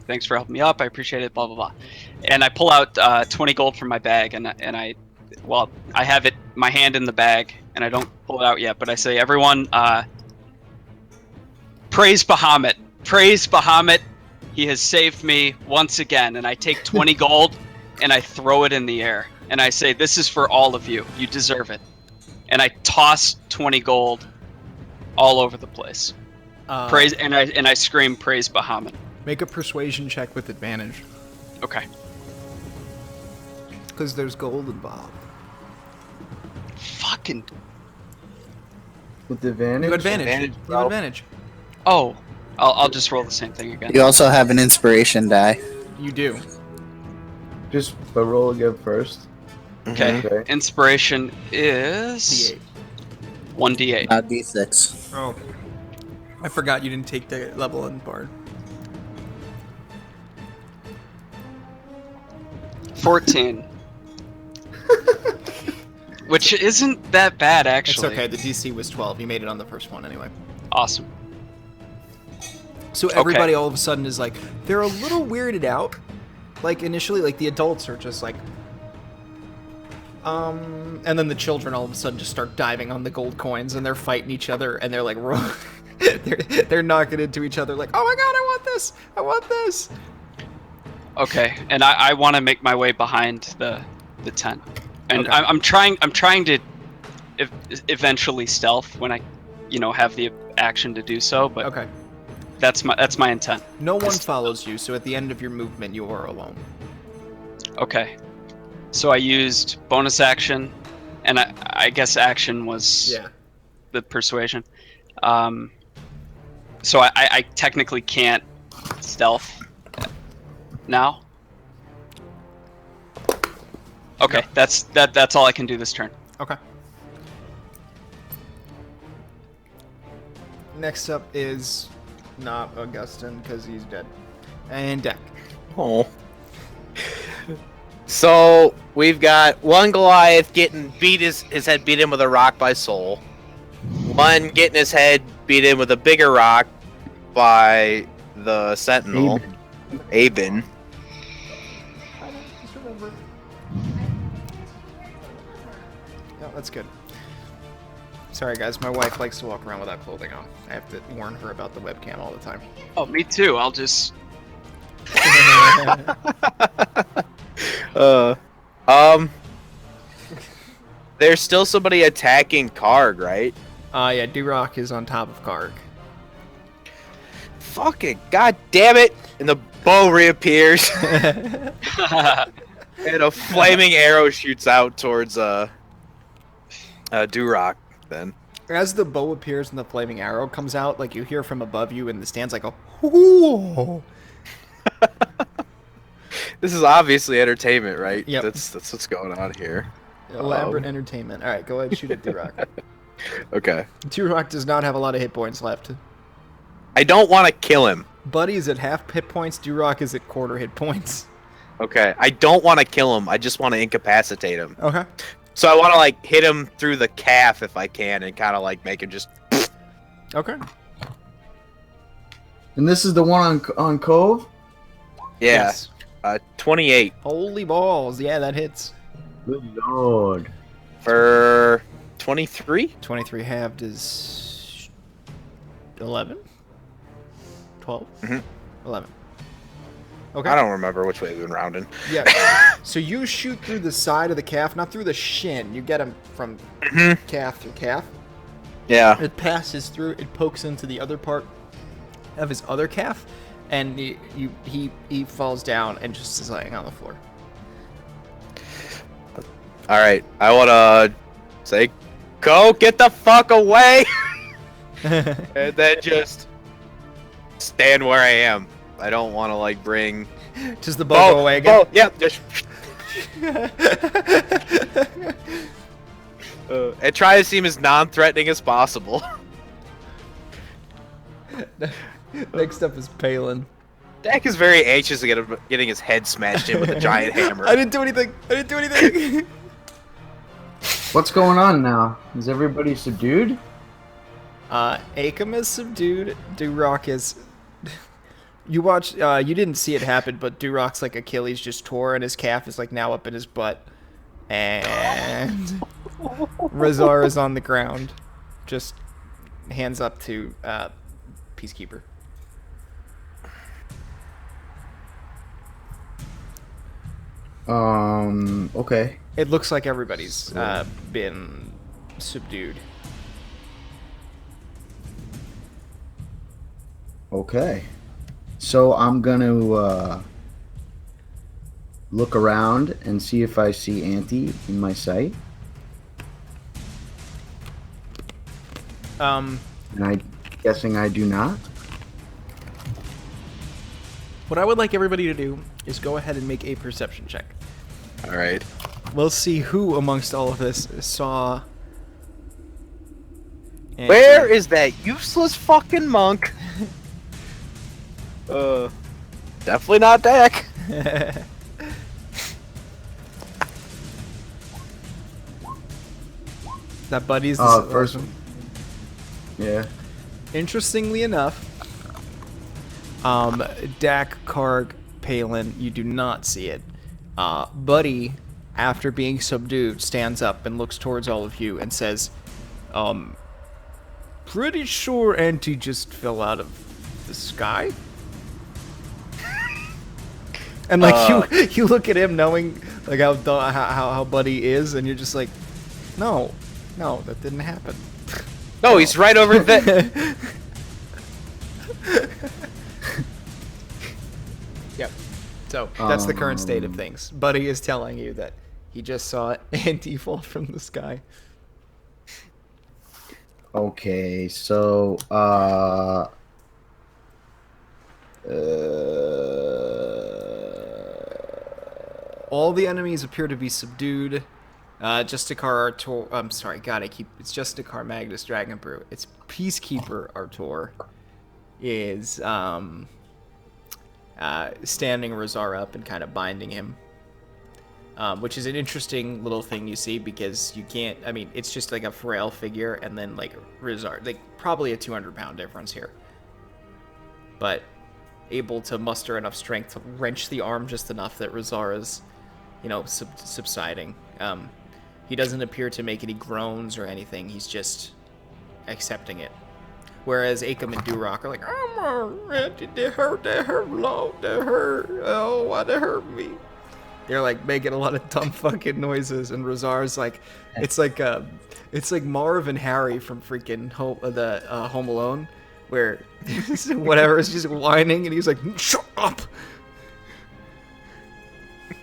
thanks for helping me up. I appreciate it. Blah blah blah. And I pull out 20 gold from my bag and I have it my hand in the bag and I don't pull it out yet, but I say everyone praise Bahamut. Praise Bahamut. He has saved me once again. And I take 20 gold and I throw it in the air and I say, this is for all of you. You deserve it. And I toss 20 gold all over the place. Praise and I scream, praise Bahamut. Make a persuasion check with advantage, Okay. because there's gold involved. Fucking. With advantage? You have advantage. Advantage, You have bro. advantage. Oh, I'll just roll the same thing again. You also have an inspiration die. You do. Just roll again first. Okay. Okay. Inspiration is D8. 1d8. Not D6. Oh. I forgot you didn't take the level in Bard. 14. Which isn't that bad, It's actually. okay. The DC was 12. You made it on the first one anyway. Awesome. So everybody all of a sudden is like, they're a little weirded out. Like initially, like the adults are just like, and then the children all of a sudden just start diving on the gold coins and they're fighting each other and they're like, they're knocking into each other like, oh my god, I want this, I want this. Okay, and I want to make my way behind the tent, and Okay. I'm trying to eventually stealth when I, have the action to do so. But Okay. that's my intent. No one follows you, so at the end of your movement, you are alone. Okay, so I used bonus action, and I guess action was the persuasion. So I technically can't stealth now. Okay, that's all I can do this turn. Okay. Next up is not Augustin because he's dead, and Deck. Oh. So we've got one Goliath getting his head beat in with a rock by Soul. One getting his head beat in with a bigger rock by the Sentinel, Aben. Yeah, that's good. Sorry guys, my wife likes to walk around without clothing on. I have to warn her about the webcam all the time. Oh, me too. I'll just. There's still somebody attacking Karg, right? Yeah, Durock is on top of Karg. Fucking god damn it! And the bow reappears, and a flaming arrow shoots out towards Durock. Then As the bow appears and the flaming arrow comes out, like you hear from above you in the stands like a "Ooh." this is obviously entertainment, right? Yep. That's what's going on here. Elaborate entertainment. All right, go ahead and shoot at Durock. Okay. Durock does not have a lot of hit points left. I don't want to kill him. Buddy is at half hit points. Durock is at quarter hit points. Okay. I don't want to kill him. I just want to incapacitate him. Okay. So I want to like hit him through the calf if I can, and kind of like make him just. Okay. And this is the one on Cove? Yeah. Yes. 28 Holy balls. Yeah, that hits. Good lord. for 23. 23 halved is 11? 12? Mhm. 11. Okay. I don't remember which way we've been rounding. Yeah. So you shoot through the side of the calf, not through the shin. You get him from calf through calf. Yeah. It passes through. It pokes into the other part of his other calf, and he falls down and just is laying on the floor. All right. I want to say, go get the fuck away, and then just stand where I am. I don't want to like bring Does the bow go away again? Oh, yeah. Just... and try to seem as non-threatening as possible. Next up is Palin. Dak is very anxious to getting his head smashed in with a giant hammer. I didn't do anything. What's going on now? Is everybody subdued? Akam is subdued. Durock is. You watched. You didn't see it happen, but Durock's like Achilles just tore, and his calf is like now up in his butt, and Razar is on the ground, just hands up to Peacekeeper. Okay. It looks like everybody's been subdued. Okay. So I'm gonna look around and see if I see Auntie in my sight. And I'm guessing I do not. What I would like everybody to do is go ahead and make a perception check. All right. We'll see who amongst all of this saw. Auntie. Where is that useless fucking monk? Definitely not Dak. That buddy's first. Yeah. Interestingly enough, Dak, Karg, Palin, you do not see it. Buddy, after being subdued, stands up and looks towards all of you and says, pretty sure Auntie just fell out of the sky? And like you look at him knowing like how Buddy is, and you're just like, no, that didn't happen. No, he's right over there. Yep. So that's the current state of things. Buddy is telling you that he just saw Auntie fall from the sky. Okay, so all the enemies appear to be subdued. Justicar Artor. I'm sorry, God, it's Justicar Magnus Dragonbrew. It's Peacekeeper Artor is standing Razar up and kind of binding him. Which is an interesting little thing you see because you can't. I mean, it's just like a frail figure, and then like Razar, like probably a 200-pound difference here. But able to muster enough strength to wrench the arm just enough that Razar is, subsiding. He doesn't appear to make any groans or anything. He's just accepting it. Whereas Akam and Durock are like, they hurt, Lord, they hurt. Oh, why they hurt me? They're like making a lot of dumb fucking noises, and Razar's like, it's like Marv and Harry from freaking Home Alone, where whatever is just whining, and he's like, shut up.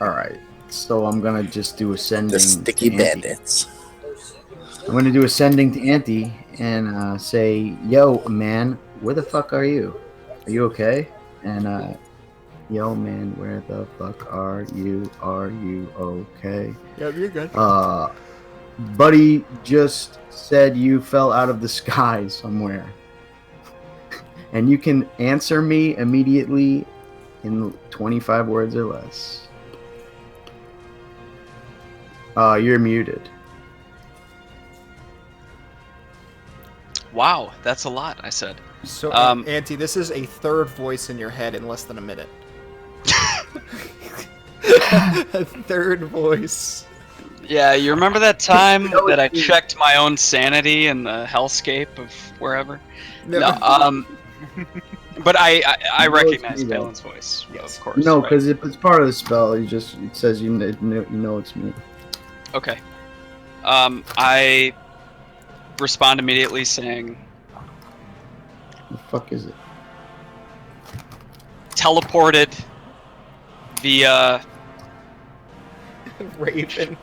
all right. So I'm gonna just do ascending. The sticky to Auntie. bandits. I'm gonna do ascending to Auntie and say, "Yo, man, where the fuck are you? Are you okay?" And yo, man, where the fuck are you? Are you okay? Yep, you're good. Buddy just said you fell out of the sky somewhere, and you can answer me immediately in 25 words or less. You're muted. Wow, that's a lot, I said. So, Auntie, this is a third voice in your head in less than a minute. A third voice. Yeah, you remember that time that I checked my own sanity in the hellscape of wherever? No, but I recognize Balin's voice, Yes. of course. No, right? because it's part of the spell. It says you know it's me. Okay. I respond immediately saying, The fuck is it? teleported via... Raven.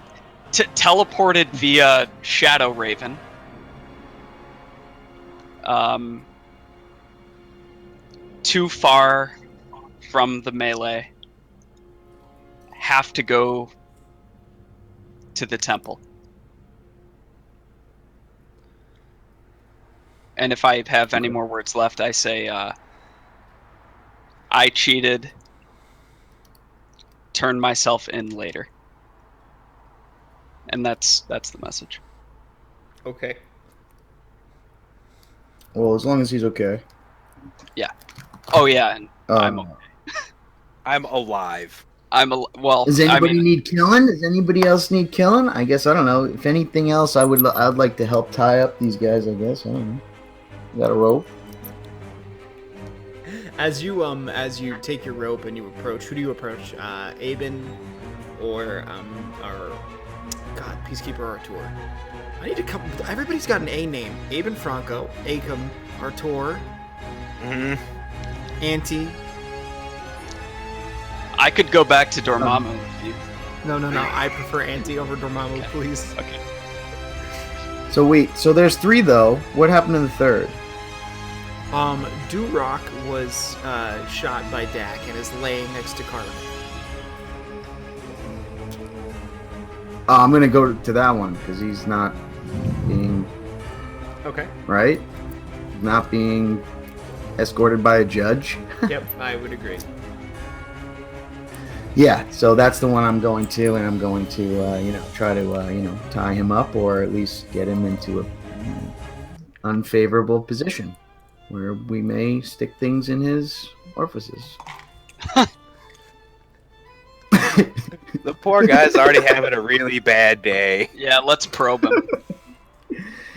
teleported via Shadow Raven. Too far from the melee have to go to the temple. And if I have any more words left, I say, I cheated. Turn myself in later. And that's the message. Okay. Well, as long as he's okay. Oh yeah, and I'm I'm alive. well. Does anybody need killing? Does anybody else need killing? I guess I don't know. If anything else, I'd like to help tie up these guys. I guess I don't know. You got a rope? As you take your rope and you approach, who do you approach? Aben or Peacekeeper Artur? I need to come. Everybody's got an A name. Aben Franco, Acom, Artur, Auntie. I could go back to Dormammu if you. No. I prefer Auntie over Dormammu, please. Okay. So wait. So there's 3 though. What happened to the 3rd? Durok was shot by Dak and is laying next to Carmen. I'm gonna go to that one because he's not being Okay. right. Not being escorted by a judge. Yep, I would agree. Yeah, so that's the one I'm going to, and I'm going to, try to, tie him up or at least get him into a unfavorable position where we may stick things in his orifices. The poor guy's already having a really bad day. Yeah, let's probe him.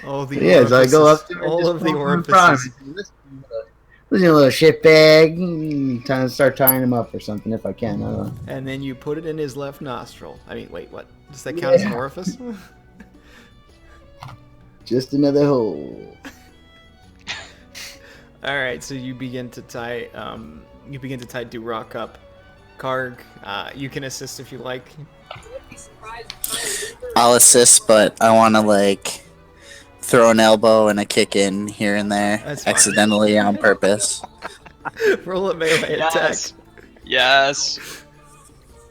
All the Yeah, so I go up to him, all just of the put him in front of orifices. him. Listen, you little shitbag. Trying to start tying him up or something if I can. I don't know. And then you put it in his left nostril. I mean, wait, what? Does that count as an Yeah. orifice? Just another hole. All right, so you begin to tie Durok up. Karg, you can assist if you like. I'll assist, but I want to throw an elbow and a kick in here and there, That's fine. accidentally on purpose. Roll a melee attack Yes.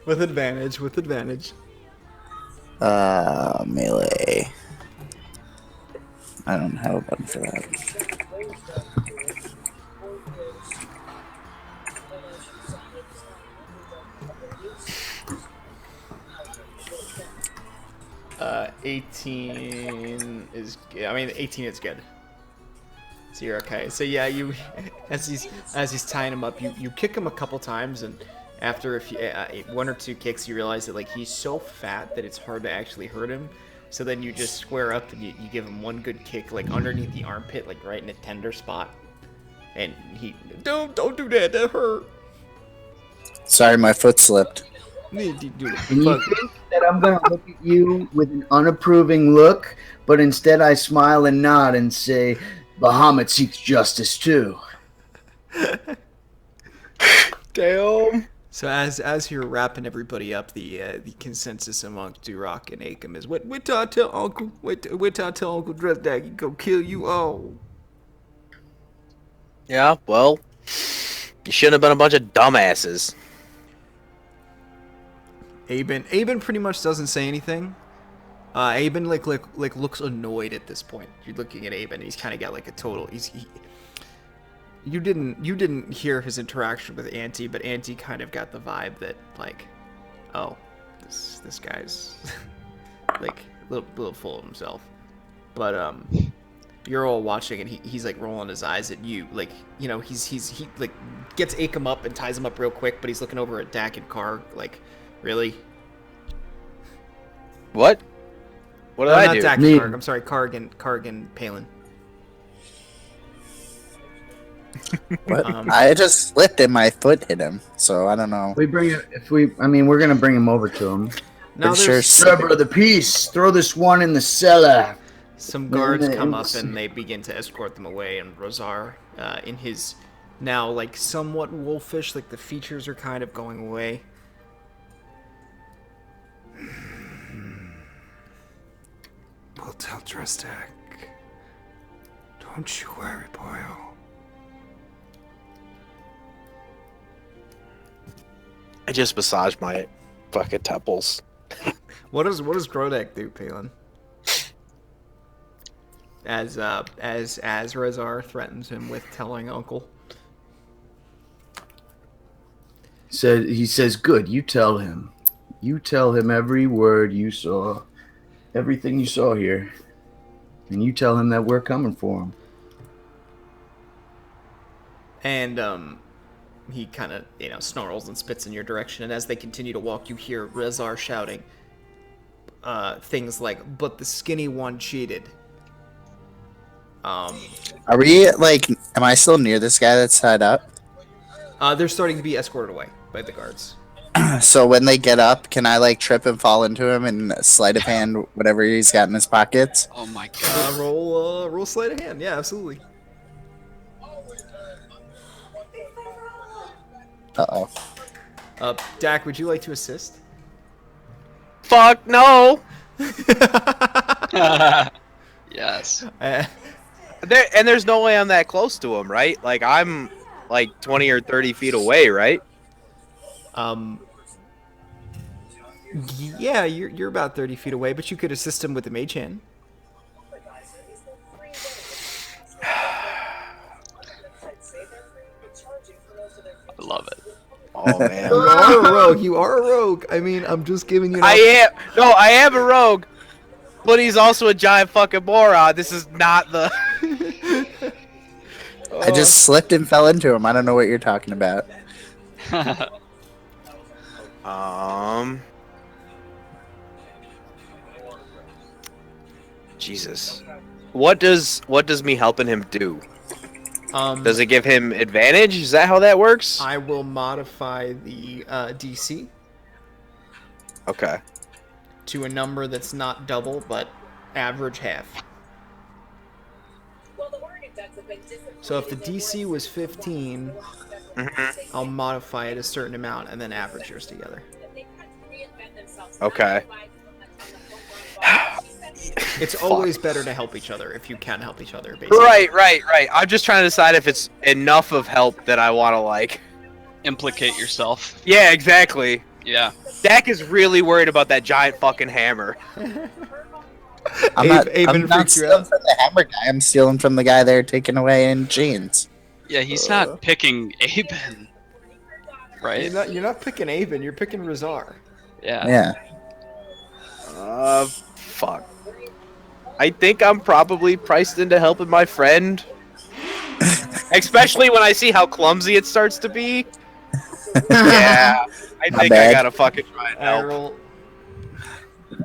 with advantage. Melee. I don't have a button for that. Uh, 18 is. I mean, 18 is good. So you're okay. So yeah, you, as he's tying him up, you kick him a couple times, and after a few, 1 or 2 kicks, you realize that he's so fat that it's hard to actually hurt him. So then you just square up and you give him one good kick, underneath the armpit, right in a tender spot. And he, don't do that, that hurt. Sorry, my foot slipped. And you think that I'm going to look at you with an unapproving look, but instead I smile and nod and say, Bahamut seeks justice too. Damn. So as you're wrapping everybody up, the consensus among Durok and Acom is, wait till I tell Uncle, wait till I tell Uncle Dresdag he go kill you all. Yeah, well, you shouldn't have been a bunch of dumbasses. Aben pretty much doesn't say anything. Aben looks annoyed at this point. You're looking at Aben, he's kind of got a total. You didn't hear his interaction with Auntie, but Auntie kind of got the vibe that oh, this guy's a little full of himself. But you're all watching, and he's rolling his eyes at you, he gets Acom up and ties him up real quick, but he's looking over at Dak and Karg, really? What? What did No, I not do? Dak and Karg. I'm sorry, Karg and Palin. What? I just slipped and my foot hit him, so I don't know. We're going to bring him over to him. Now Pretty there's sure Server of the peace, throw this one in the cellar. some guards come up and they begin to escort them away, and Rosar, in his now somewhat wolfish, the features are kind of going away. We'll tell Dresdak. Don't you worry, boyo. I just massaged my Fucking temples. What does Grodek do, Palin? As Rezar threatens him with telling Uncle. He says, good, you tell him. You tell him every word you saw, everything you saw here. And you tell him that we're coming for him. And he kind of, snarls and spits in your direction. And as they continue to walk, you hear Rezar shouting things like, "But the skinny one cheated." Are we, like, am I still near this guy that's tied up? They're starting to be escorted away by the guards. So when they get up, can I, like, trip and fall into him and sleight of hand whatever he's got in his pockets? Oh my god. Roll sleight of hand. Yeah, absolutely. Uh-oh. Dak, would you like to assist? Fuck no! Yes. There's no way I'm that close to him, right? Like, I'm like 20 or 30 feet away, right? Yeah, you're about 30 feet away, but you could assist him with the mage hand. I love it. Oh man. You are a rogue. You are a rogue. I mean, I'm just giving you. I am a rogue, but he's also a giant fucking moron. This is not the. I just slipped and fell into him. I don't know what you're talking about. Jesus. What does me helping him do? Does it give him advantage? Is that how that works? I will modify the DC Okay. to a number that's not double, but average half. So if the DC was 15, I'll modify it a certain amount and then average yours together. Okay. It's always better to help each other if you can help each other, basically. Right. I'm just trying to decide if it's enough of help that I want to, like... Implicate yourself. Yeah, exactly. Yeah. Dak is really worried about that giant fucking hammer. I'm not freaks you stealing out? from the hammer guy. I'm stealing from the guy they're taking away in jeans. Yeah, he's not picking Aben. Right? You're not picking Aben, you're picking Rezar. Yeah. Yeah. Fuck. I think I'm probably priced into helping my friend. Especially when I see how clumsy it starts to be. Yeah. I think I gotta fucking try and I help. roll.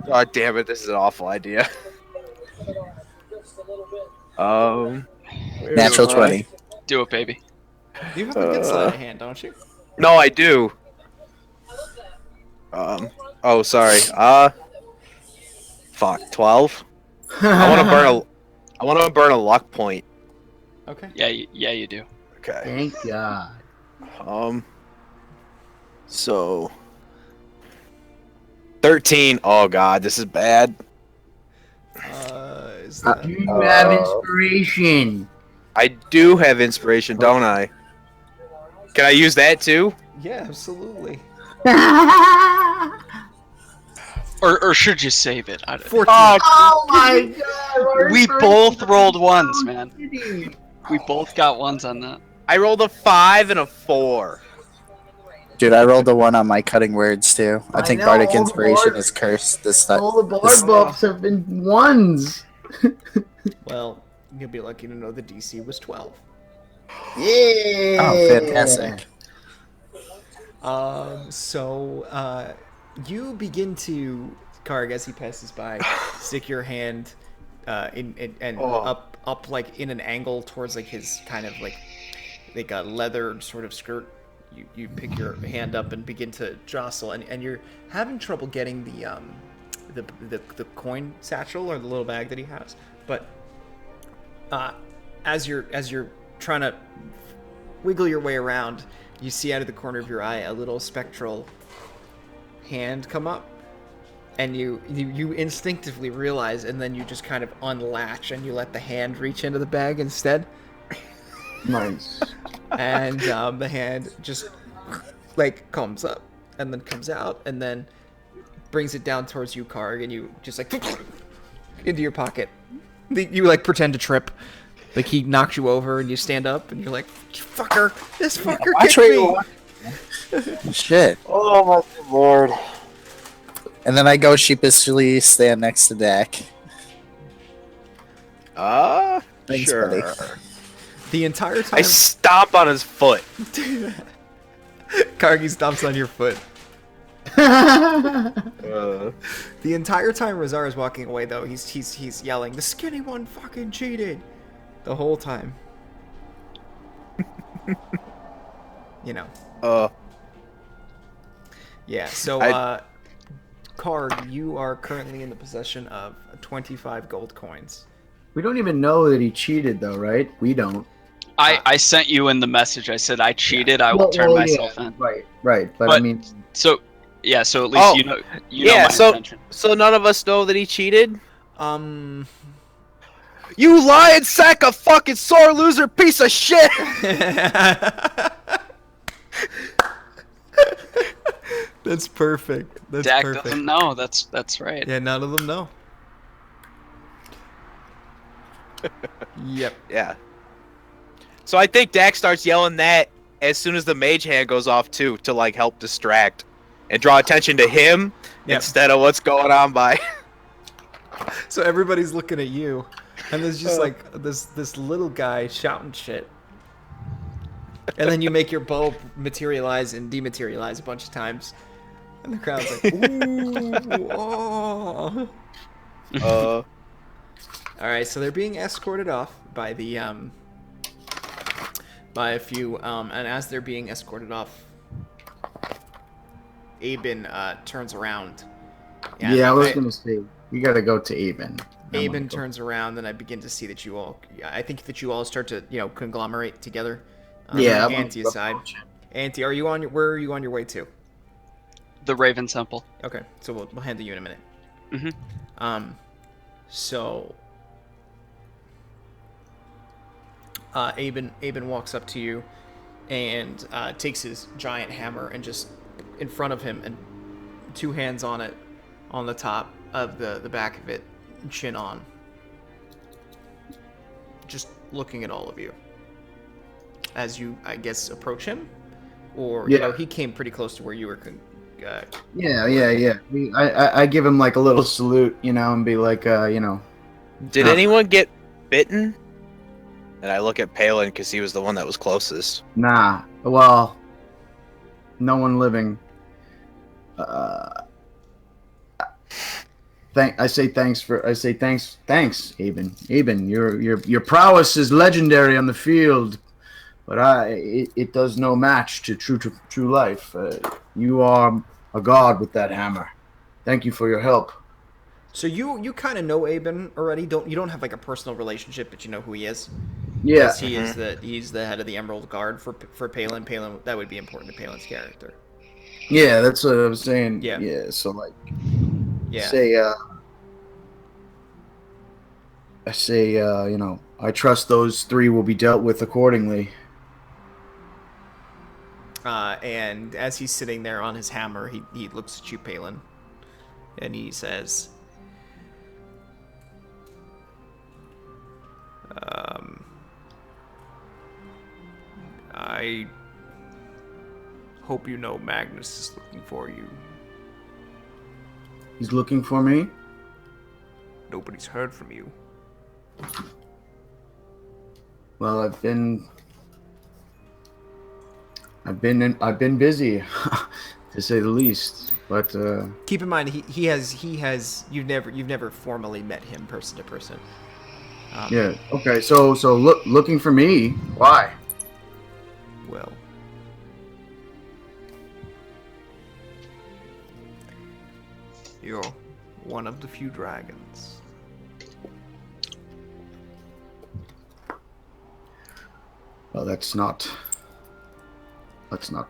God damn it, this is an awful idea. Natural 20. Do it, baby. You have a good sleight of hand, don't you? No, I do. Oh, sorry. Fuck, 12? I want to burn a luck point. Okay. Yeah, you do. Okay. Thank God. So 13. Oh god, this is bad. Is that... You have inspiration. I do have inspiration, don't I? Can I use that too? Yeah, absolutely. Or should you save it? 14. Oh my God! We both rolled ones, man. We both got ones on that. I rolled a 5 and a 4. Dude, I rolled a 1 on my cutting words too. I think know, Bardic all the Inspiration bard- is cursed this time. All the bard buffs have been ones. Well, you'll be lucky to know the DC was 12. Yeah. Oh, fantastic. You begin to, Karg, as he passes by, stick your hand up like in an angle towards like his kind of like a leather sort of skirt. You pick your hand up and begin to jostle, and you're having trouble getting the coin satchel or the little bag that he has. But as you're trying to wiggle your way around, you see out of the corner of your eye a little spectral hand come up, and you instinctively realize, and then you just kind of unlatch and you let the hand reach into the bag instead. Nice. And the hand just like comes up and then comes out, and then brings it down towards you, Karg, and you just like into your pocket. You like pretend to trip. Like he knocks you over, and you stand up, and you're like, "Fucker! This fucker Watch kicked where me!" you walk. Shit. Oh my lord. And then I go sheepishly stand next to Dak. Thanks, Sure. buddy. The entire I time, stomp on his foot. Kargi stomps on your foot. The entire time Razar is walking away, though, he's yelling, "The skinny one fucking cheated!" The whole time. You know. Yeah. So, Karg, you are currently in the possession of 25 gold coins. We don't even know that he cheated, though, right? We don't. I sent you in the message. I said I cheated. I will turn myself in. Right. But I But- mean, So yeah. So at least Oh, you know yeah, my so- intention. So none of us know that he cheated? You lying sack of fucking sore loser piece of shit! That's perfect. That's Dak perfect. doesn't know. That's right. Yeah, none of them know. Yep. Yeah. So I think Dak starts yelling that as soon as the mage hand goes off too, to like help distract and draw attention to him Yep. instead of what's going on by. So everybody's looking at you, and there's just like this little guy shouting shit. And then you make your bow materialize and dematerialize a bunch of times, and the crowd's like, "Ooh, oh!" All right, so they're being escorted off by the by a few, and as they're being escorted off, Aben turns around. And yeah, I was gonna say we gotta go to Aben. Aben turns around, and I begin to see that you all. I think that you all start to, conglomerate together. Yeah, Auntie aside. Auntie, are you on your? Where are you on your way to? The Raven Temple. Okay, so we'll handle you in a minute. Mhm. So. Aben walks up to you, and takes his giant hammer and just in front of him, and two hands on it, on the top of the back of it, chin on. Just looking at all of you. As you, I guess, approach him, or Yeah. he came pretty close to where you were. Yeah. I give him like a little salute, and be like, Did anyone get bitten? And I look at Palin because he was the one that was closest. nah. Well, no one living. I say thanks, Aben. Aben, your prowess is legendary on the field, but it does no match to true life. You are a god with that hammer. Thank you for your help. So you kind of know Aben already. You don't have like a personal relationship, but you know who he is. Yeah. Yes, he's the head of the Emerald Guard for Palin. Palin, that would be important to Palin's character. Yeah, that's what I was saying. Yeah. Yeah. So like, Yeah. I say, I trust those three will be dealt with accordingly. And as he's sitting there on his hammer, he looks at you, Palin, and he says, I hope you know Magnus is looking for you. He's looking for me. Nobody's heard from you. Well, I've been busy, to say the least. But Keep in mind, he has you've never formally met him person to person. yeah. Okay. So looking for me. Why? Well, you're one of the few dragons. Well, let's not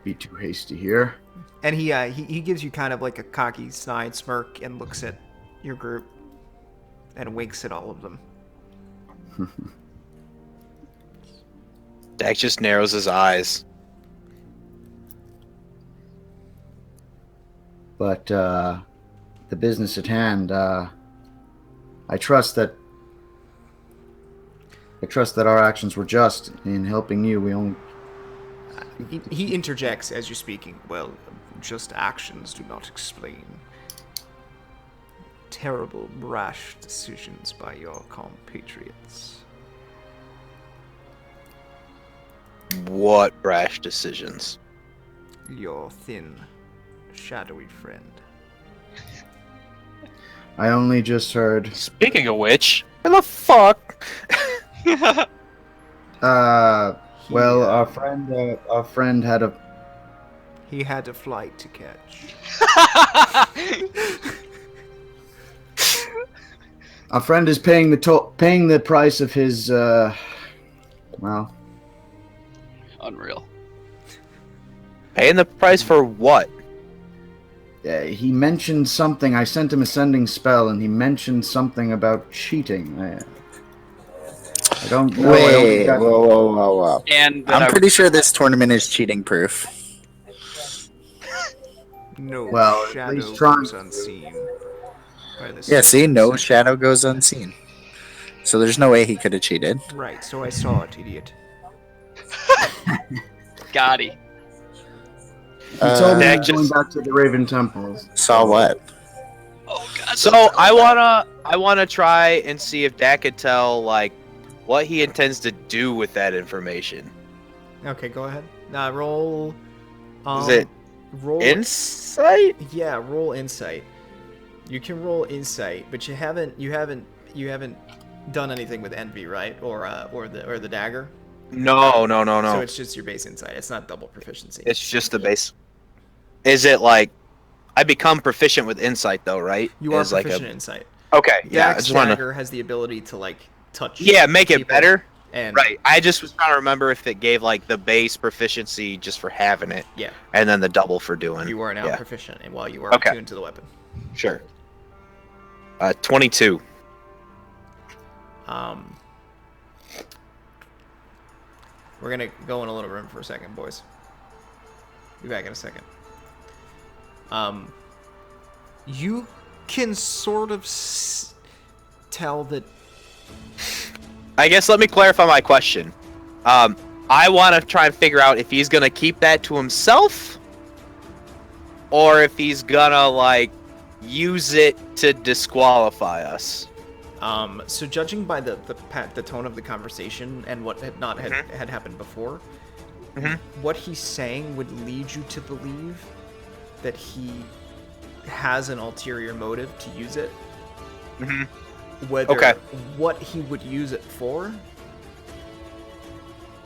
be too hasty here. And he gives you kind of like a cocky, snide smirk and looks at your group and winks at all of them. Dak just narrows his eyes. But the business at hand, I trust that our actions were just in helping you. We only He interjects as you're speaking. Well, just actions do not explain terrible, rash decisions by your compatriots. What rash decisions? Your thin, shadowy friend. I only just heard. Speaking of which, where the fuck? Well, He, our friend had a. He had a flight to catch. Our friend is paying the price of his. Well, Unreal. Paying the price for what? he mentioned something. I sent him a sending spell, and he mentioned something about cheating. I don't know. Wait, whoa. And I'm pretty sure this tournament is cheating proof. No Well, at shadow least trying goes to. unseen. By the Yeah, see, no surface. shadow goes unseen. So there's no way he could have cheated. Right, so I saw it, idiot. Gotti. He told me Dak he's going just- back to the Raven Temples. Saw what? Oh god. So I wanna try and see if Dak could tell like what he intends to do with that information. Okay, go ahead. Roll. Is it roll insight? Yeah, roll insight. You can roll insight, but you haven't done anything with envy, right? Or the dagger. No. So it's just your base insight. It's not double proficiency. It's just the base. Is it like I become proficient with insight though, right? you are Is like proficient in insight. Okay, yeah. I Dax just want to. dagger has the ability to like touch. Yeah, make it people, better. And Right. I just was trying to remember if it gave like the base proficiency just for having it, Yeah, and then the double for doing. you are now yeah. proficient, and while you are Okay. attuned to the weapon. Sure. 22. We're gonna go in a little room for a second, boys. Be back in a second. You can sort of tell that. I guess let me clarify my question. I want to try and figure out if he's gonna keep that to himself, or if he's gonna like use it to disqualify us. So judging by the tone of the conversation and what had happened before, what he's saying would lead you to believe that he has an ulterior motive to use it. Whether Okay. what he would use it for.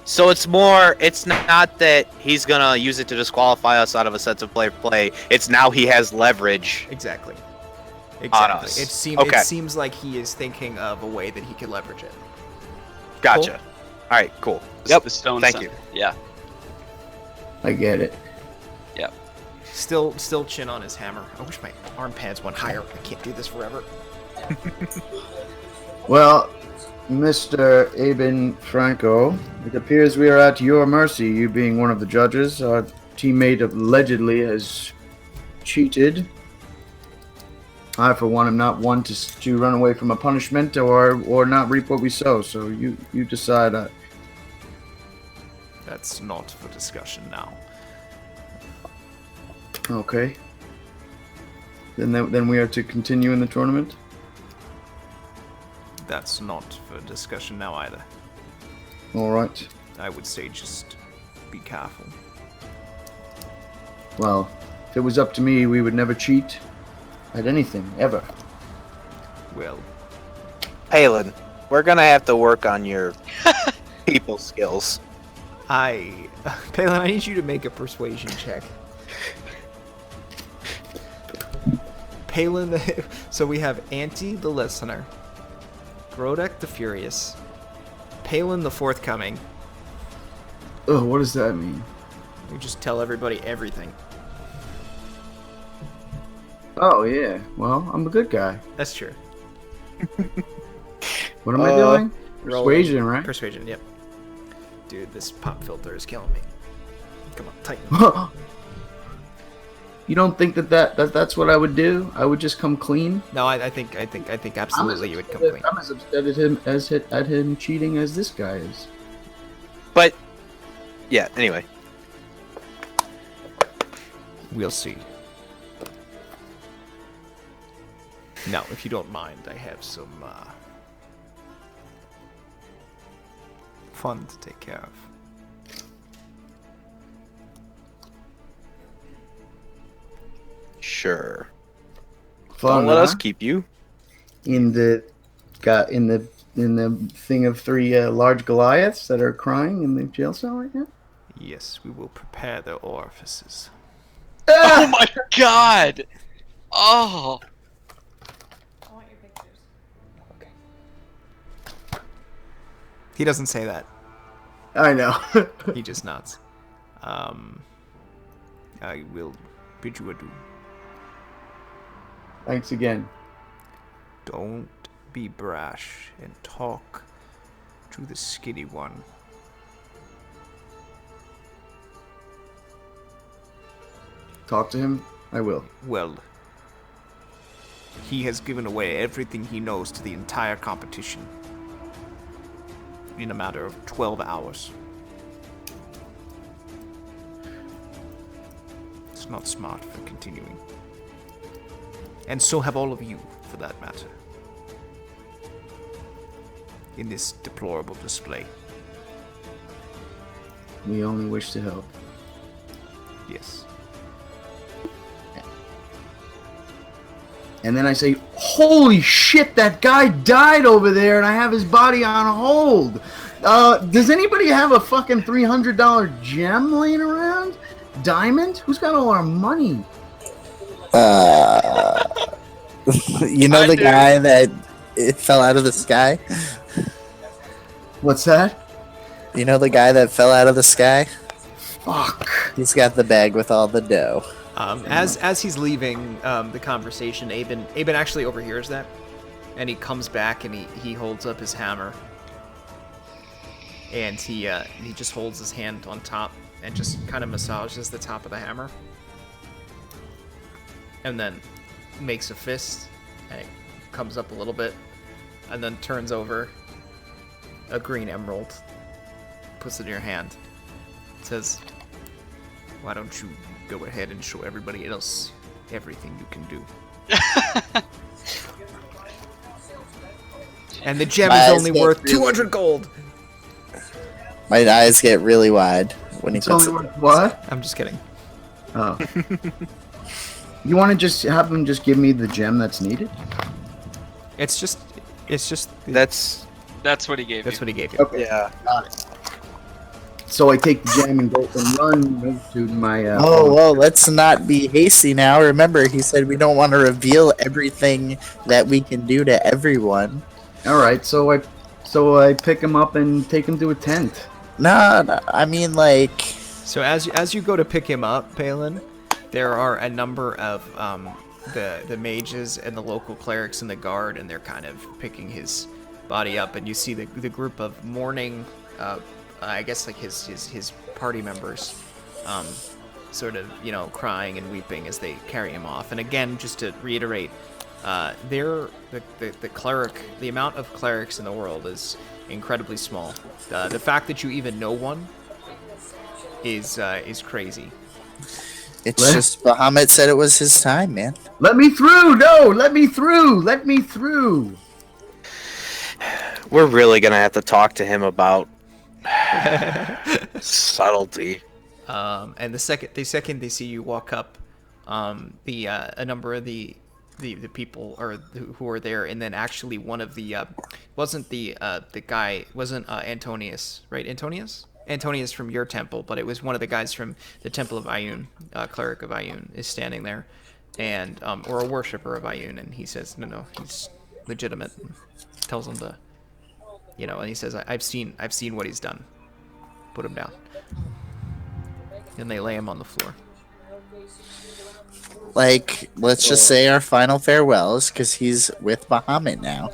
So it's not that he's gonna use it to disqualify us out of a sense of play. It's now he has leverage. Exactly. On us. It Okay. seems like he is thinking of a way that he could leverage it. Gotcha. Cool. All right, cool. Yep. The stone Thank center. you. Yeah. I get it. Still chin on his hammer. I wish my arm pads went higher. I can't do this forever. Well, Mr. Aben Franco, it appears we are at your mercy, you being one of the judges. Our teammate allegedly has cheated. I, for one, am not one to run away from a punishment or not reap what we sow, so you decide. That's not for discussion now. Okay. Then we are to continue in the tournament? That's not for discussion now either. Alright. I would say just be careful. Well, if it was up to me, we would never cheat at anything, ever. Well, Palin, we're gonna have to work on your people skills. Palin, I need you to make a persuasion check. Palin, so we have Auntie the Listener, Grodek the Furious, Palin the Forthcoming. Oh, what does that mean? We just tell everybody everything. Oh, yeah. Well, I'm a good guy. That's true. What am I doing? Roll Persuasion, right? Persuasion, yep. Dude, this pop filter is killing me. Come on, tighten. You don't think that's what I would do? I would just come clean. No, I think absolutely you would come clean. I'm as upset at him cheating as this guy is. But yeah. Anyway, We'll see. Now, if you don't mind, I have some fun to take care of. sure. Fun, Don't let us huh? keep you. in the thing of three large Goliaths that are crying in the jail cell right now. Yes, we will prepare their orifices. Oh my god! Oh! He doesn't say that. I know. He just nods. I will bid you adieu. Thanks again. Don't be brash and talk to the skinny one. Talk to him. I will. Well, he has given away everything he knows to the entire competition in a matter of 12 hours. It's not smart for continuing. And so have all of you, for that matter, in this deplorable display. We only wish to help. Yes. And then I say, holy shit, that guy died over there and I have his body on hold. Does anybody have a fucking $300 gem laying around? Diamond? Who's got all our money? You know I the do. guy that it fell out of the sky? What's that? You know the guy that fell out of the sky? Fuck. He's got the bag with all the dough. As he's leaving the conversation, Aben actually overhears that, and he comes back and he holds up his hammer, and he just holds his hand on top and just kind of massages the top of the hammer, and then makes a fist, and it comes up a little bit, and then turns over a green emerald, puts it in your hand, says, "Why don't you go ahead and show everybody else everything you can do?" And the gem My is eyes only get worth really- 200 gold. My eyes get really wide when he It's puts only it. worth what? I'm just kidding. Oh. You want to just have him just give me the gem that's needed? It's just That's That's what he gave that's you. what he gave you. Okay. yeah. Got it. So I take the gem and go and run to my. Oh, well, let's not be hasty now. Remember, he said we don't want to reveal everything that we can do to everyone. All right. So I pick him up and take him to a tent. No, I mean, like, So as you go to pick him up, Palin, there are a number of the mages and the local clerics and the guard, and they're kind of picking his body up, and you see the group of mourning, I guess like his party members, sort of crying and weeping as they carry him off. And again, just to reiterate, the cleric, the amount of clerics in the world is incredibly small. The fact that you even know one is crazy. it's Let- just Bahamut said it was his time, man. Let me through! No, let me through! Let me through! We're really gonna have to talk to him about subtlety. And the second they see you walk up, a number of the people who are there, and then actually one of the wasn't Antonius, right? Antonius from your temple, but it was one of the guys from the Temple of Ayun, cleric of Ayun, is standing there, and or a worshiper of Ayun, and he says no, he's legitimate, and tells him to, and he says, I've seen what he's done. Put him down. And they lay him on the floor. Like, let's just say our final farewells, because he's with Bahamut now.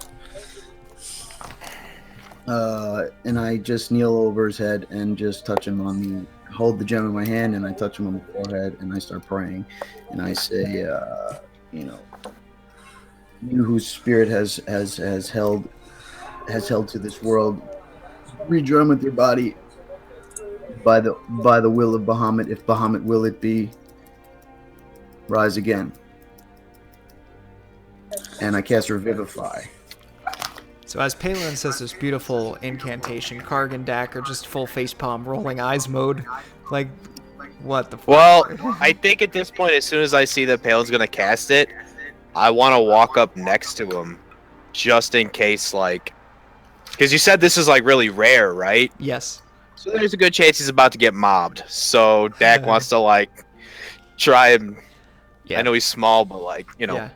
And I just kneel over his head and just touch him on the hold the gem in my hand and I touch him on the forehead and I start praying, and I say, you know, you whose spirit has held to this world, rejoin with your body by the will of Bahamut, if Bahamut will it be. Rise again. And I cast Revivify. So as Palin says this beautiful incantation, Kargan Dak are just full facepalm, rolling eyes mode. Like, what the fuck? Well, I think at this point, as soon as I see that Palin's gonna cast it, I want to walk up next to him, just in case, like, because you said this is like really rare, right? Yes. So there's a good chance he's about to get mobbed. So Dak wants to like try and. Yeah. I know he's small, but like, you know.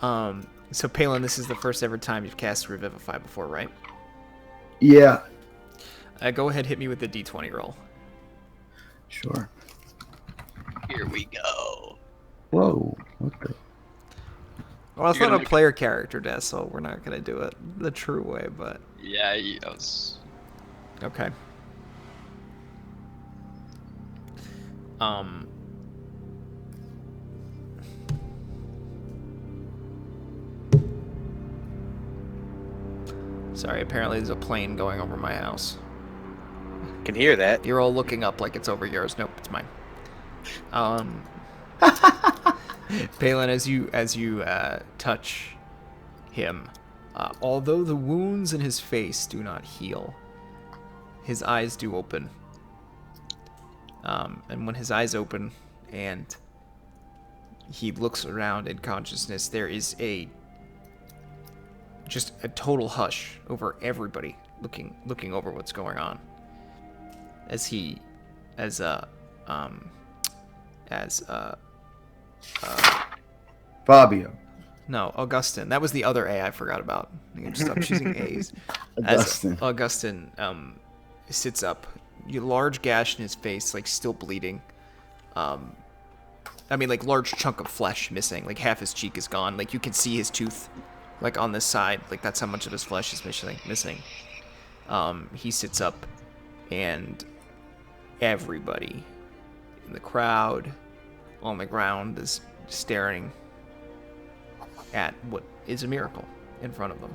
Yeah. So Palin, this is the first ever time you've cast Revivify before, right? Yeah. Go ahead, hit me with the D20 roll. Sure. Here we go. Whoa. What the? Well, it's You're not gonna a player character death, so we're not gonna do it the true way, but Yeah, I was. okay. Sorry, apparently there's a plane going over my house. Can hear that. You're all looking up like it's over yours. Nope, it's mine. Palin, as you touch him, although the wounds in his face do not heal, his eyes do open. And when his eyes open and he looks around in consciousness, there is just a total hush over everybody looking over what's going on. Fabio. No, Augustin. That was the other A I forgot about. I can stop choosing A's. Augustin. As Augustin sits up, large gash in his face, like still bleeding. I mean, like large chunk of flesh missing. Like half his cheek is gone. Like you can see his tooth, like on this side. Like that's how much of his flesh is missing. He sits up, and everybody in the crowd, on the ground, is staring at what is a miracle in front of them.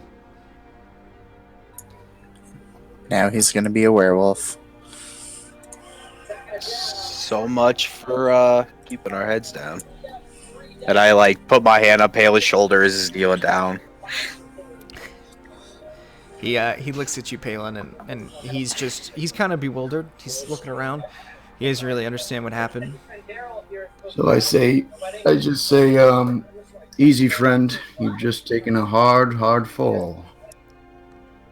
Now he's gonna be a werewolf. So much for keeping our heads down. And I like put my hand on Pale's shoulder as he's kneeling down. He looks at you, Palin, and he's kind of bewildered. He's looking around. He doesn't really understand what happened. So I just say, easy friend, you've just taken a hard fall.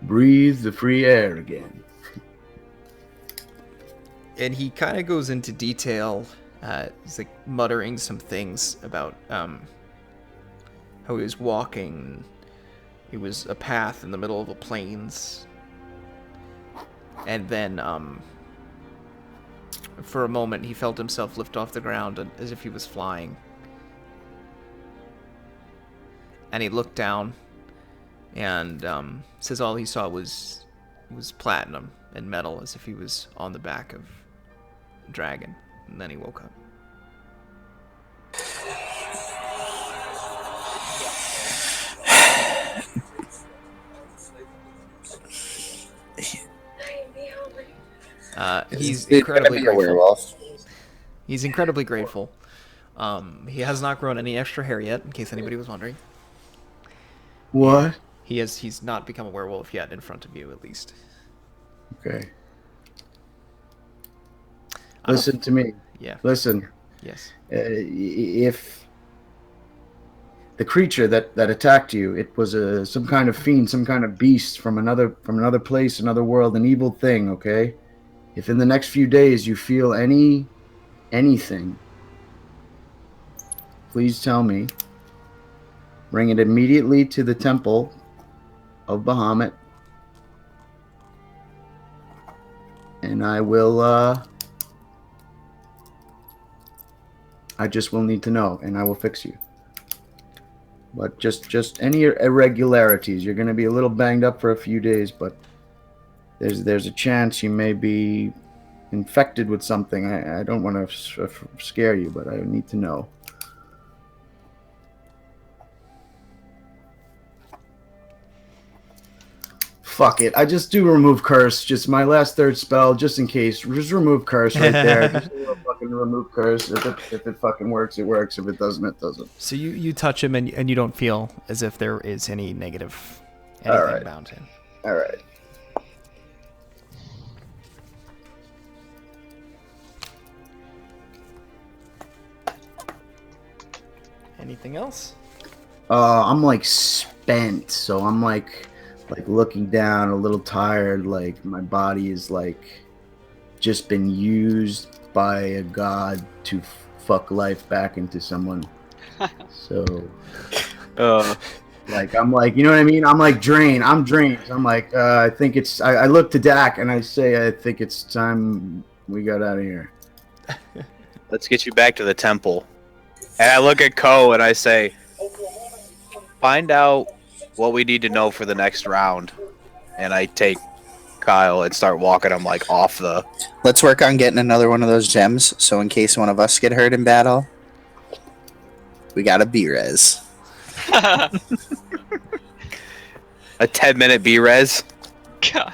Breathe the free air again. And he kind of goes into detail. He's like muttering some things about how he was walking. It was a path in the middle of the plains. And then, for a moment, he felt himself lift off the ground as if he was flying. And he looked down and says all he saw was platinum and metal, as if he was on the back of a dragon. And then he woke up. He's incredibly grateful. Werewolf. He's incredibly grateful. He has not grown any extra hair yet, in case anybody was wondering. What? He's not become a werewolf yet, in front of you at least. Okay. Listen to me. Yeah. Listen. Yes. If the creature that attacked you, it was some kind of fiend, some kind of beast from another place, another world, an evil thing, okay? If in the next few days you feel anything, please tell me. Bring it immediately to the temple of Bahamut. And I will, I just will need to know, and I will fix you. But just any irregularities. You're going to be a little banged up for a few days, but there's a chance you may be infected with something. I don't want to scare you, but I need to know. Fuck it. I just do remove curse. Just my last third spell, just in case. Just remove curse right there. Just do a fucking remove curse. If it fucking works, it works. If it doesn't, it doesn't. So you touch him and you don't feel as if there is any negative anything All right. about him. All right. Anything else? I'm like spent, so I'm like looking down, a little tired. Like my body is like just been used by a god to fuck life back into someone. So, like I'm like, you know what I mean? I'm like drained. I'm drained. I'm like, I think it's. I look to Dak and I say, I think it's time we got out of here. Let's get you back to the temple. And I look at Ko and I say, find out what we need to know for the next round. And I take Kyle and start walking him like off the... Let's work on getting another one of those gems, so in case one of us get hurt in battle, we got a B-res. A 10-minute B-res? God.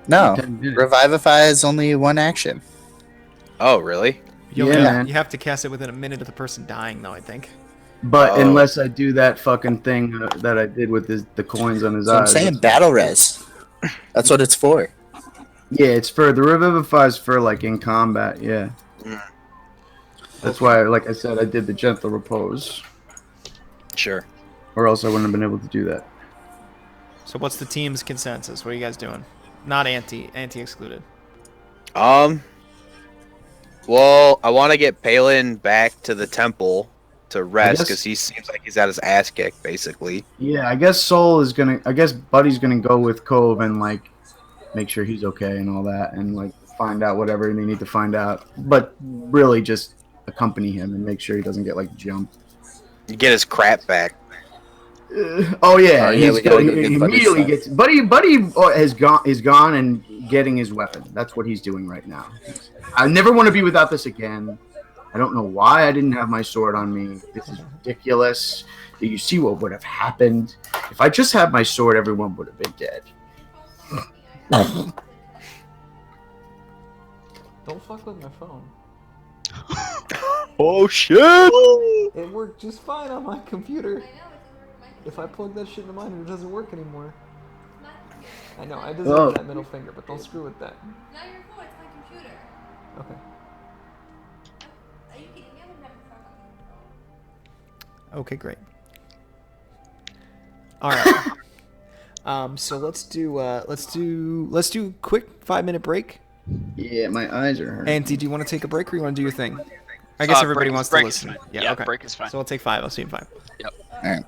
No, 10 minutes. Revivify is only one action. Oh, really? You Yeah, man. you have to cast it within a minute of the person dying, though, I think. But Oh. unless I do that fucking thing that I did with the coins on his So I'm eyes. saying battle res. That's what it's for. Yeah, it's for the Revivify's for like in combat. Yeah. That's why, like I said, I did the gentle repose, Sure. or else I wouldn't have been able to do that. So what's the team's consensus? What are you guys doing? Not anti excluded. Well, I want to get Palin back to the temple to rest guess- because he seems like he's at his ass kicked, basically. Yeah, I guess Soul is gonna. I guess Buddy's gonna go with Cove and like make sure he's okay and all that, and like find out whatever they need to find out. But really, just accompany him and make sure he doesn't get like jumped. You get his crap back. Oh yeah, Oh, yeah, he's we gotta going, go he get Buddy's immediately stuff. gets Buddy is gone and getting his weapon. That's what he's doing right now. I never want to be without this again. I don't know why I didn't have my sword on me. This is ridiculous. Do you see what would have happened if I just had my sword? Everyone would have been dead. Don't fuck with my phone. Oh, shit! It worked just fine on my computer. If I plug that shit into mine, it doesn't work anymore. I know, I deserve Oh. that middle finger, but don't screw with that. Not your fault, it's my computer. Okay. Are you kidding me? I would never fuck on Okay, great. All right. So let's do quick 5-minute break. Yeah, my eyes are hurting. Auntie, do you want to take a break or you want to do your thing? I guess everybody wants to break is listen. fine. Yeah, okay. Break is fine. So we'll take 5. I'll see you in 5. Alright.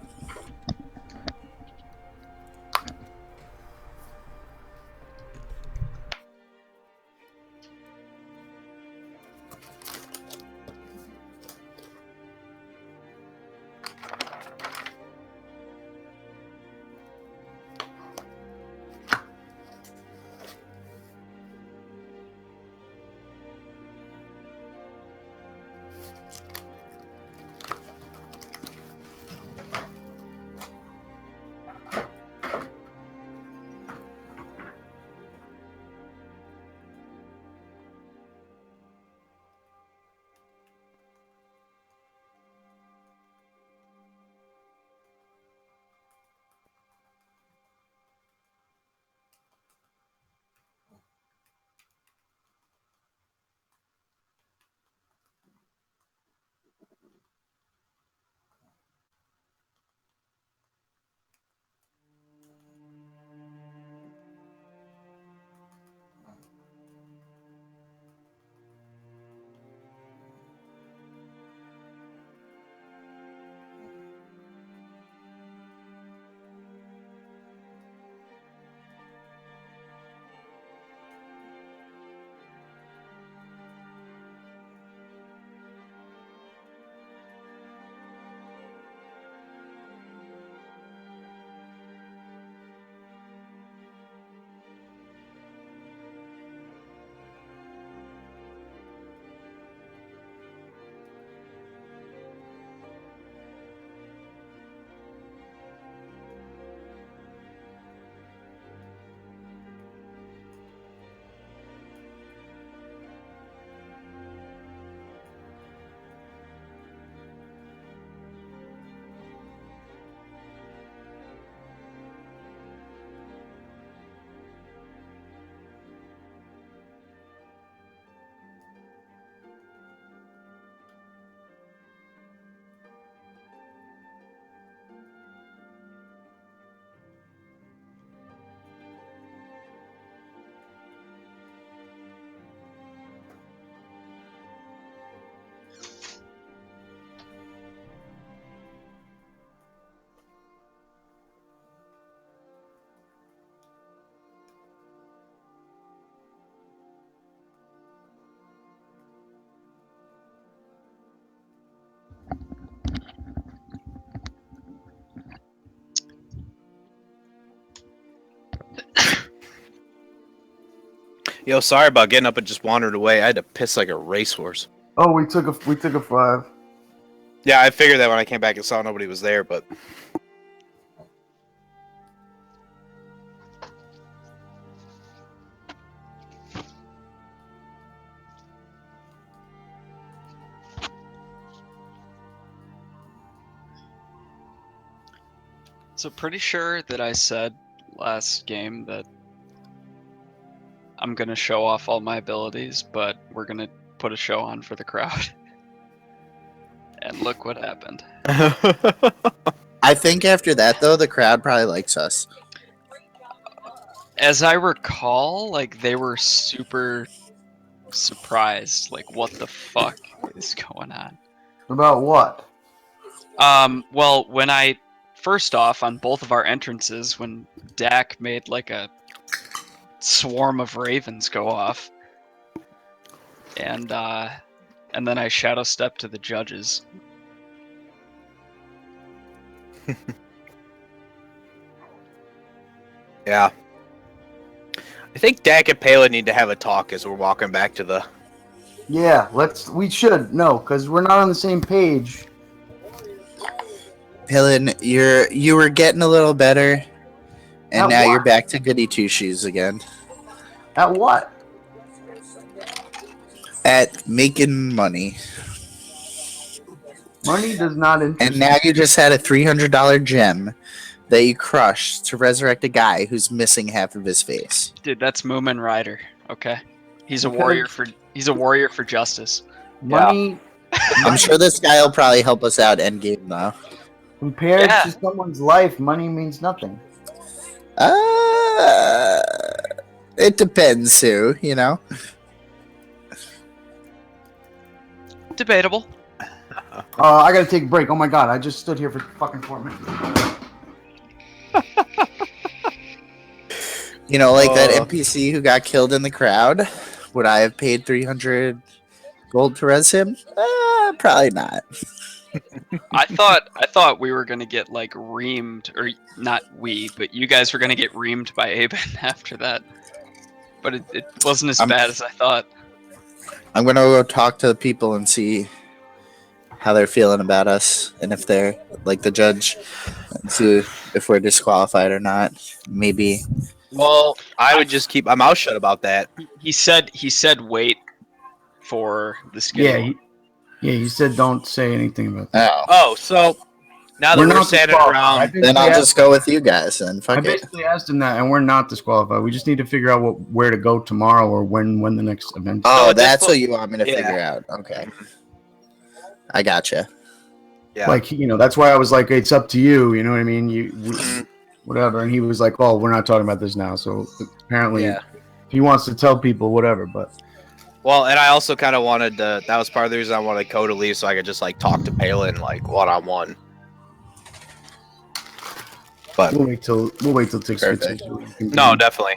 Yo, sorry about getting up and just wandered away. I had to piss like a racehorse. Oh, we took a 5. Yeah, I figured that when I came back and saw nobody was there, but So pretty sure that I said last game that I'm gonna show off all my abilities, but we're gonna put a show on for the crowd. And look what happened. I think after that though, the crowd probably likes us. As I recall, like they were super surprised, like what the fuck is going on? About what? Well, when I first off on both of our entrances, when Dak made like a swarm of ravens go off, and then I shadow stepped to the judges. yeah. I think Dak and Palin need to have a talk as we're walking back to the. Yeah, we should. No, because we're not on the same page. Helen, you were getting a little better, and At now you're what? back to goody two shoes again. At what? At making money. Money does not interest And now you just had a $300 gem that you crushed to resurrect a guy who's missing half of his face. Dude, that's Moomin Rider. Okay, he's a Okay. warrior for justice. money. I'm sure this guy will probably help us out endgame though. Compared Yeah. to someone's life, money means nothing. It depends, Sue. You know. Debatable. I gotta take a break. Oh my god, I just stood here for fucking 4 minutes. You know, like that NPC who got killed in the crowd. Would I have paid 300 gold to res him? Probably not. I thought we were gonna get like reamed, or not we, but you guys were gonna get reamed by Aben after that. But it wasn't as bad as I thought. I'm gonna go talk to the people and see how they're feeling about us, and if they're like the judge, and see if we're disqualified or not. Maybe. Well, I would just keep my mouth shut about that. He said wait for the schedule. He said don't say anything about that. Oh, Oh, so now that we're not standing disqualified. around, then I'll just go with you guys and I fuck it. basically asked him that, and we're not disqualified. We just need to figure out where to go tomorrow or when the next event. Oh, So at this that's point- what you want me to Yeah. figure out. Okay, I gotcha. yeah. Like that's why I was like, it's up to you. You know what I mean? Whatever. And he was like, oh, we're not talking about this now. So apparently, Yeah. he wants to tell people whatever. But Well, and I also kind of wanted to. That was part of the reason I wanted Ko to leave, so I could just like talk to Palin like one on one. But we'll wait till Tix Perfect. gets here. no, definitely.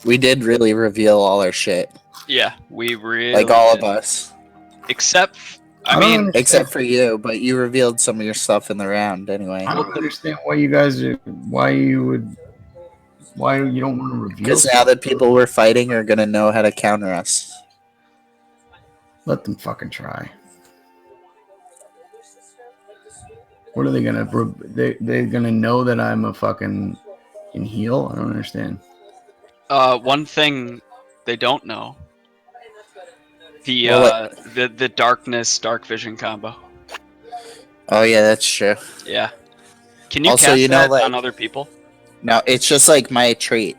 We did really reveal all our shit, Yeah, we really like all of did. us, Except, I I don't mean, understand- except for you. But you revealed some of your stuff in the round anyway. I don't understand why you guys why you don't want to reveal. Because now that people we're fighting are gonna know how to counter us. Let them fucking try. What are they gonna? They're gonna know that I'm a fucking in heal. I don't understand. one thing they don't know: the Well, the darkness dark vision combo. Oh yeah, that's true. Yeah. Can you Also, cast you know, that like- on other people? No, it's just like my trait.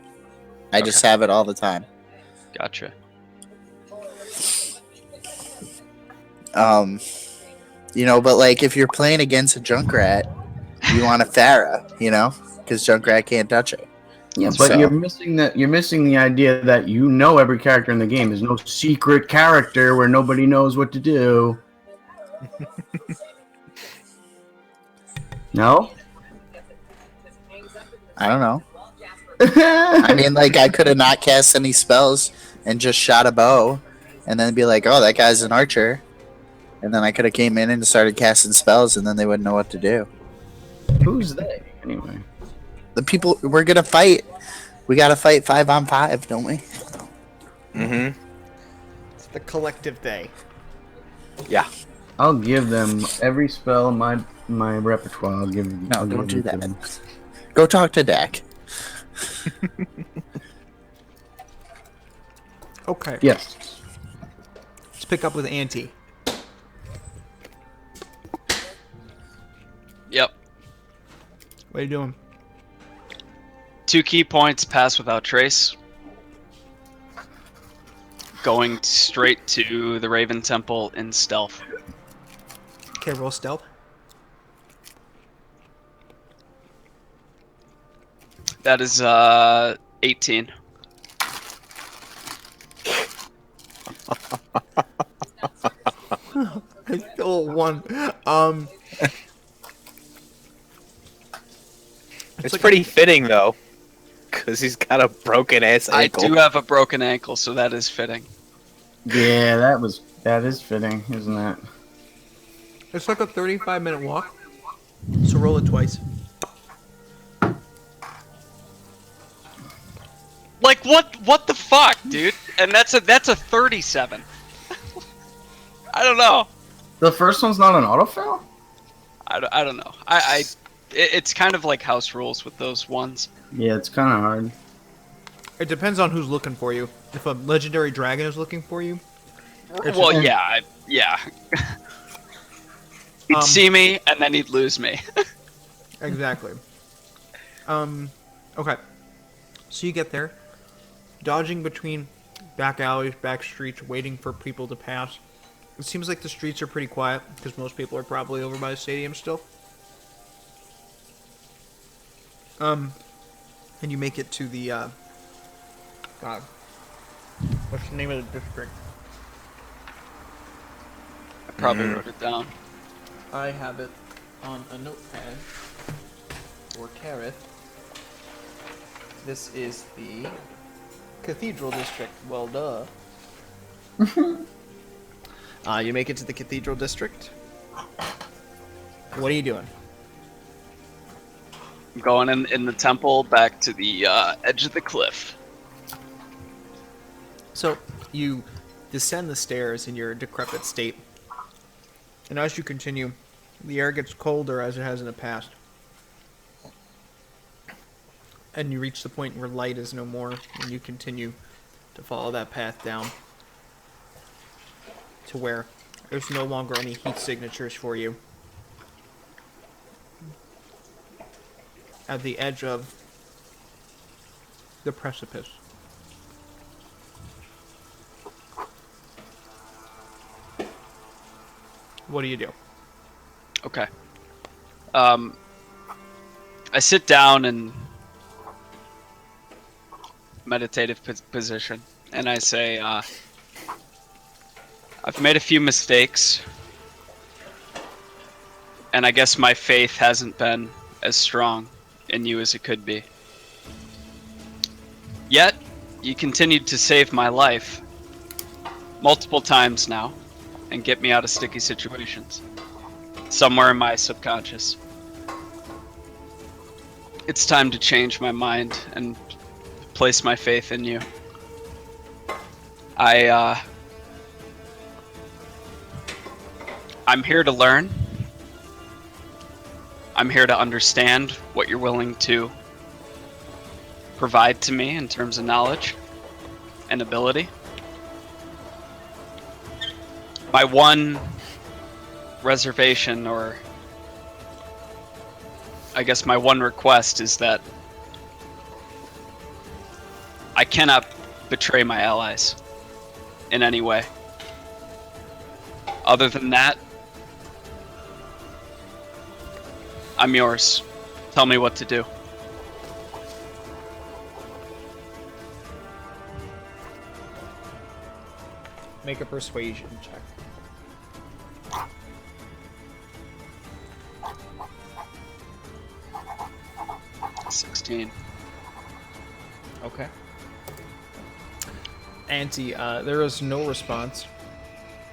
I just have it all the time. Gotcha. You know, but like if you're playing against a Junkrat, you want a Farah, you know, because Junkrat can't touch it. Yeah, but So- you're missing that. You're missing the idea that you know every character in the game. There's no secret character where nobody knows what to do. No. I don't know. I I mean, like I could have not cast any spells and just shot a bow, and then be like, "Oh, that guy's an archer," and then I could have came in and started casting spells, and then they wouldn't know what to do. who's they anyway? the people we're gonna fight. We gotta fight 5-on-5, don't we? Mm-hmm. It's the collective they. Yeah. I'll give them every spell in my repertoire. I'll give them. No, I'll don't give do them to that. them. Go talk to Dak. Okay. Yes. Let's pick up with Auntie. Yep. What are you doing? 2 key points, pass without trace. Going straight to the Raven Temple in stealth. Okay, roll stealth. That is 18. I still one. It's pretty fitting though, because he's got a broken ass ankle. I do have a broken ankle, so that is fitting. Yeah, that is fitting, isn't it? It's like a 35-minute walk. So roll it twice. Like what the fuck, dude? And that's a 37. I don't know. The first one's not an autofill? I don't know. It's kind of like house rules with those ones. Yeah, it's kind of hard. It depends on who's looking for you. If a legendary dragon is looking for you. Well, yeah. He'd see me and then he'd lose me. Exactly. Okay. So you get there, dodging between back alleys, back streets, waiting for people to pass. It seems like the streets are pretty quiet because most people are probably over by the stadium still. And you make it to the God. What's the name of the district? I probably wrote it down. I have it on a notepad for Kareth. This is the Cathedral District. Well, duh. You make it to the Cathedral District. What are you doing? I'm going in the temple back to the edge of the cliff. So, you descend the stairs in your decrepit state. And as you continue, the air gets colder as it has in the past. And you reach the point where light is no more, and you continue to follow that path down to where there's no longer any heat signatures for you. At the edge of the precipice. What do you do? Okay. I sit down in meditative position, and I say, I've made a few mistakes, and I guess my faith hasn't been as strong in you as it could be. Yet, you continued to save my life multiple times now, and get me out of sticky situations. Somewhere in my subconscious. It's time to change my mind and place my faith in you. I'm here to learn. I'm here to understand what you're willing to provide to me in terms of knowledge and ability. My one reservation, or I guess my one request, is that I cannot betray my allies in any way. Other than that, I'm yours. Tell me what to do. Make a persuasion check. Okay. Auntie, there is no response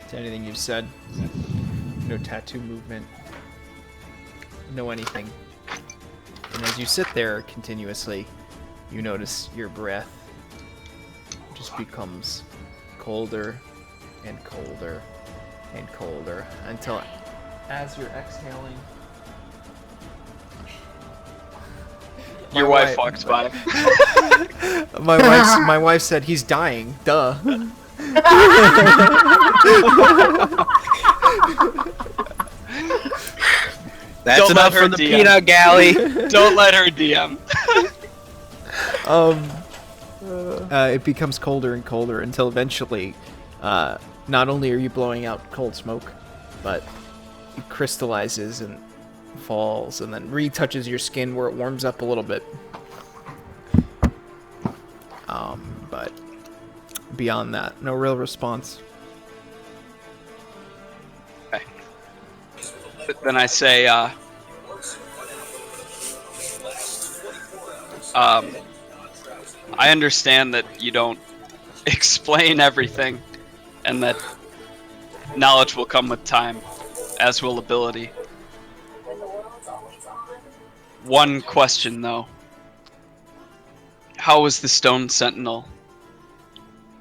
to anything you've said. No tattoo movement. No anything. And as you sit there continuously, you notice your breath just becomes colder and colder and colder until, as you're exhaling, Your wife walks by. my wife said he's dying. Duh. That's Don't enough let her for the DM. peanut galley. Don't let her DM. It becomes colder and colder until eventually, not only are you blowing out cold smoke, but it crystallizes and falls and then retouches your skin where it warms up a little bit. But beyond that, no real response. Okay. Then I say, I understand that you don't explain everything, and that knowledge will come with time, as will ability. One question, though. How was the Stone Sentinel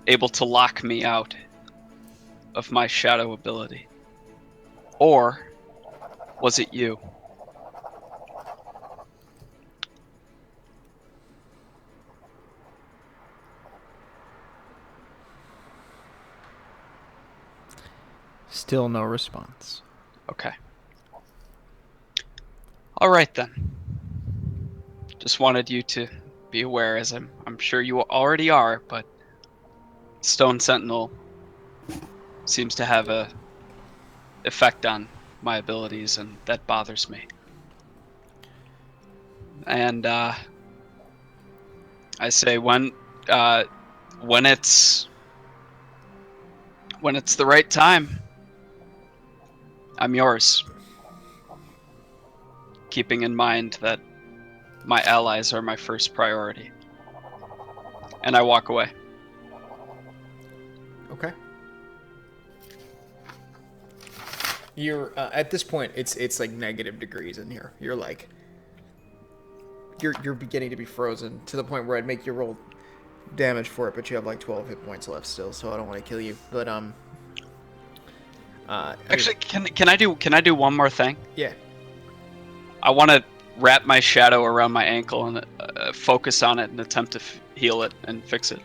able to lock me out of my shadow ability? Or was it you? Still no response. Okay. All right then. Just wanted you to be aware, as I'm sure you already are, but Stone Sentinel seems to have a effect on my abilities, and that bothers me. And I say when it's the right time, I'm yours. Keeping in mind that my allies are my first priority. And I walk away. Okay. You're at this point, it's like negative degrees in here. You're like, you're beginning to be frozen to the point where I'd make you roll damage for it, but you have like 12 hit points left still, so I don't want to kill you. But Actually, can I do one more thing? yeah. I want to wrap my shadow around my ankle and focus on it and attempt to heal it and fix it.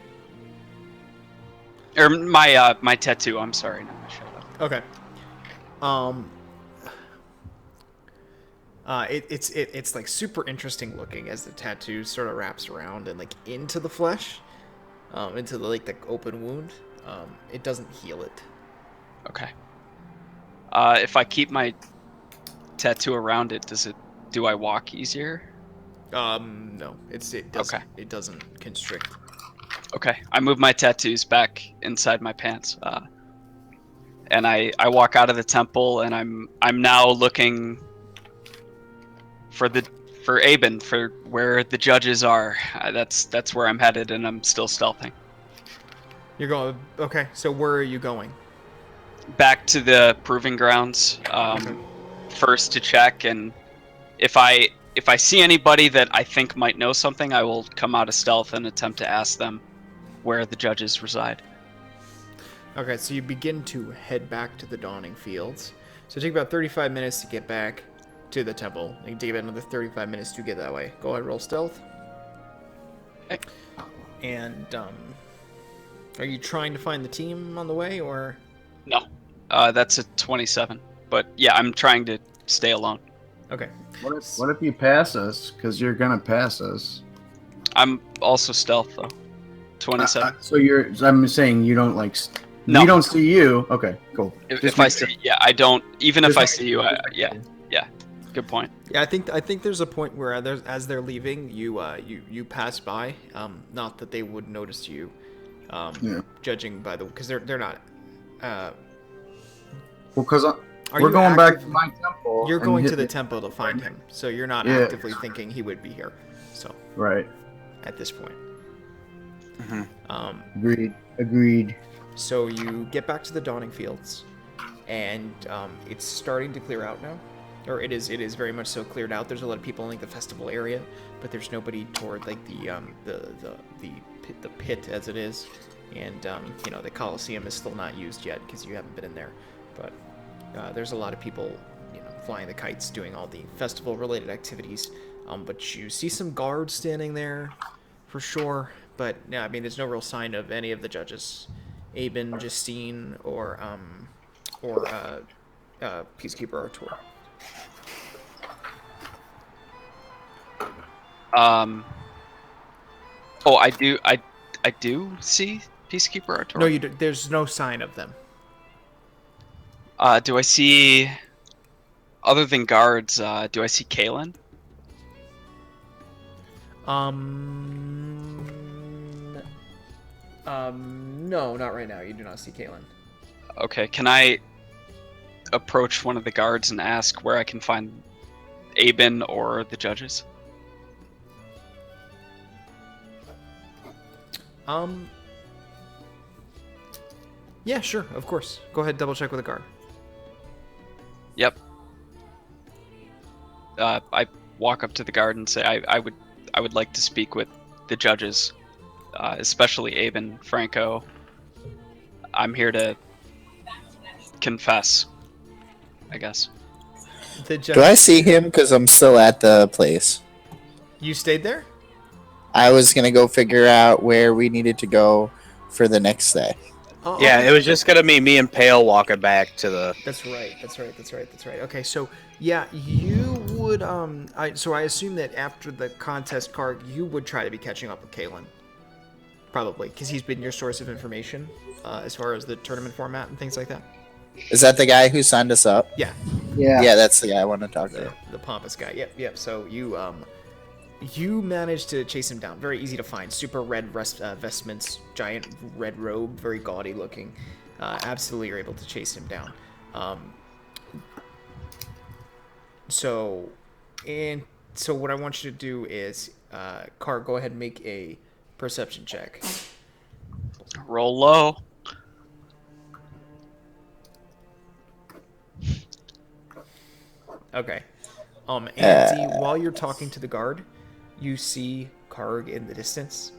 Or my tattoo. I'm sorry, not my shadow. Okay. It's like super interesting looking as the tattoo sort of wraps around and like into the flesh, into the like the open wound. It doesn't heal it. Okay. If I keep my tattoo around it, do I walk easier? No. It doesn't. Okay. It doesn't constrict. Okay. I move my tattoos back inside my pants. And I walk out of the temple, and I'm now looking for Aben, for where the judges are. That's where I'm headed, and I'm still stealthing. You're going. Okay. So where are you going? Back to the proving grounds, first to check, and if I see anybody that I think might know something, I will come out of stealth and attempt to ask them where the judges reside. Okay, so you begin to head back to the Dawning Fields. So it takes about 35 minutes to get back to the temple. You can take about another 35 minutes to get that way. Go ahead, roll stealth. Okay. And are you trying to find the team on the way, or? No, that's a 27. But yeah, I'm trying to stay alone. Okay. What if you pass us? Because you're gonna pass us. I'm also stealth though. 27. So I'm saying you don't like. No. We don't see you. Okay, cool. If I see, yeah, I don't. Even if I see you, yeah. Good point. Yeah, I think there's a point where as they're leaving, you pass by. Not that they would notice you. Judging by because they're not. Well, because we're going back to my temple. You're and going to hit the me. temple to find him, so you're not Yeah. actively thinking he would be here. So Right. at this point, Agreed. so you get back to the Dawning Fields, and it's starting to clear out now. or it is very much so cleared out. There's a lot of people in like the festival area, but there's nobody toward like the pit as it is, and you know, the Coliseum is still not used yet because you haven't been in there, but there's a lot of people, you know, flying the kites, doing all the festival related activities. But you see some guards standing there for sure, but yeah, I mean, there's no real sign of any of the judges, Aben, Justine, or Peacekeeper Artur. Oh, I do see Peacekeeper Artur. No, there's no sign of them. Do I see, other than guards, do I see Kalen? No, not right now. You do not see Kalen. Okay, can I approach one of the guards and ask where I can find Aben or the judges? Yeah, sure, of course. Go ahead, double check with the guard. Yep. I walk up to the guard and say, I would like to speak with the judges, especially Aben, Franco. I'm here to confess, I guess. The judge. Do I see him? Because I'm still at the place. You stayed there? I was going to go figure out where we needed to go for the next day. Oh, Yeah, okay. it was just gonna be me and Pale walking back to the. That's right. Okay, so yeah, you would so I assume that after the contest card, you would try to be catching up with Kalen, probably, because he's been your source of information as far as the tournament format and things like that. Is that the guy who signed us up? Yeah, Yeah, that's the guy I want to talk to. the pompous guy. Yep. So you managed to chase him down. Very easy to find. Super red vestments, giant red robe, very gaudy looking. Absolutely, you're able to chase him down. So what I want you to do is, Car, go ahead and make a perception check. Roll low. Okay. Andy, while you're talking to the guard, you see Karg in the distance,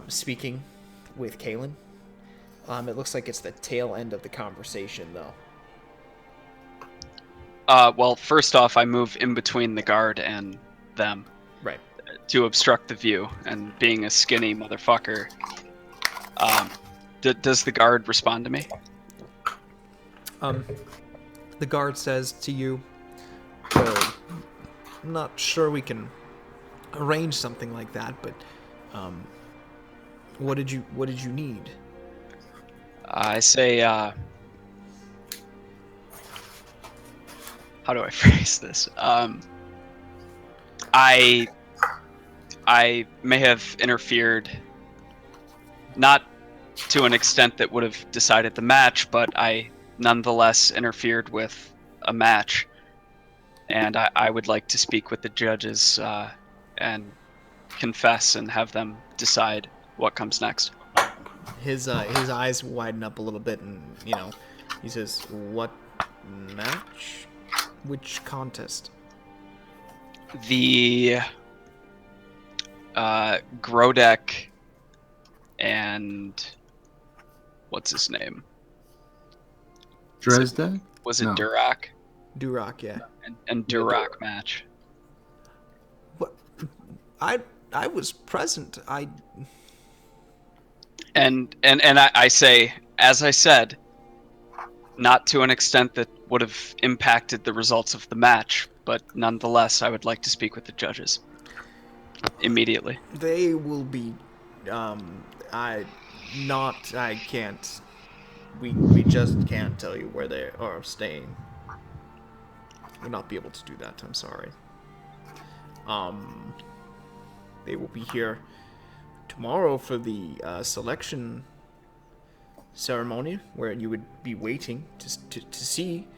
speaking with Kalen. It looks like it's the tail end of the conversation, though. Well, first off, I move in between the guard and them. Right. To obstruct the view, and being a skinny motherfucker, does the guard respond to me? The guard says to you, "Well, I'm not sure we can arrange something like that, but what did you need?" I say, how do I phrase this? I may have interfered, not to an extent that would have decided the match, but I nonetheless interfered with a match, and I would like to speak with the judges and confess and have them decide what comes next. His eyes widen up a little bit, and he says, "What match? Which contest?" The Grodek and what's his name? Dresden? Was it No. Durak? Durak, yeah. And Durak match. What? I was present. And I say, as I said, not to an extent that would have impacted the results of the match, but nonetheless, I would like to speak with the judges immediately. They will be. I can't. We just can't tell you where they are staying. We'll not be able to do that. I'm sorry. They will be here tomorrow for the selection ceremony, where you would be waiting to see.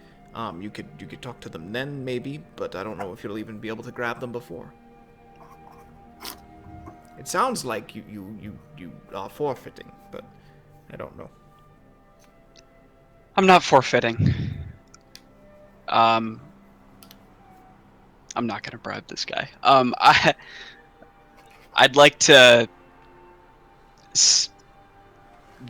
You could talk to them then, maybe, but I don't know if you'll even be able to grab them before. It sounds like you are forfeiting, but I don't know. I'm not forfeiting. I'm not gonna bribe this guy. I'd like to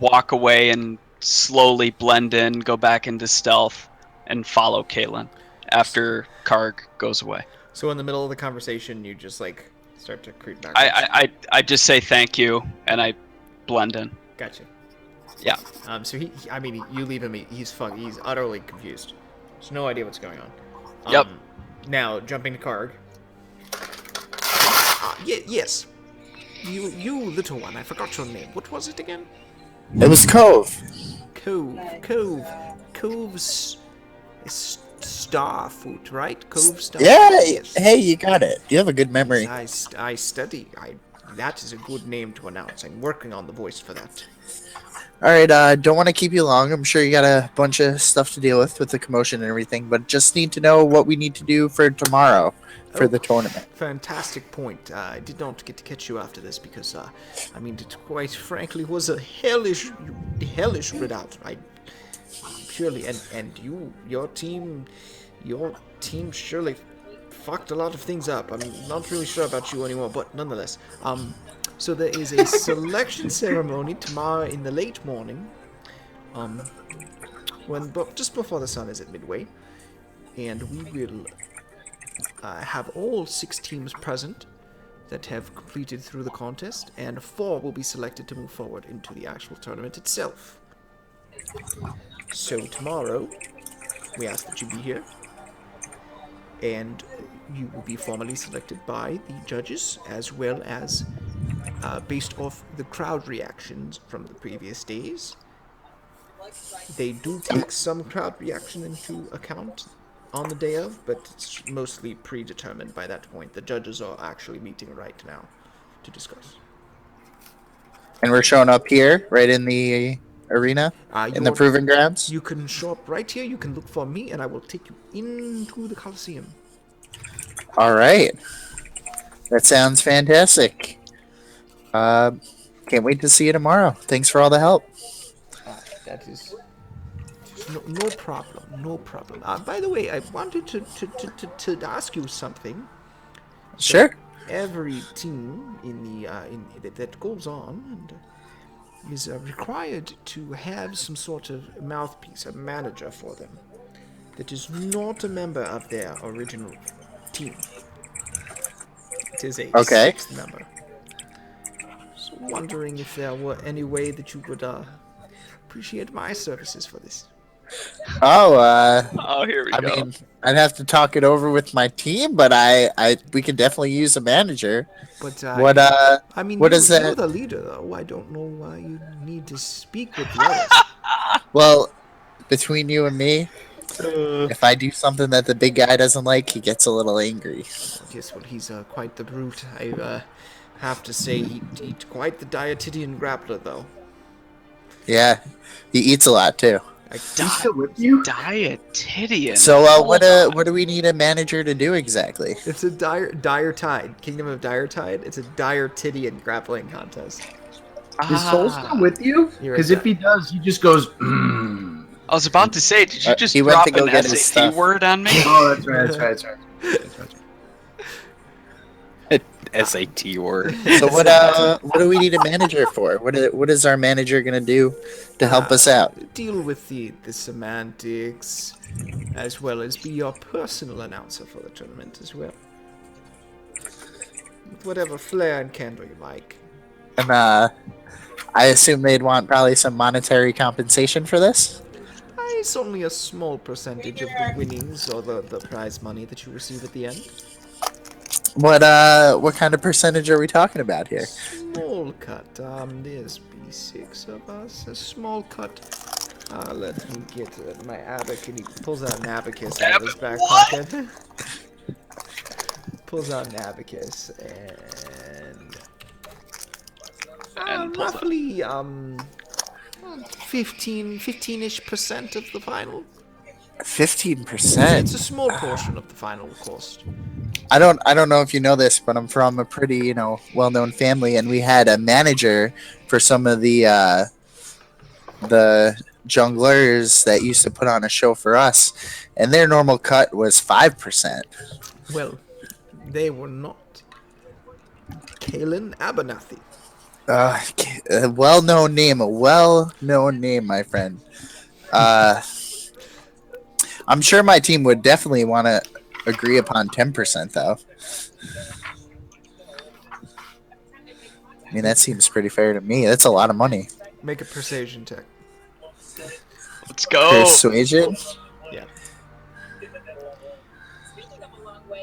walk away and slowly blend in, go back into stealth, and follow Kalen after Karg goes away. So in the middle of the conversation, you just like start to creep back. I just say thank you and I blend in. Gotcha. Yeah. So you leave him. He's utterly confused. There's no idea what's going on. Yep. Now jumping to Karg. Yes. You little one. I forgot your name. What was it again? It was Cove. Cove's Starfoot, right? Cove Starfoot. Yeah. Yes. Hey, you got it. You have a good memory. I study. That is a good name to announce. I'm working on the voice for that. All right. Don't want to keep you long. I'm sure you got a bunch of stuff to deal with the commotion and everything, but just need to know what we need to do for tomorrow for the tournament. Fantastic point. I did not get to catch you after this because, it quite frankly was a hellish readout. Surely, and your team surely fucked a lot of things up. I'm not really sure about you anymore, but nonetheless. So there is a selection ceremony tomorrow in the late morning. Just before the sun is at midway, and we will have all 6 teams present that have completed through the contest, and 4 will be selected to move forward into the actual tournament itself. So tomorrow, we ask that you be here, and you will be formally selected by the judges, as well as based off the crowd reactions from the previous days. They do take some crowd reaction into account on the day of, but it's mostly predetermined by that point. The judges are actually meeting right now to discuss. And we're showing up here, right in the arena, in the Proving Grounds. You can show up right here. You can look for me, and I will take you into the Coliseum. All right. That sounds fantastic. Can't wait to see you tomorrow. Thanks for all the help. That is no problem. No problem. By the way, I wanted to ask you something. Sure. Every team that goes on and is required to have some sort of mouthpiece, a manager for them, that is not a member of their original team. It is a 6th member. So wondering if there were any way that you would appreciate my services for this. Oh, here we go. I mean, I'd have to talk it over with my team, but we could definitely use a manager. But what is that? You're the leader, though. I don't know why you need to speak with the others. Well, between you and me, if I do something that the big guy doesn't like, he gets a little angry. Yes, well, he's quite the brute. I have to say, he's quite the dietitian grappler, though. Yeah, he eats a lot too. He's still with you? Dietitian. So, what do we need a manager to do exactly? It's a dire tide, Kingdom of Dire Tide. It's a dietitian grappling contest. Is Soul still with you? Because if he does, he just goes. I was about to say, did you just he went drop to go an get his SAT stuff. word on me? Oh, that's right. SAT word. So what do we need a manager for? What is our manager gonna do to help us out? Deal with the semantics, as well as be your personal announcer for the tournament as well. With whatever flair and candor you like. And I assume they'd want probably some monetary compensation for this. It's only a small percentage of the winnings or the prize money that you receive at the end. What kind of percentage are we talking about here? Small cut. There's B6 of us. A small cut. Let me get my abacus. He pulls out an abacus out of his back pocket. Pulls out an abacus and roughly 15-ish% of the final. 15%. It's a small portion of the final cost. I don't know if you know this, but I'm from a pretty, well-known family, and we had a manager for some of the junglers that used to put on a show for us, and their normal cut was 5%. Well, They were not. Kalen Abernathy. Well-known name. A well-known name, my friend. I'm sure my team would definitely want to agree upon 10%, though. I mean, that seems pretty fair to me. That's a lot of money. Make a persuasion check. Let's go. Persuasion? Yeah.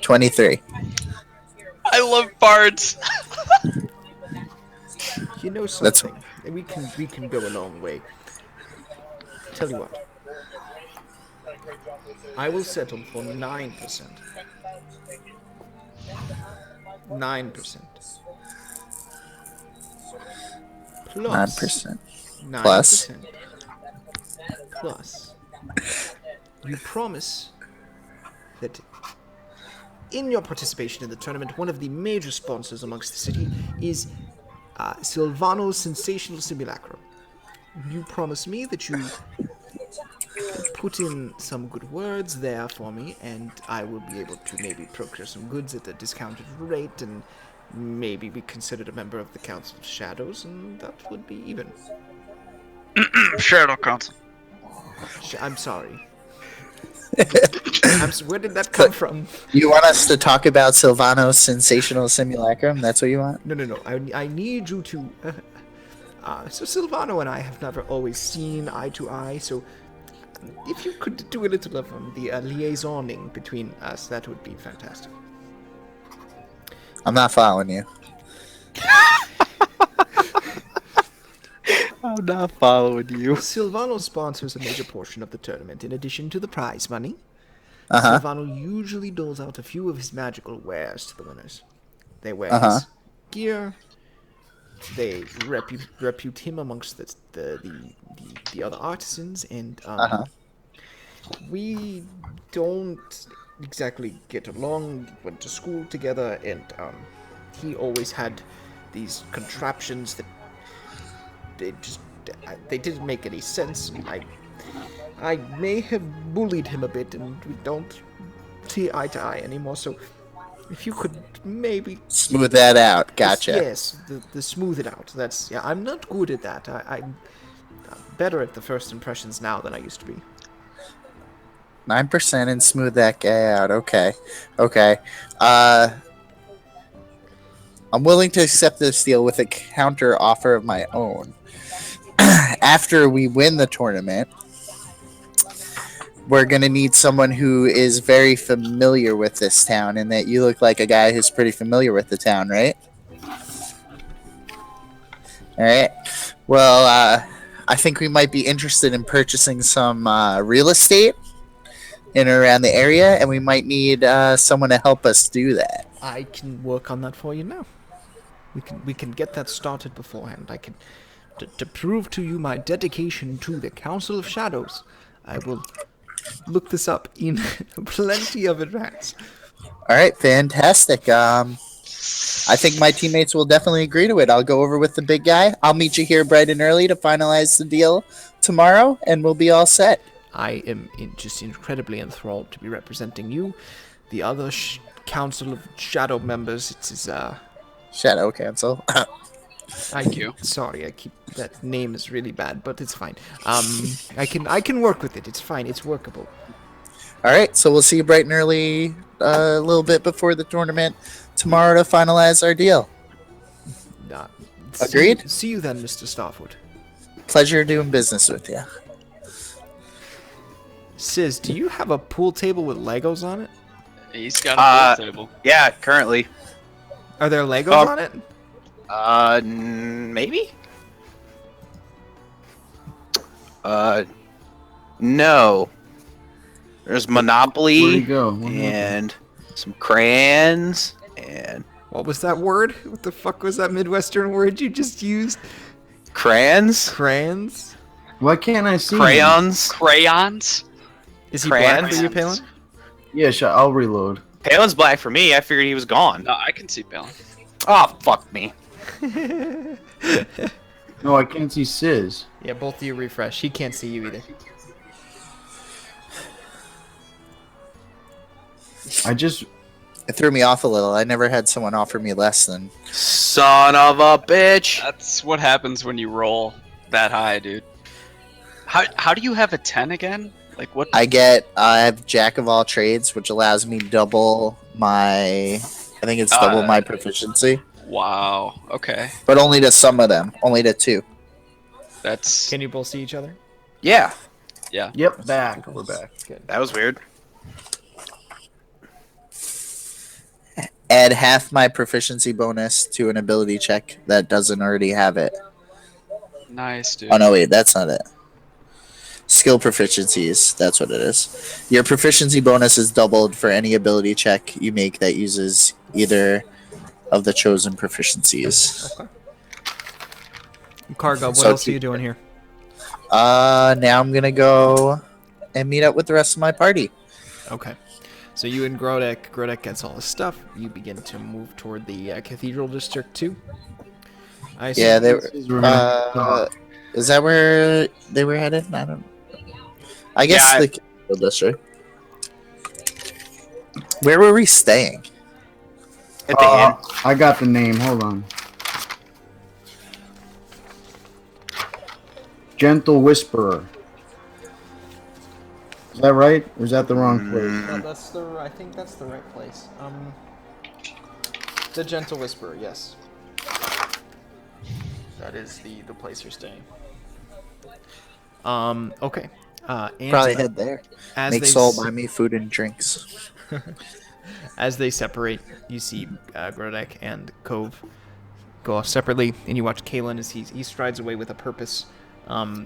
23. I love bards. You know That's- something? We can go a long way. Tell you what. I will settle for 9%. 9%. Plus 9%. 9%. Plus? Plus. You promise that in your participation in the tournament, one of the major sponsors amongst the city is Silvano's Sensational Simulacrum. You promise me that you put in some good words there for me, and I will be able to maybe procure some goods at a discounted rate, and maybe be considered a member of the Council of Shadows, and that would be even. Shadow Council. I'm sorry. Where did that come from? You want us to talk about Silvano's Sensational Simulacrum? That's what you want? No. I need you to. So Silvano and I have never always seen eye to eye. So if you could do a little of the liaisoning between us, that would be fantastic. I'm not following you. I'm not following you. Silvano sponsors a major portion of the tournament in addition to the prize money. Uh-huh. Silvano usually doles out a few of his magical wares to the winners. They wear Uh-huh. his gear. They repute him amongst the other artisans, and Uh-huh. we don't exactly get along. Went to school together, and he always had these contraptions that they didn't make any sense. I may have bullied him a bit, and we don't see eye to eye anymore. So, if you could maybe Smooth that out. Gotcha. Yes, the smooth it out. I'm not good at that. I'm better at the first impressions now than I used to be. 9% and smooth that guy out. Okay. I'm willing to accept this deal with a counter offer of my own. After we win the tournament, we're going to need someone who is very familiar with this town, and that you look like a guy who's pretty familiar with the town, right? All right. Well, I think we might be interested in purchasing some real estate in and around the area, and we might need someone to help us do that. I can work on that for you now. We can get that started beforehand. I can to prove to you my dedication to the Council of Shadows. I will look this up in plenty of advance. All right, fantastic. I think my teammates will definitely agree to it. I'll go over with the big guy. I'll meet you here bright and early to finalize the deal tomorrow, and we'll be all set. I am just incredibly enthralled to be representing you. The other Council of Shadow members, Shadow Council. Thank you. Sorry, that name is really bad, but it's fine. I can work with it. It's fine. It's workable. All right, so we'll see you bright and early a little bit before the tournament tomorrow to finalize our deal. Agreed? See you then, Mr. Starfoot. Pleasure doing business with you. Sis, do you have a pool table with Legos on it? He's got a pool table. Yeah, currently. Are there Legos on it? Maybe? No. There's Monopoly. Where'd he go? And some crayons and What was that word? What the fuck was that Midwestern word you just used? crayons, Crayons? Why can't I see him? crayons. Crayons? Is he black for Crayons? you, Palin? Yeah, sure. I'll reload. Palin's black for me. I figured he was gone. No, I can see Balin. Oh, fuck me. No, I can't see Sizz. Yeah, both of you refresh. He can't see you either. I just It threw me off a little. I never had someone offer me less than. Son of a bitch! That's what happens when you roll that high, dude. How do you have a 10 again? Like what? I have Jack of all trades, which allows me double my. I think it's double my proficiency, Wow. Okay. but only to some of them. Only to 2. That's Can you both see each other? Yeah, Yep, back. We're back. that was weird. Add half my proficiency bonus to an ability check that doesn't already have it. nice, dude. Oh no, wait, that's not it. Skill proficiencies, that's what it is. Your proficiency bonus is doubled for any ability check you make that uses either of the chosen proficiencies. Okay. Karga, what So else are keep- you doing here? Now I'm gonna go and meet up with the rest of my party. Okay. So you and Grodek gets all his stuff. You begin to move toward the Cathedral District too. I assume. Yeah, they This is where were. we're gonna talk. Is that where they were headed? I don't. I guess Yeah, the Cathedral District. Where were we staying? At the end. I got the name. Hold on. Gentle Whisperer. Is that right? Or is that the wrong place? that's the. I think that's the right place. The Gentle Whisperer. Yes. That is the place you're staying. Okay. And Probably head there. as Make they Soul s- buy me food and drinks. As they separate, you see Grodek and Cove go off separately, and you watch Kalen as he strides away with a purpose.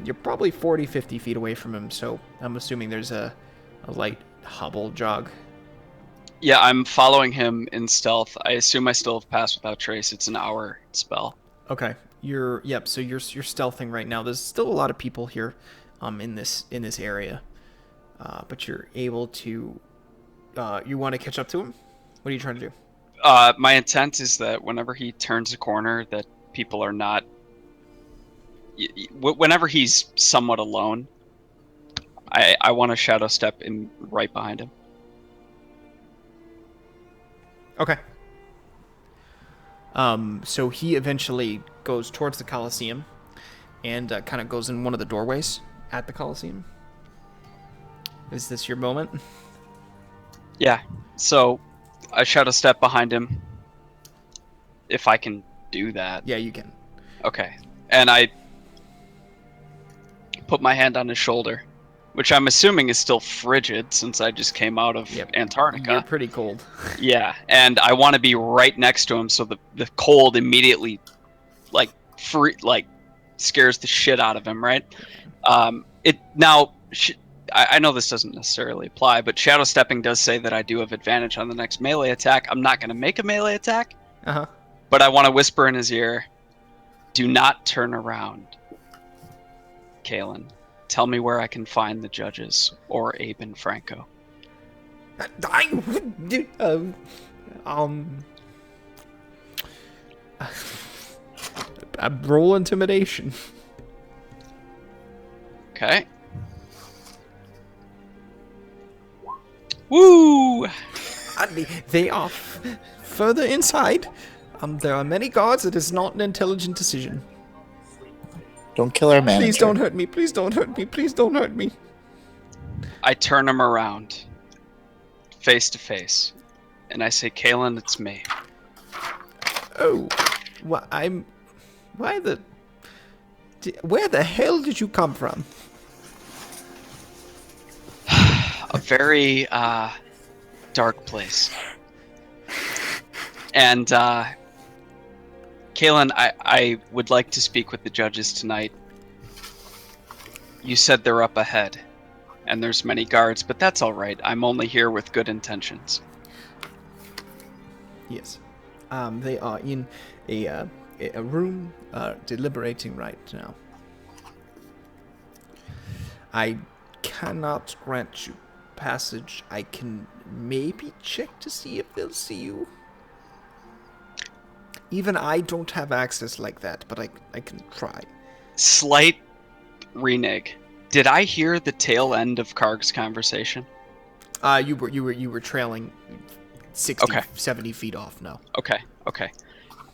You're probably 40, 50 feet away from him, so I'm assuming there's a light hobble jog. Yeah, I'm following him in stealth. I assume I still have Pass Without Trace. It's an hour spell. Okay, so you're stealthing right now. There's still a lot of people here, in this area, but you're able to. You want to catch up to him? What are you trying to do? My intent is that whenever he turns a corner, that people are not. Whenever he's somewhat alone, I want to shadow step in right behind him. Okay. So he eventually goes towards the Colosseum, and kind of goes in one of the doorways at the Colosseum. Is this your moment? Yeah. So I shadow step behind him. If I can do that. Yeah, you can. Okay. And I put my hand on his shoulder, which I'm assuming is still frigid since I just came out of Yep. Antarctica. You're pretty cold. Yeah, and I want to be right next to him so the cold immediately scares the shit out of him, right? I know this doesn't necessarily apply, but shadow stepping does say that I do have advantage on the next melee attack. I'm not going to make a melee attack, Uh-huh. but I want to whisper in his ear, "Do not turn around, Kalen. Tell me where I can find the judges or Abe and Franco." Roll intimidation. Okay. Woo! They are further inside. There are many guards. It is not an intelligent decision. Don't kill our manager. Please don't hurt me. Please don't hurt me. Please don't hurt me. I turn him around, face to face, and I say, "Kalen, it's me." Oh, where the hell did you come from? A very dark place. And Kalen, I would like to speak with the judges tonight. You said they're up ahead, and there's many guards, but that's all right. I'm only here with good intentions. Yes. They are in a room deliberating right now. I cannot grant you passage. I can maybe check to see if they'll see you. Even I don't have access like that, but I can try. Slight renege. Did I hear the tail end of Karg's conversation? You were trailing 60, Okay. 70 feet off. No. Okay.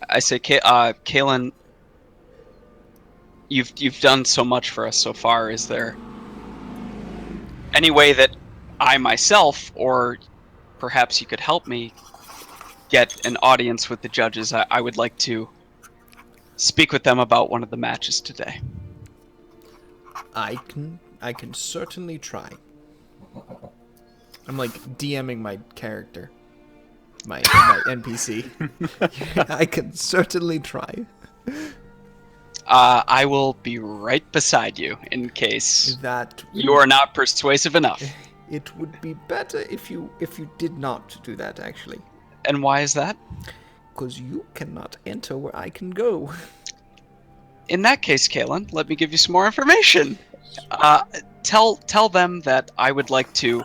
I say, Kalen, you've done so much for us so far. Is there any way that I myself, or perhaps you could help me, get an audience with the judges? I would like to speak with them about one of the matches today. I can certainly try. I'm like DMing my character, my NPC. I can certainly try. I will be right beside you in case That you are not persuasive enough. It would be better if you did not do that, actually, And why is that? because you cannot enter where I can go. In that case, Kalen, let me give you some more information. Tell them that I would like to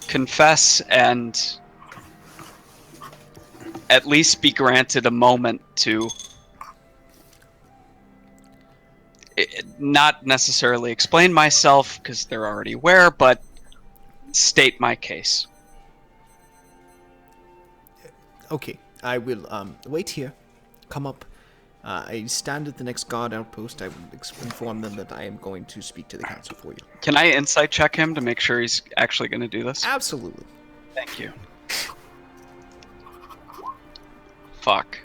confess and at least be granted a moment to not necessarily explain myself, because they're already aware, but state my case. Okay, I will wait here. Come up. I stand at the next guard outpost. I will inform them that I am going to speak to the council for you. Can I insight check him to make sure he's actually going to do this? Absolutely. Thank you. Fuck.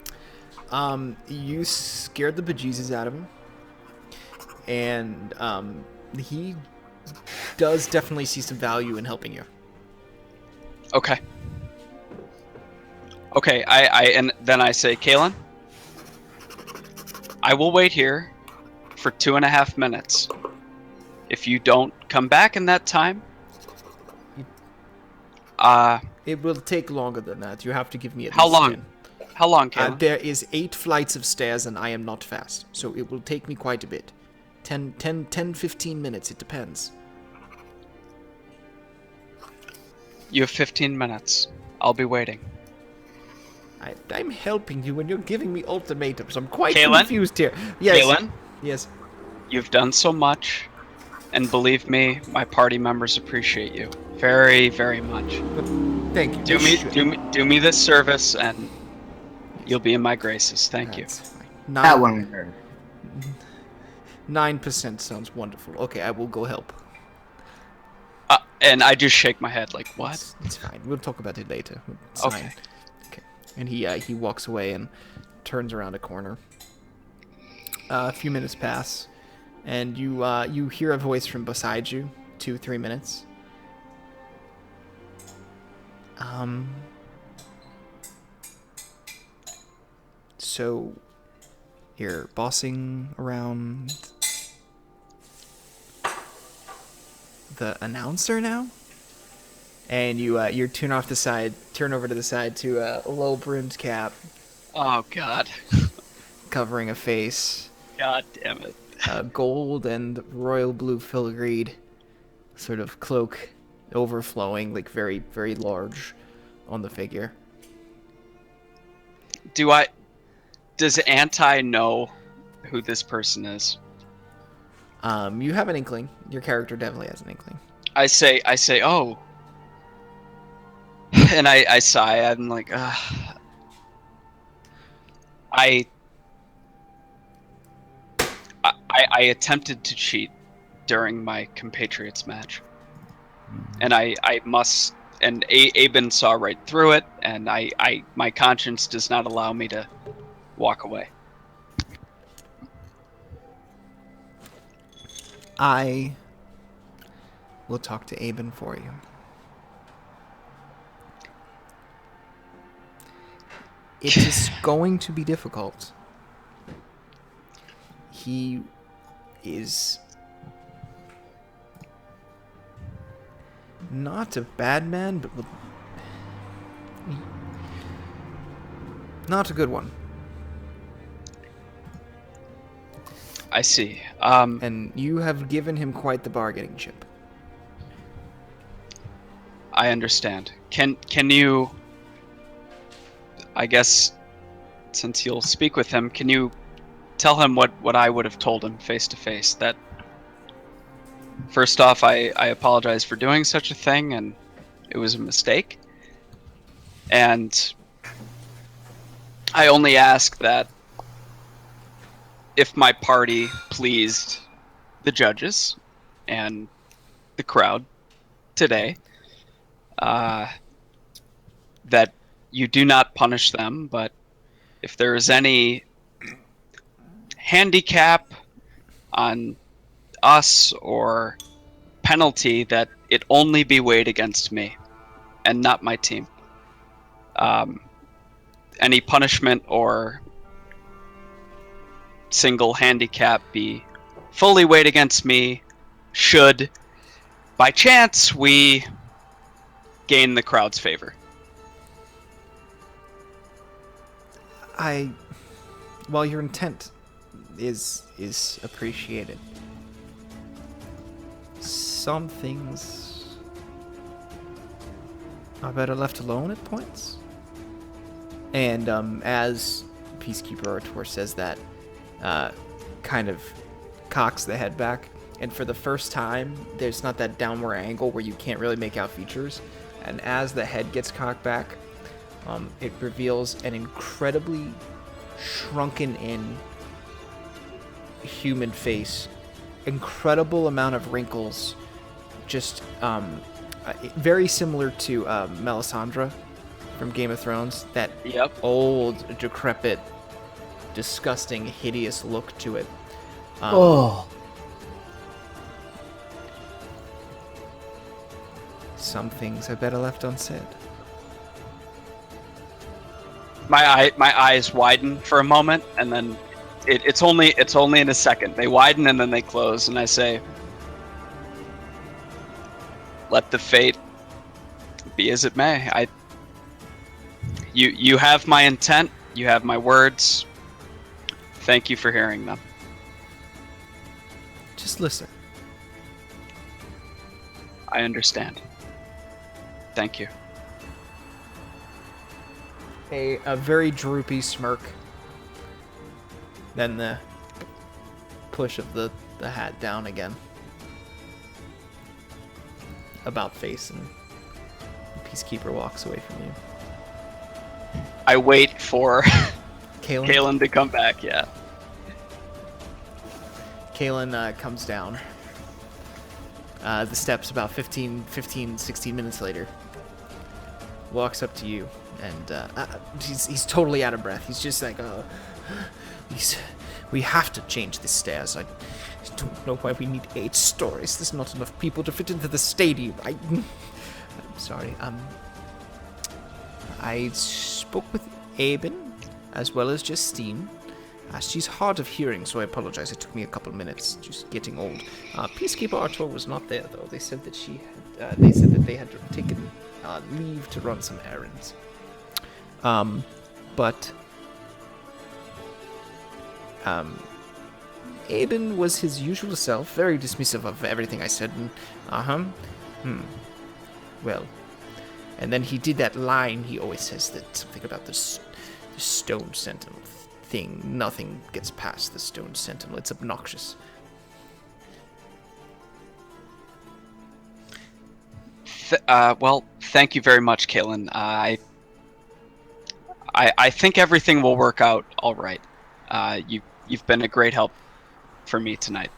You scared the bejesus out of him, and he does definitely see some value in helping you. Okay. Okay, and then I say, Kalen, I will wait here for 2.5 minutes. If you don't come back in that time, It will take longer than that. You have to give me at How least long? 10. how long, Kalen? There is 8 flights of stairs, and I am not fast, so it will take me quite a bit. 10, 15 minutes, it depends. You have 15 minutes. I'll be waiting. I'm helping you, and you're giving me ultimatums. I'm quite Kalen? confused here. Yes. Kalen, Yes. you've done so much, and believe me, my party members appreciate you very, very much. Thank you. Do me this service, and you'll be in my graces. Thank you. That's fine. That one we heard. 9% sounds wonderful. Okay, I will go help. And I just shake my head like, what? It's fine. We'll talk about it later. It's Okay. fine. Okay. And he walks away and turns around a corner. A few minutes pass, and you hear a voice from beside you. 2-3 minutes. So you're bossing around the announcer now, and you turn over to the side to a low brimmed cap Oh God. covering a face, God damn it. gold and royal blue filigreed sort of cloak overflowing, like very very large on the figure. Does Anti know who this person is? You have an inkling. Your character definitely has an inkling. I say, oh. And I sigh. I'm like, I attempted to cheat during my compatriots match, and I must. And Aben saw right through it, and my conscience does not allow me to walk away. I will talk to Aben for you. It is going to be difficult. He is not a bad man, but not a good one. I see. And you have given him quite the bargaining chip. I understand. Can you? I guess, since you'll speak with him, can you tell him what I would have told him face to face? That first off, I apologize for doing such a thing, and it was a mistake. And I only ask that if my party pleased the judges and the crowd today, that you do not punish them, but if there is any handicap on us or penalty, that it only be weighed against me and not my team. Any punishment or single handicap be fully weighed against me should, by chance, we gain the crowd's favor. While your intent is appreciated, some things are better left alone at points. And as Peacekeeper Artur says that, kind of cocks the head back, and for the first time, there's not that downward angle where you can't really make out features. And as the head gets cocked back, it reveals an incredibly shrunken-in human face, incredible amount of wrinkles, just very similar to Melisandre from Game of Thrones. That old, decrepit, disgusting, hideous look to it. Some things are better left unsaid. My eyes widen for a moment, and then it's only in a second. They widen and then they close, and I say, "Let the fate be as it may." You have my intent. You have my words. Thank you for hearing them. Just listen. I understand. Thank you. A very droopy smirk. Then the push of the hat down again. About face, and the Peacekeeper walks away from you. I wait for Kalen? Kalen to come back, yeah. Kalen comes down the steps about 15, 16 minutes later. Walks up to you, and he's totally out of breath. He's just like, we have to change the stairs. I don't know why we need 8 stories. There's not enough people to fit into the stadium. I'm sorry. I spoke with Aben, as well as Justine. She's hard of hearing, so I apologize. It took me a couple minutes, just getting old. Peacekeeper Artur was not there, though. They said that they had taken leave to run some errands. But Aben was his usual self, very dismissive of everything I said, and well, and then he did that line he always says, that something about the Stone Sentinel thing. Nothing gets past the Stone Sentinel. It's obnoxious. Well, thank you very much, Kalen. I think everything will work out all right. You've been a great help for me tonight.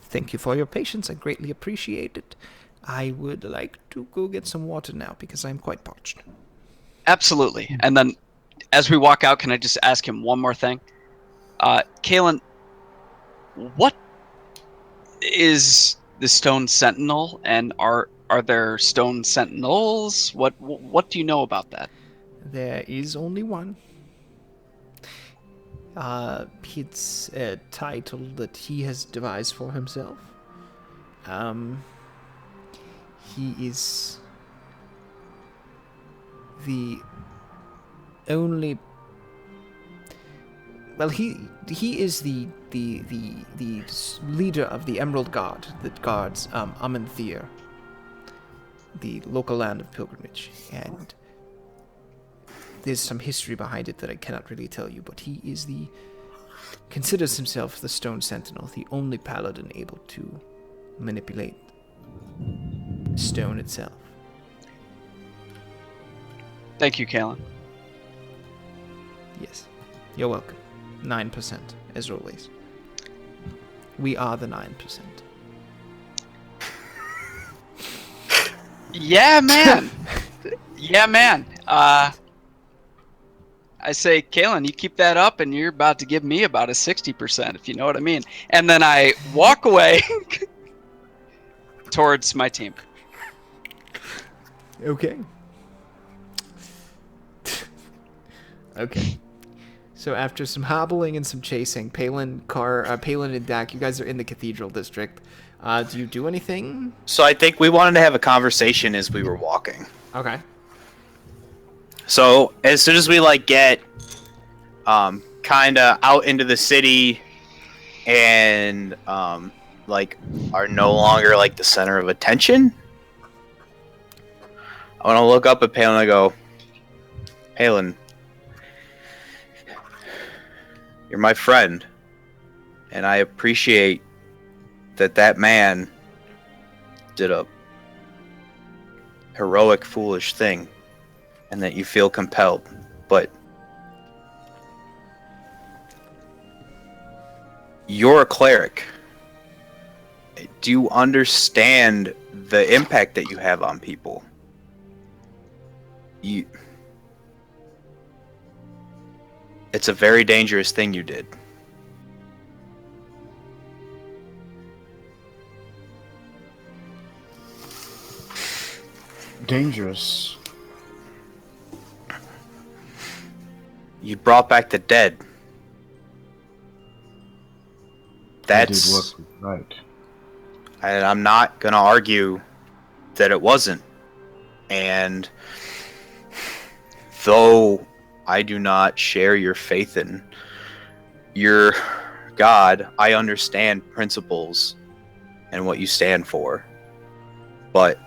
Thank you for your patience. I greatly appreciate it. I would like to go get some water now because I'm quite parched. Absolutely. And then, as we walk out, can I just ask him one more thing? Kalen, what is the Stone Sentinel, and are there Stone Sentinels? What do you know about that? There is only one. It's a title that he has devised for himself. He is the only. Well, he is the leader of the Emerald Guard that guards Amenthir, the local land of pilgrimage, and there's some history behind it that I cannot really tell you, but he is considers himself the Stone Sentinel, the only paladin able to manipulate stone itself. Thank you, Kalen. Yes. You're welcome. 9% is released. We are the 9%. Yeah, man. Yeah, man. I say, Kalen, you keep that up, and you're about to give me about a 60%, if you know what I mean. And then I walk away towards my team. Okay. Okay. So after some hobbling and some chasing, Palin and Dak, you guys are in the Cathedral District. Do you do anything? So I think we wanted to have a conversation as we were walking. Okay. So as soon as we get kind of out into the city and are no longer the center of attention, I want to look up at Palin and I go, Palin, you're my friend, and I appreciate that man did a heroic, foolish thing, and that you feel compelled, but you're a cleric. Do you understand the impact that you have on people? It's a very dangerous thing you did. Dangerous. You brought back the dead. I did That's... what was right. And I'm not gonna argue that it wasn't. And though I do not share your faith in your God, I understand principles and what you stand for. But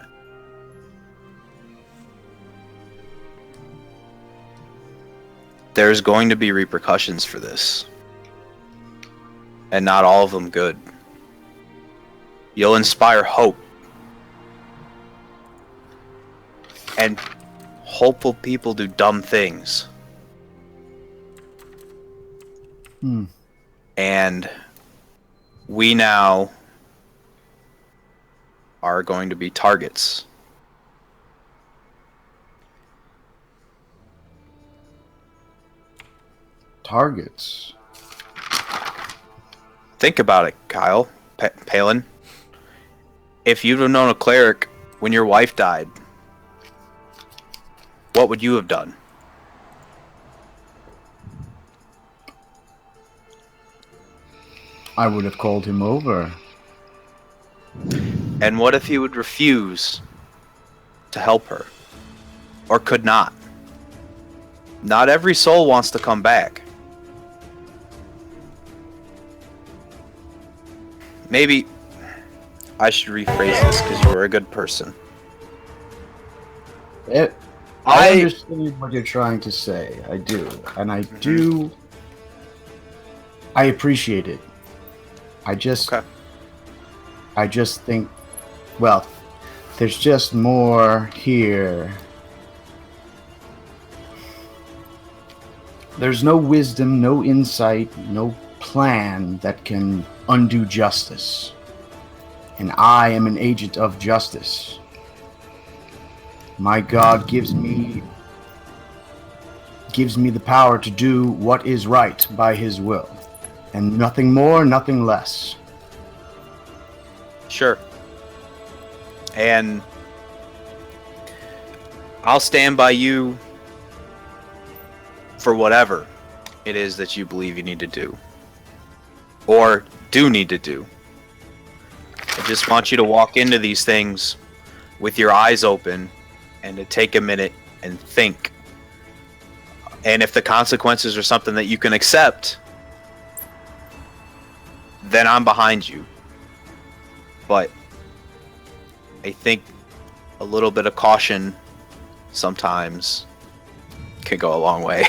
there's going to be repercussions for this. And not all of them good. You'll inspire hope. And hopeful people do dumb things. And we now are going to be targets. Targets? Think about it, Kyle. Palin. If you'd have known a cleric when your wife died, what would you have done? I would have called him over. And what if he would refuse to help her? Or could not? Not every soul wants to come back. Maybe I should rephrase this because you were a good person. I understand what you're trying to say. I do. And I do. I appreciate it. I just think, well, there's just more here. There's no wisdom, no insight, no plan that can undo justice. And I am an agent of justice. My God gives me the power to do what is right by his will. And nothing more, nothing less. Sure. And I'll stand by you for whatever it is that you believe you need to do. Or do need to do. I just want you to walk into these things with your eyes open and to take a minute and think. And if the consequences are something that you can accept, then I'm behind you. But I think a little bit of caution sometimes can go a long way.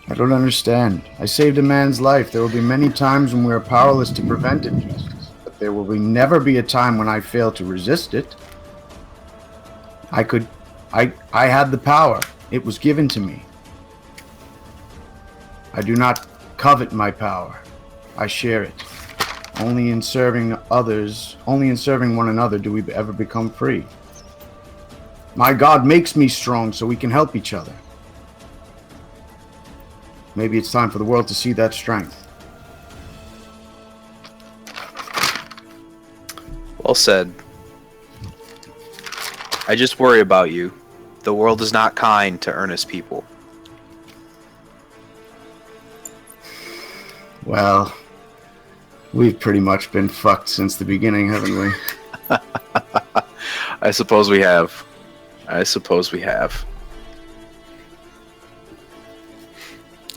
I don't understand. I saved a man's life. There will be many times when we are powerless to prevent injustice, but there will never be a time when I fail to resist it. I I had the power. It was given to me. I do not covet my power. I share it. Only in serving others, only in serving one another do we ever become free. My God makes me strong so we can help each other. Maybe it's time for the world to see that strength. Well said. I just worry about you. The world is not kind to earnest people. Well, we've pretty much been fucked since the beginning, haven't we? I suppose we have. I suppose we have.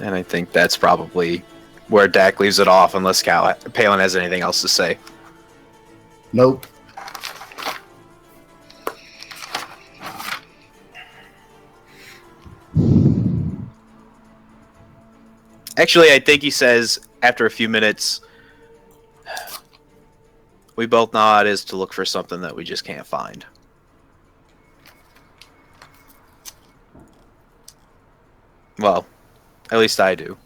And I think that's probably where Dak leaves it off, unless Palin has anything else to say. Nope. Actually, I think he says, after a few minutes, we both know how it is to look for something that we just can't find. Well, at least I do.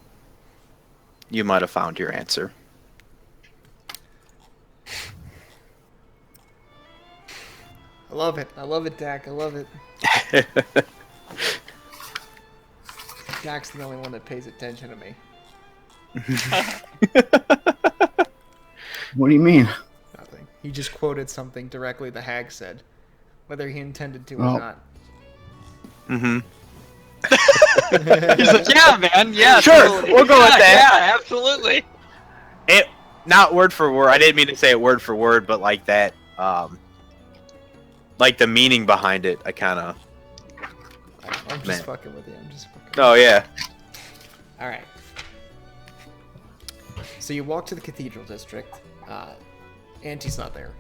You might have found your answer. I love it. I love it, Dak. I love it. Dak's the only one that pays attention to me. What do you mean? Nothing. He just quoted something directly the hag said, whether he intended to Well. or not. Mm-hmm. He's like, yeah, man, yeah, Sure, totally. we'll go with that. Yeah, absolutely. It not word for word. I didn't mean to say it word for word, but like that, like the meaning behind it. I kind of. I'm just Man. fucking with you. I'm just fucking. Oh yeah. All right. So you walk to the cathedral district. Auntie's not there.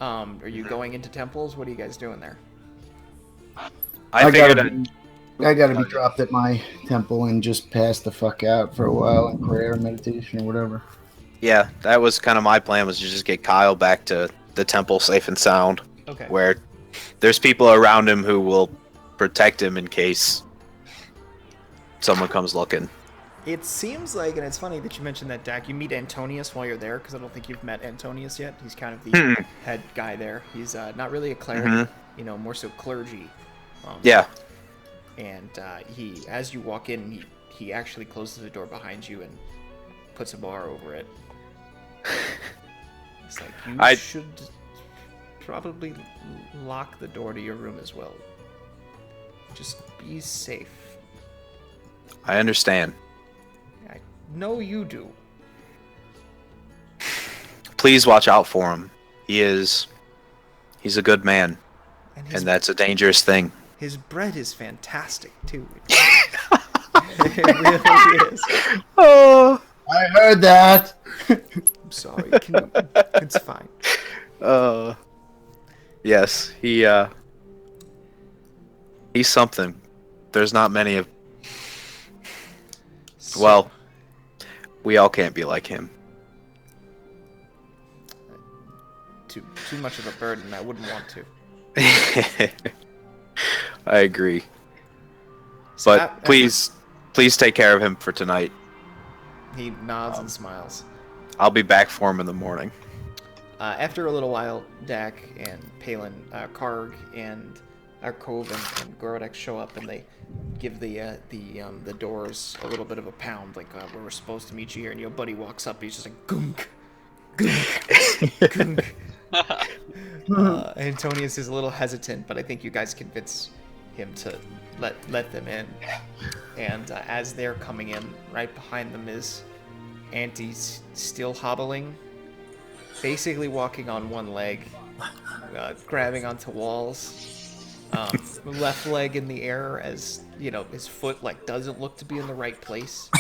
Are you going into temples? What are you guys doing there? I gotta figured. I gotta be dropped at my temple and just pass the fuck out for a while in prayer, meditation, or whatever. Yeah, that was kind of my plan, was to just get Kyle back to the temple safe and sound, Okay. where there's people around him who will protect him in case someone comes looking. It seems like, and it's funny that you mentioned that, Dak. You meet Antonius while you're there, because I don't think you've met Antonius yet. He's kind of the head guy there. He's not really a cleric, more so clergy. Yeah. And he, as you walk in, he actually closes the door behind you and puts a bar over it. It's like, you should probably lock the door to your room as well. Just be safe. I understand. I know you do. Please watch out for him. He's a good man, And and that's a dangerous thing. his bread is fantastic, too. It really is. Oh. I heard that. I'm sorry. It's fine. Yes, he's something. There's not many of. So, Well, we all can't be like him. too much of a burden. I wouldn't want to. I agree. So But please take care of him for tonight. He nods and smiles. I'll be back for him in the morning. After a little while, Dak and Palin, Karg, and Arkov and Gorodek show up, and they give the doors a little bit of a pound, like we were supposed to meet you here. And your buddy walks up, he's just like gunk, gunk, gunk. Antonius is a little hesitant, but I think you guys convince him to let them in. And as they're coming in, right behind them is Auntie's still hobbling, basically walking on one leg, grabbing onto walls, left leg in the air as, his foot doesn't look to be in the right place.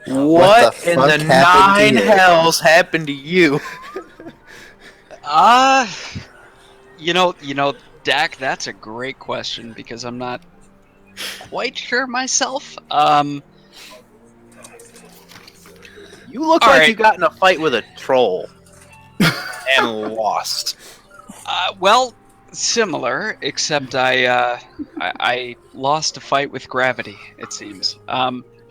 What the in fuck the happened to nine you? hells happened to you? Dak, that's a great question because I'm not quite sure myself. You look All like right. you got in a fight with a troll and lost. Well, Similar, except I lost a fight with gravity. It seems.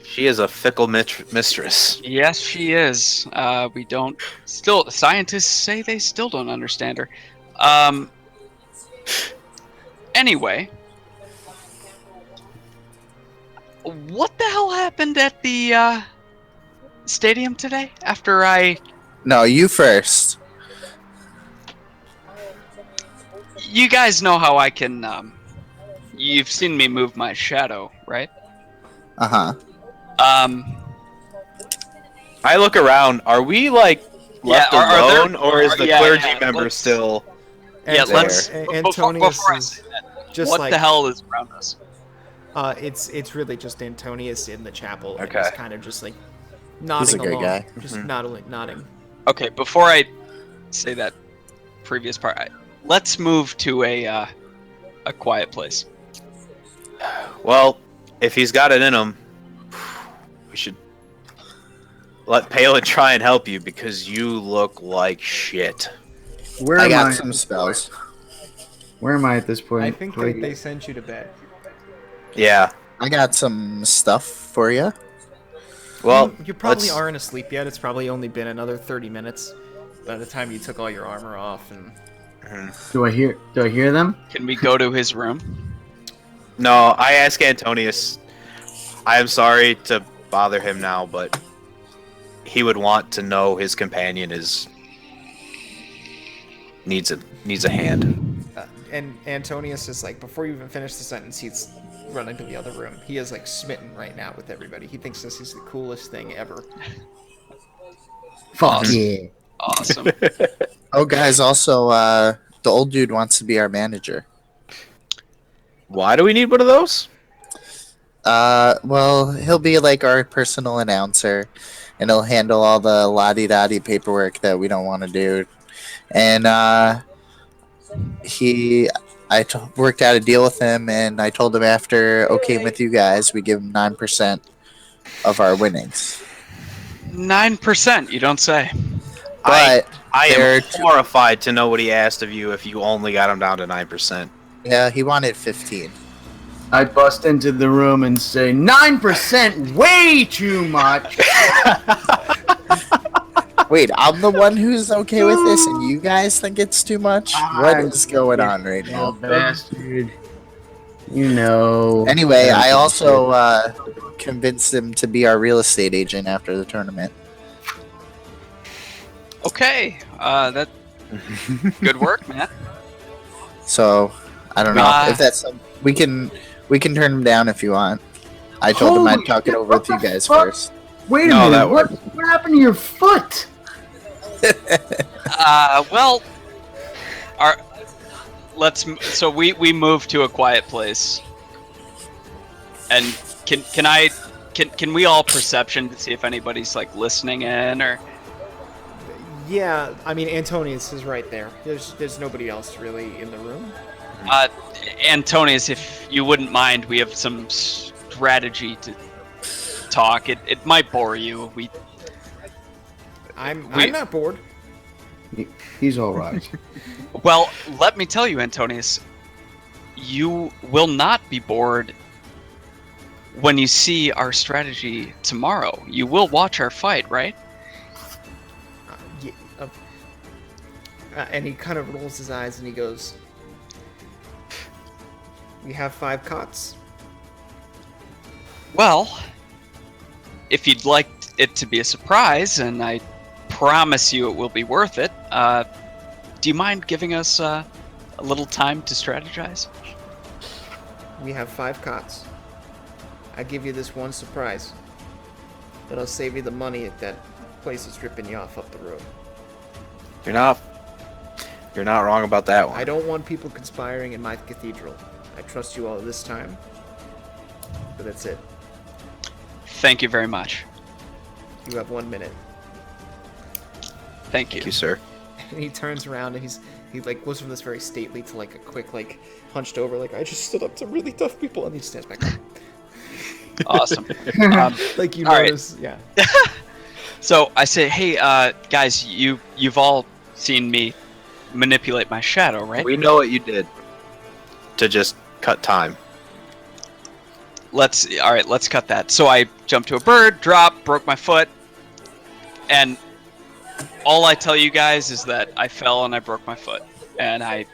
She is a fickle mistress. Yes, she is. We don't. Still, scientists say they still don't understand her. Anyway, what the hell happened at the stadium today? After No, you first. you guys know how I can. You've seen me move my shadow, right? Uh-huh. I look around. Are we like left are there- alone, or is the yeah, clergy yeah, member let's- still? Yeah, And- let's. Antonius before I is say that, just what like the hell is around us? it's really just Antonius in the chapel. And Okay. he's kind of just like nodding He's a good along, guy. just Mhm. nodding. Okay, before I say that previous part, let's move to a quiet place. Well, if he's got it in him, we should let Palin try and help you because you look like shit. Where I am got I? some spells. Where am I at this point? I think they sent you to bed. Yeah. I got some stuff for you. Well, You probably let's- aren't asleep yet. It's probably only been another 30 minutes by the time you took all your armor off. And Do I hear them? Can we go to his room? No, I ask Antonius. I am sorry to bother him now, but he would want to know his companion needs a hand. and Antonius is like, before you even finish the sentence, he's running to the other room. He is like smitten right now with everybody. He thinks this is the coolest thing ever. Fuck yeah. Awesome. Oh, guys, also, the old dude wants to be our manager. Why do we need one of those? Well, he'll be like our personal announcer, and he'll handle all the la-di-da-di paperwork that we don't want to do. And, worked out a deal with him, and I told him after okay with you guys, we give him 9% of our winnings. 9%, you don't say. I But, am they're- horrified to know what he asked of you if you only got him down to 9%. yeah, he wanted 15. I bust into the room and say, 9%, way too much. Wait, I'm the one who's okay with this, and you guys think it's too much? What is going on right You now? bastard. You know. Anyway, I also convinced him to be our real estate agent after the tournament. Okay, that good work, man. So I don't know Uh, if that's we can turn him down if you want. I told him Holy I'd talk it shit, over what with you the guys fuck? first. Wait a No, minute. that What happened to your foot? Well, so we move to a quiet place. And can we all perception to see if anybody's like listening in or Yeah, I mean, Antonius is right there. There's nobody else really in the room. Antonius, if you wouldn't mind, we have some strategy to talk. It might bore you. I'm We- not bored. He's all right. Well, let me tell you, Antonius, you will not be bored when you see our strategy tomorrow. You will watch our fight, right? Yeah, and he kind of rolls his eyes and he goes, "We have 5 cots." Well, if you'd like it to be a surprise, and I promise you it will be worth it, do you mind giving us a little time to strategize? We have 5 cots. I give you this one surprise. That'll save you the money if that place is ripping you off up the road. You're not wrong about that one. I don't want people conspiring in my cathedral. I trust you all this time. But that's it. Thank you very much. You have 1 minute. Thank you. Thank you, sir. And he turns around and he like goes from this very stately to like a quick like hunched over like I just stood up to really tough people and he stands back up. Awesome. Like you All right. notice, yeah. So I say, hey, guys, you've all seen me manipulate my shadow, right? We know what you did to just cut time. Let's cut that. So I jumped to a bird, dropped, broke my foot, and all I tell you guys is that I fell and I broke my foot, and I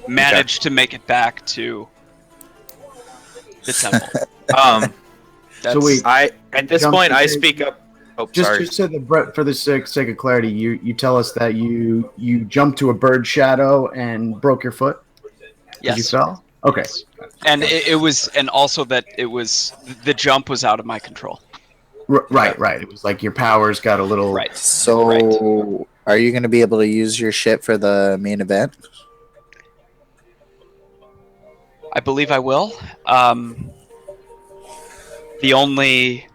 managed to make it back to the temple. So wait, At this Jump point, to I the- speak up. Oh, just sorry. so for the sake of clarity, you tell us that you jumped to a bird shadow and broke your foot. 'Cause you Yes. fell. Okay. And it was, and also that it was, the jump was out of my control. Right. It was like your powers got a little. Right. So, are you going to be able to use your shit for the main event? I believe I will. The only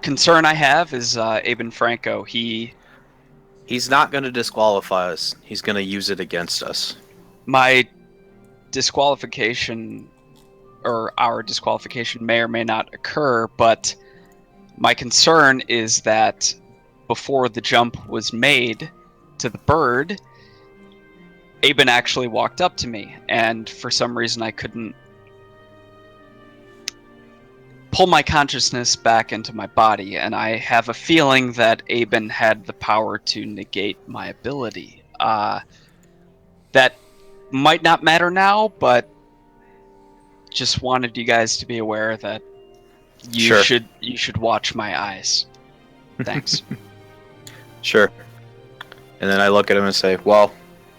concern I have is Aben Franco. He's not going to disqualify us. He's going to use it against us. My disqualification, or our disqualification, may or may not occur, but my concern is that before the jump was made to the bird, Aben actually walked up to me, and for some reason I couldn't pull my consciousness back into my body, and I have a feeling that Aben had the power to negate my ability. That might not matter now, but just wanted you guys to be aware that you Sure. you should watch my eyes. Thanks. Sure. And then I look at him and say, well,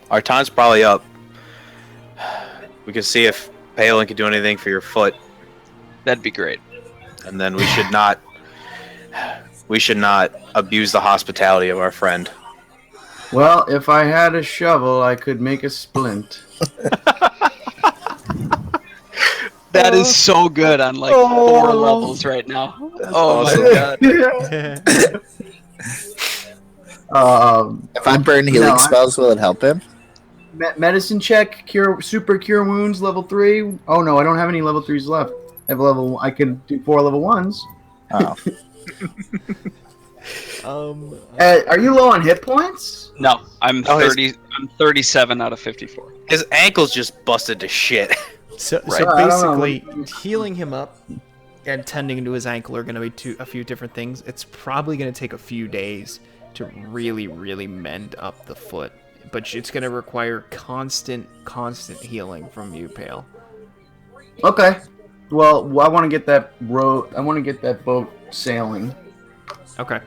our time's probably up. We can see if Palin can do anything for your foot, That'd be great. and then we should not abuse the hospitality of our friend. Well, if I had a shovel, I could make a splint. That is so good on like 4 levels right now. Oh my god. If I burn healing no, I- spells, will it help him? Medicine check, super cure wounds, level 3. Oh no, I don't have any level 3s left. I have I could do 4 level 1s. Oh. Are you low on hit points? No, I'm Oh, his- 30. I'm 37 out of 54. His ankle's just busted to shit. So, Right. so I don't know. basically, healing him up and tending to his ankle are going to be a few different things. It's probably going to take a few days to really, really mend up the foot, but it's going to require constant healing from you, Pale. Okay. Well, I want to get that I want to get that boat sailing. Okay.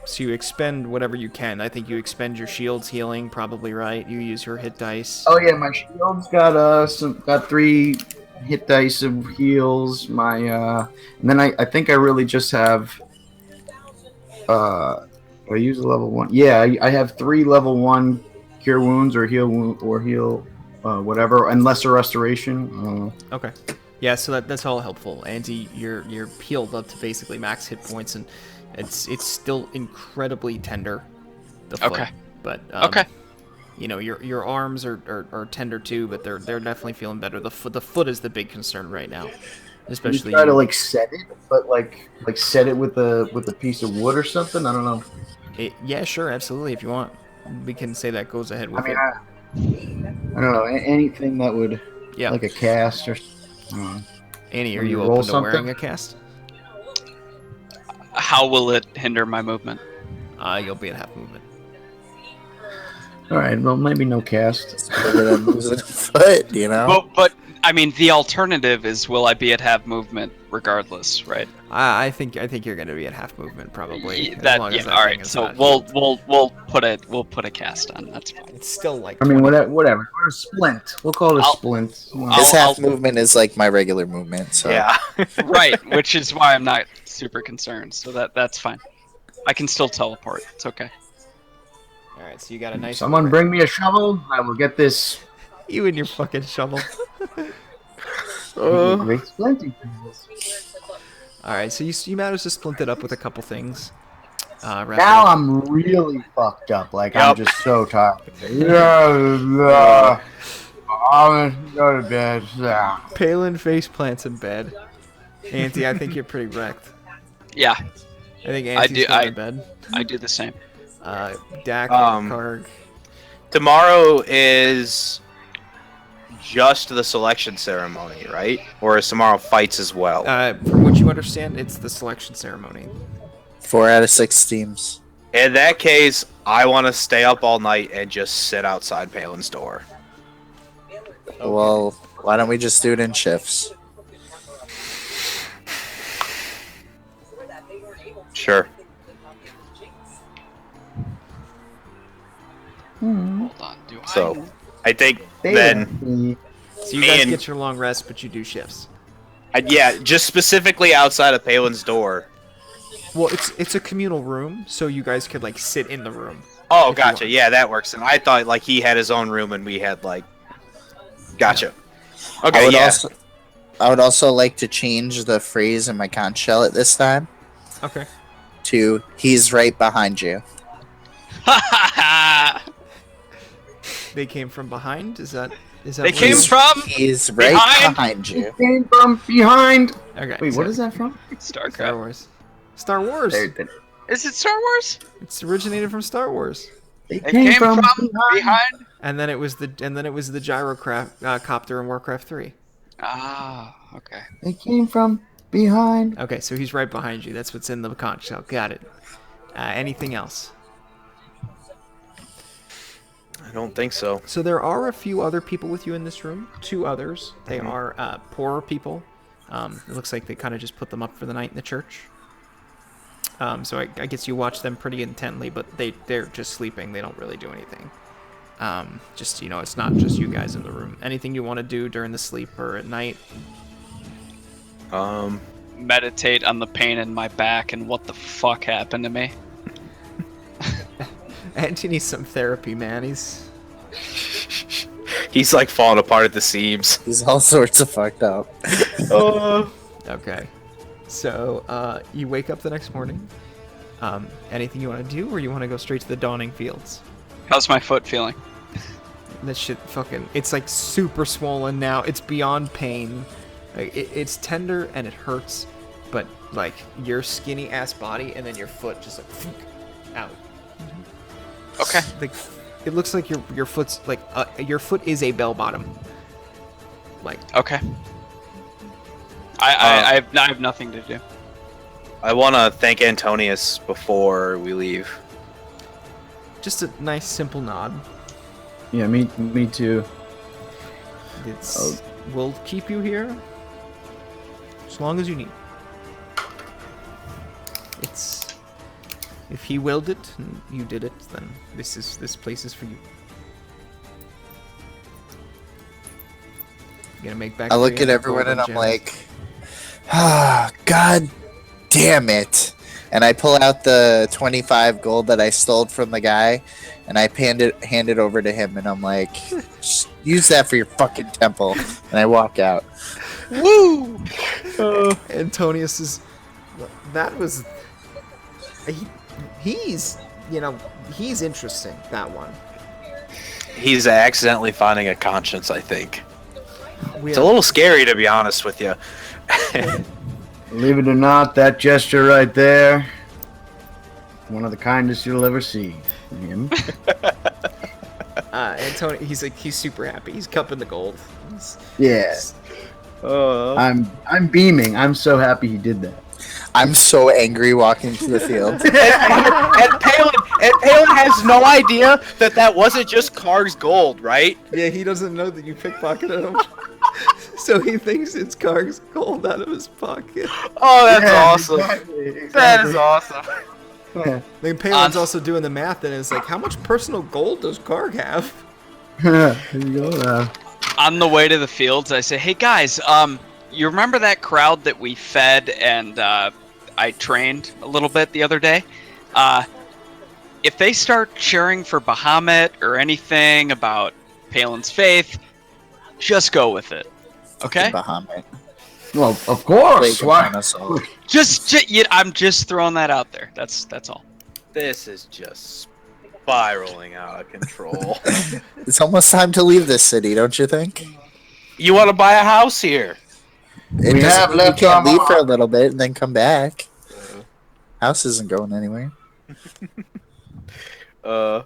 So you expend whatever you can. I think you expend your shield's healing, probably, right? You use your hit dice. Oh yeah, my shield's got got 3 hit dice of heals. My and then I think I really just have I use a level 1. Yeah, I have 3 level 1 cure wounds or heal whatever, and lesser restoration. Okay. Yeah, so that's all helpful. Andy, you're healed up to basically max hit points, and it's still incredibly tender. The foot, Okay. But Okay. you know, your arms are tender too, but they're definitely feeling better. The foot is the big concern right now, You especially. try to like set it, but like set it with a piece of wood or something. I don't know. Yeah, sure, absolutely. If you want, we can say that goes ahead with I mean, it. I don't know anything that would Yeah. like a cast or. I don't know. Annie, are Will you you roll open to something? wearing a cast? How will it hinder my movement? You'll be at half movement. All right, well maybe no cast. Better than losing a foot, you know? But I mean, the alternative is, will I be at half movement regardless, right? I think you're going to be at half movement probably. as That long yeah. as that All thing right. is So not we'll healed. put a cast on. That's fine. It's still like. I mean, 20. whatever. Or a splint. We'll call it a I'll- splint. His half I'll- movement is like my regular movement, so Yeah. Right, which is why I'm not super concerned. So that's fine. I can still teleport. It's okay. All right, so you got a nice. Someone bring me a shovel. I will get this You and your fucking shovel. great splinting. All right, so you managed to splint it up with a couple things. Wrap it Now up. I'm really fucked up. Like Yep. I'm just so tired. Yeah, I'm gonna go to bed. Yeah. Palin face plants in bed. Auntie, I think you're pretty wrecked. Yeah, I think I Auntie's do- going I- to bed. I do the same. Dak, Um, Karg. Tomorrow is just the selection ceremony, right? Or is tomorrow fights as well? From what you understand, it's the selection ceremony. 4 out of 6 teams. In that case, I want to stay up all night and just sit outside Palin's door. Well, why don't we just do it in shifts? Sure. Hold on. Do So, I think They then, left me. So you guys And- get your long rest, but you do shifts. yeah, just specifically outside of Palin's door. Well, it's a communal room, so you guys could like sit in the room. Oh, If you gotcha. want. Yeah, that works. And I thought like he had his own room and we had like. Gotcha. Okay, yeah. I would also like to change the phrase in my conch shell at this time Okay. to "He's right behind you." They came from behind. Is that They what came it is? from He's right Behind? behind you. Came from behind. Okay. Wait, so- what is that from? Star StarCraft. Wars. Star Wars. Is it Star Wars? It's originated from Star Wars. They It came from behind. And then it was the gyrocraft copter in Warcraft 3. Ah, okay. They came from behind. Okay, so he's right behind you. That's what's in the conch shell. Got it. Anything else? I don't think so. So there are a few other people with you in this room. 2 others. They are poorer people. It looks like they kind of just put them up for the night in the church. So I guess you watch them pretty intently, but they're just sleeping. They don't really do anything. Just, it's not just you guys in the room. Anything you want to do during the sleep or at night? Meditate on the pain in my back and what the fuck happened to me. Andy needs some therapy, man. He's like falling apart at the seams. He's all sorts of fucked up. Okay. So, you wake up the next morning. Anything you want to do, or you want to go straight to the dawning fields? How's my foot feeling? That shit fucking... It's, like, super swollen now. It's beyond pain. Like, it's tender and it hurts, but, like, your skinny-ass body and then your foot just, like, out. Okay. Like, it looks like your foot's, like, your foot is a bell bottom. Like, Okay. I have nothing to do. I want to thank Antonius before we leave. just a nice, simple nod. Yeah, me too. It's... We'll keep you here as long as you need. It's... If he willed it and you did it, then this place is for you. You gonna make back? I look for at your everyone and golden I'm gems? like, ah, God damn it. And I pull out the 25 gold that I stole from the guy and I hand it over to him and I'm like, just use that for your fucking temple. And I walk out. Woo! Antonius is. That was. He's interesting. That one. He's accidentally finding a conscience, I think. We It's a little scary, to be honest with you. Believe it or not, that gesture right there, one of the kindest you'll ever see from him. Antonio, he's super happy. He's cupping the gold. Yeah, I'm beaming. I'm so happy he did that. I'm so angry walking through the field. and Palin has no idea that wasn't just Karg's gold, right? Yeah, he doesn't know that you pickpocketed him. So he thinks it's Karg's gold out of his pocket. Oh, that's Yeah, awesome. exactly. That is awesome. Yeah. Then Palin's also doing the math, and it's like, how much personal gold does Karg have? Here you go. On the way to the fields, I say, "Hey guys, you remember that crowd that we fed and I trained a little bit the other day? If they start cheering for Bahamut or anything about Palin's faith, just go with it, okay? Bahamut. Well, of course. Wait, Why? I'm just throwing that out there. That's all. This is just spiraling out of control. It's almost time to leave this city, don't you think? You want to buy a house here? It We doesn't have mean left you can't our leave mark. for a little bit and then come back. House isn't going anywhere. I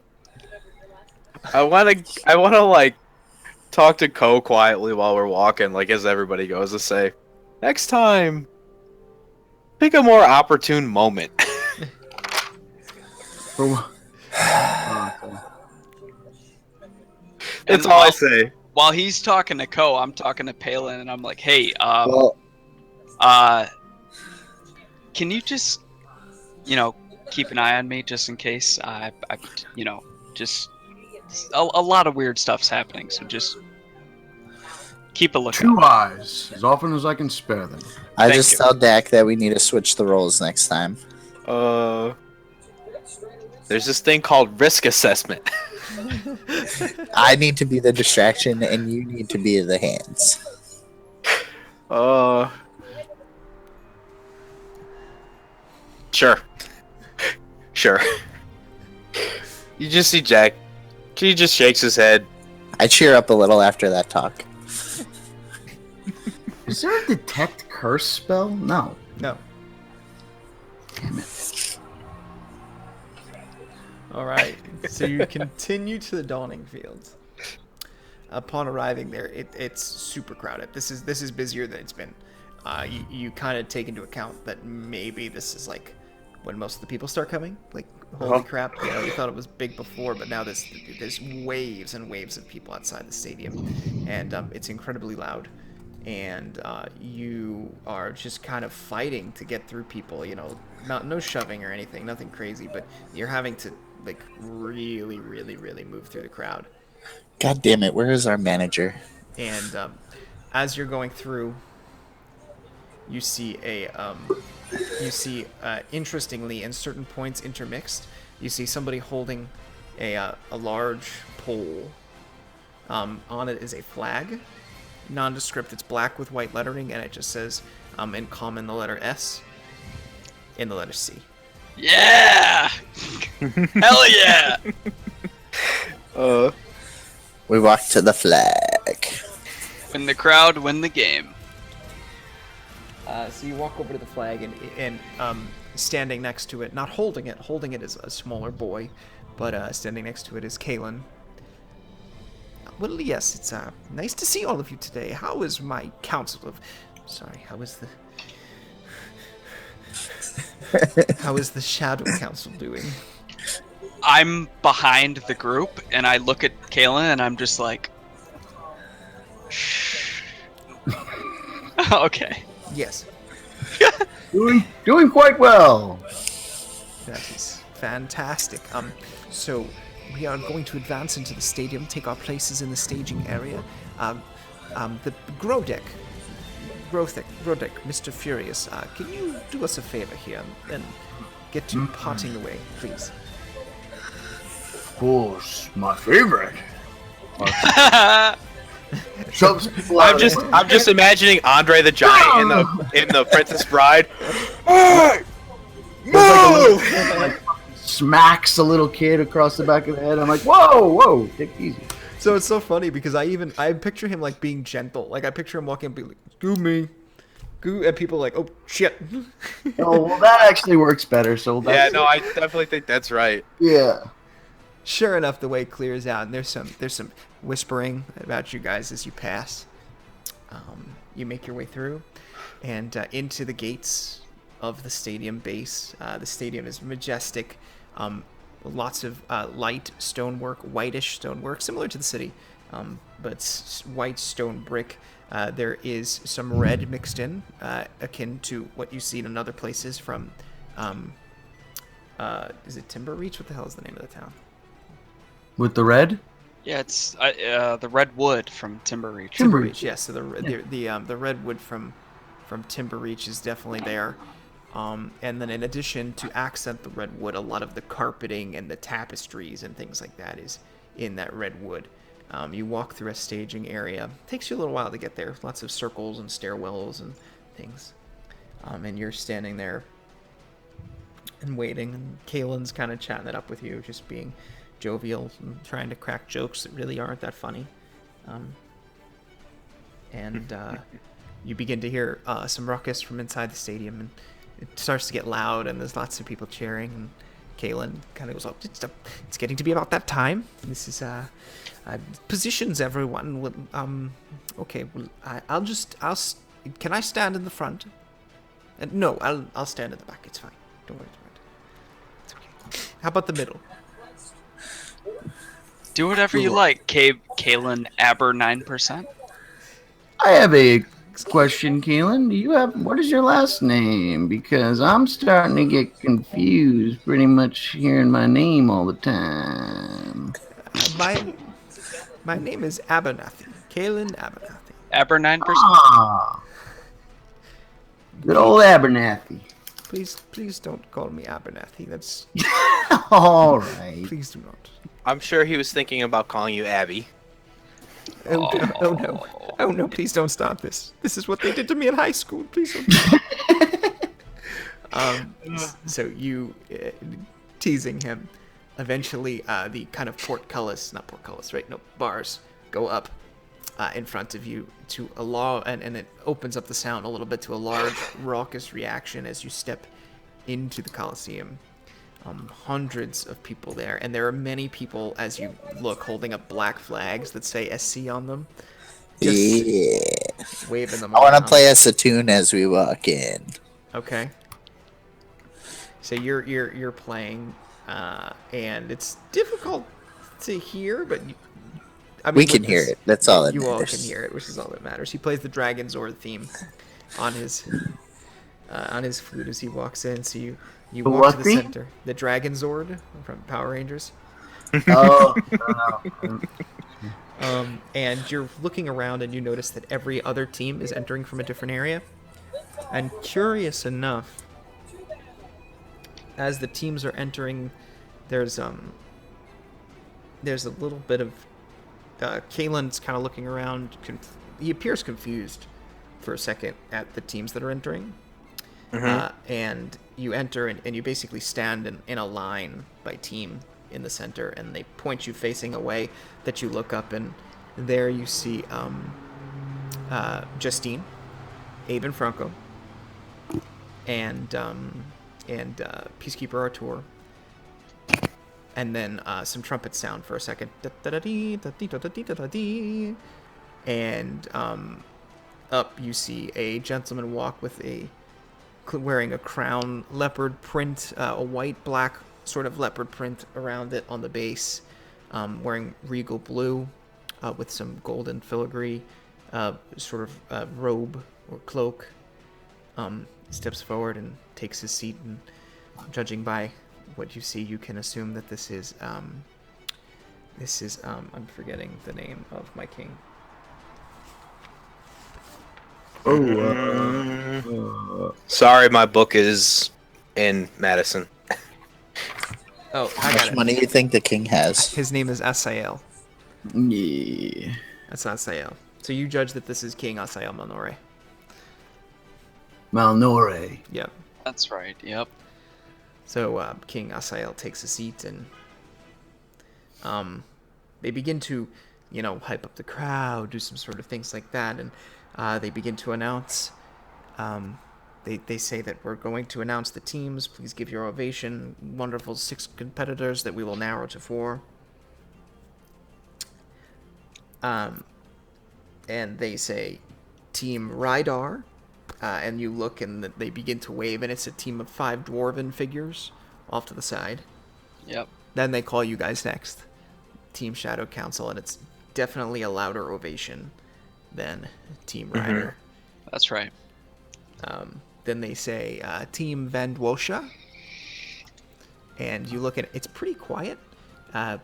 wanna like talk to Ko quietly while we're walking, like as everybody goes, to say, next time, pick a more opportune moment. For That's And all I say. While he's talking to Ko, I'm talking to Palin, and I'm like, hey, Well, can you just, keep an eye on me just in case just a lot of weird stuff's happening, so just keep a lookout. 2 eyes, as often as I can spare them. I Thank just you. tell Dak that we need to switch the roles next time. There's this thing called risk assessment. I need to be the distraction, and you need to be the hands. Sure. Sure. You just see Jack. He just shakes his head. I cheer up a little after that talk. Is there a detect curse spell? No. No. Damn it. All right. So you continue to the Dawning Fields. Upon arriving there, it's super crowded. This is busier than it's been. You kind of take into account that maybe this is like when most of the people start coming. Like, holy crap! We thought it was big before, but now there's waves and waves of people outside the stadium, and it's incredibly loud. And you are just kind of fighting to get through people. No shoving or anything, nothing crazy, but you're having to like really, really, really move through the crowd. God damn it! Where is our manager? And as you're going through, you see interestingly, in certain points intermixed, you see somebody holding a large pole. On it is a flag, nondescript. It's black with white lettering, and it just says, in common, the letter S, in the letter C. Yeah! Hell yeah! We walk to the flag. Win the crowd, win the game. So you walk over to the flag, and standing next to it, not holding it is a smaller boy, but standing next to it is Kalen. Well, yes, it's nice to see all of you today. How is my council of... Sorry, how is the Shadow Council doing? I'm behind the group, and I look at Kalen, and I'm just like... Shh. Okay. Yes, Doing quite well. that is fantastic. So we are going to advance into the stadium, take our places in the staging area. The Grodek, Mr. Furious, can you do us a favor here and get to potting away, please? Of course, my favorite. Shoves people out. I'm just imagining Andre the Giant in the Princess Bride. Hey! Move! Like, smacks a little kid across the back of the head. I'm like, whoa, take it easy. So it's so funny because I picture him like being gentle. Like I picture him walking and being like, "Goo me, goo," and people are like, "Oh shit." Oh, well, that actually works better. So Yeah, no, I definitely think that's right. yeah. Sure enough, the way clears out, and there's some whispering about you guys as you pass. You make your way through, and into the gates of the stadium base. The stadium is majestic. Lots of light stonework, whitish stonework, similar to the city, but white stone brick. There is some red mixed in, akin to what you see in other places from. Is it Timber Reach? What the hell is the name of the town? With the red? Yeah, it's the redwood from Timber Reach. Timber Reach, yes. So the redwood from Timber Reach is definitely there. And then in addition, to accent the redwood, a lot of the carpeting and the tapestries and things like that is in that redwood. You walk through a staging area. It takes you a little while to get there. Lots of circles and stairwells and things. And you're standing there and waiting. And Kalen's kind of chatting it up with you, just being jovial and trying to crack jokes that really aren't that funny. You begin to hear some ruckus from inside the stadium, and it starts to get loud, and there's lots of people cheering. And Kalen kind of goes up. It's getting to be about that time. This is positions, everyone. Okay. Well, can I stand in the front? No, I'll stand in the back. It's fine. Don't worry about it. It's okay. How about the middle? Do whatever you like, Kalen Aber 9%. I have a question, Keelan. What is your last name? Because I'm starting to get confused pretty much hearing my name all the time. My name is Abernathy. Kalen Abernathy. Aber 9%. Ah, good old Abernathy. Please don't call me Abernathy. That's All right. please do not. I'm sure he was thinking about calling you Abby. Oh no. Oh no, please don't stop this. This is what they did to me in high school. Please don't. So you teasing him. Eventually, the kind of bars go up in front of you to and it opens up the sound a little bit to a large raucous reaction as you step into the Coliseum. Hundreds of people there, and there are many people as you look holding up black flags that say SC on them. Just waving them I want to around. play us a tune as we walk in. Okay. So you're playing, and it's difficult to hear, but We can hear it. That's all that You all matters. can hear it, which is all that matters. He plays the Dragon Zord theme on his flute as he walks in. So you The walk what to the theme? center. The Dragon Zord from Power Rangers. Oh, And you're looking around and you notice that every other team is entering from a different area. And curious enough, as the teams are entering, there's a little bit of Kalen's kind of looking around. He appears confused for a second at the teams that are entering. And you enter and you basically stand in a line by team in the center, and they point you facing a way that you look up, and there you see Justine, Abe and Franco, and Peacekeeper Artur, and then some trumpets sound for a second, and up you see a gentleman walk with wearing a crown, leopard print, a white black sort of leopard print around it on the base, wearing regal blue with some golden filigree sort of robe or cloak. Steps forward and takes his seat, and judging by what you see, you can assume that this is I'm forgetting the name of my king. Sorry, my book is in Madison. Oh, How I much got it. money do you think the king has? His name is Asael. yeah. That's Asael. So you judge that this is King Asael Malnore. Malnore. Yep. That's right. Yep. So King Asael takes a seat, and they begin to, hype up the crowd, do some sort of things like that, and they begin to announce. They say that we're going to announce the teams. Please give your ovation. Wonderful 6 competitors that we will narrow to 4. And they say Team Rydar. And you look, and they begin to wave, and it's a team of 5 dwarven figures off to the side. Yep. Then they call you guys next, Team Shadow Council, and it's definitely a louder ovation than Team Rider. That's right. Then they say Team Vandwosha, and you look at it's pretty quiet, but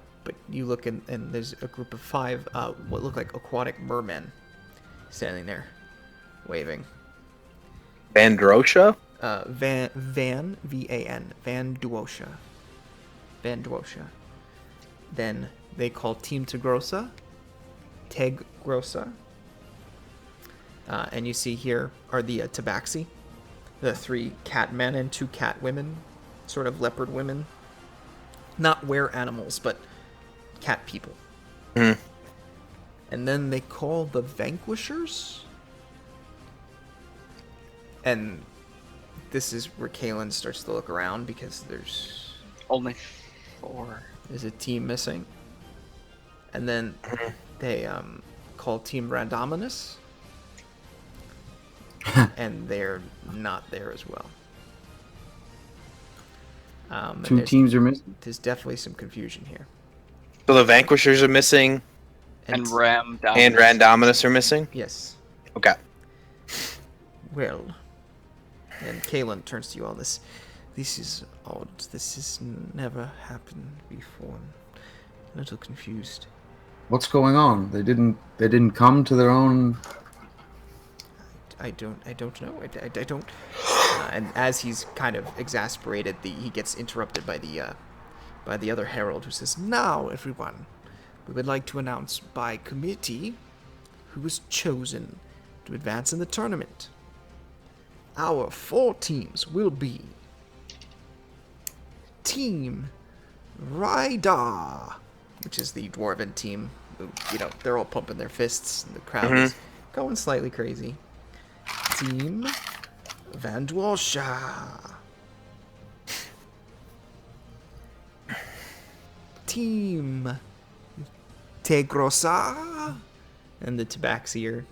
you look and there's a group of 5 what look like aquatic mermen standing there, waving. Vandrosha? Van V-A-N Vandwosha. Then they call Team Tegrosa, Tegrosa. And you see here are the Tabaxi, the 3 cat men and 2 cat women, sort of leopard women. Not were animals, but cat people. Mhm. And then they call the Vanquishers. And this is where Kalen starts to look around, because there's Only 4. There's a team missing. And then they call Team Randominus. And they're not there as well. And 2 teams are missing. There's definitely some confusion here. So the Vanquishers are missing, And Ram down. and Randominus are missing. Yes. Okay. Well, and Kalen turns to you on this. This is odd. This has never happened before. A little confused. What's going on? They didn't come to their own. I don't know. I don't. And as he's kind of exasperated, he gets interrupted by the other herald, who says, "Now, everyone, we would like to announce by committee who was chosen to advance in the tournament. Our 4 teams will be Team Rydar, which is the dwarven team. They're all pumping their fists, and the crowd is going slightly crazy. Team Vandwalsha. Team Tegrosa. And the Tabaxi are,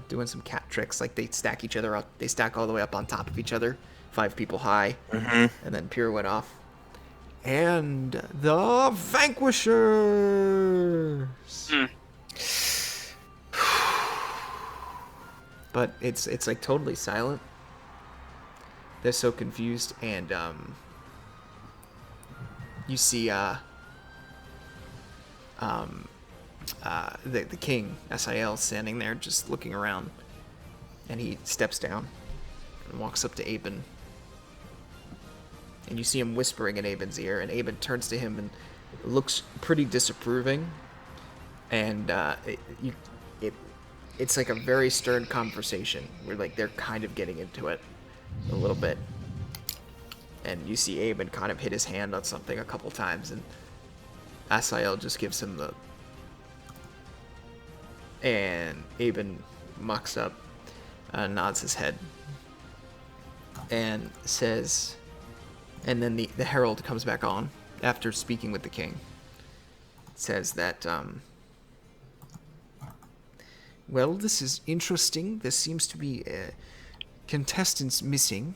doing some cat tricks. Like, they stack each other up. They stack all the way up on top of each other. 5 people high. And then pirouette off. And the Vanquishers. But it's like totally silent. They're so confused, and you see the king SIL standing there just looking around, and he steps down and walks up to Aben, and you see him whispering in Aben's ear, and Aben turns to him and looks pretty disapproving, and it's like a very stern conversation where like they're kind of getting into it a little bit, and you see Aben kind of hit his hand on something a couple times, and Asael just gives him the, and Aben mucks up, nods his head, and says, and then the herald comes back on after speaking with the king. Says that well, this is interesting. There seems to be contestants missing.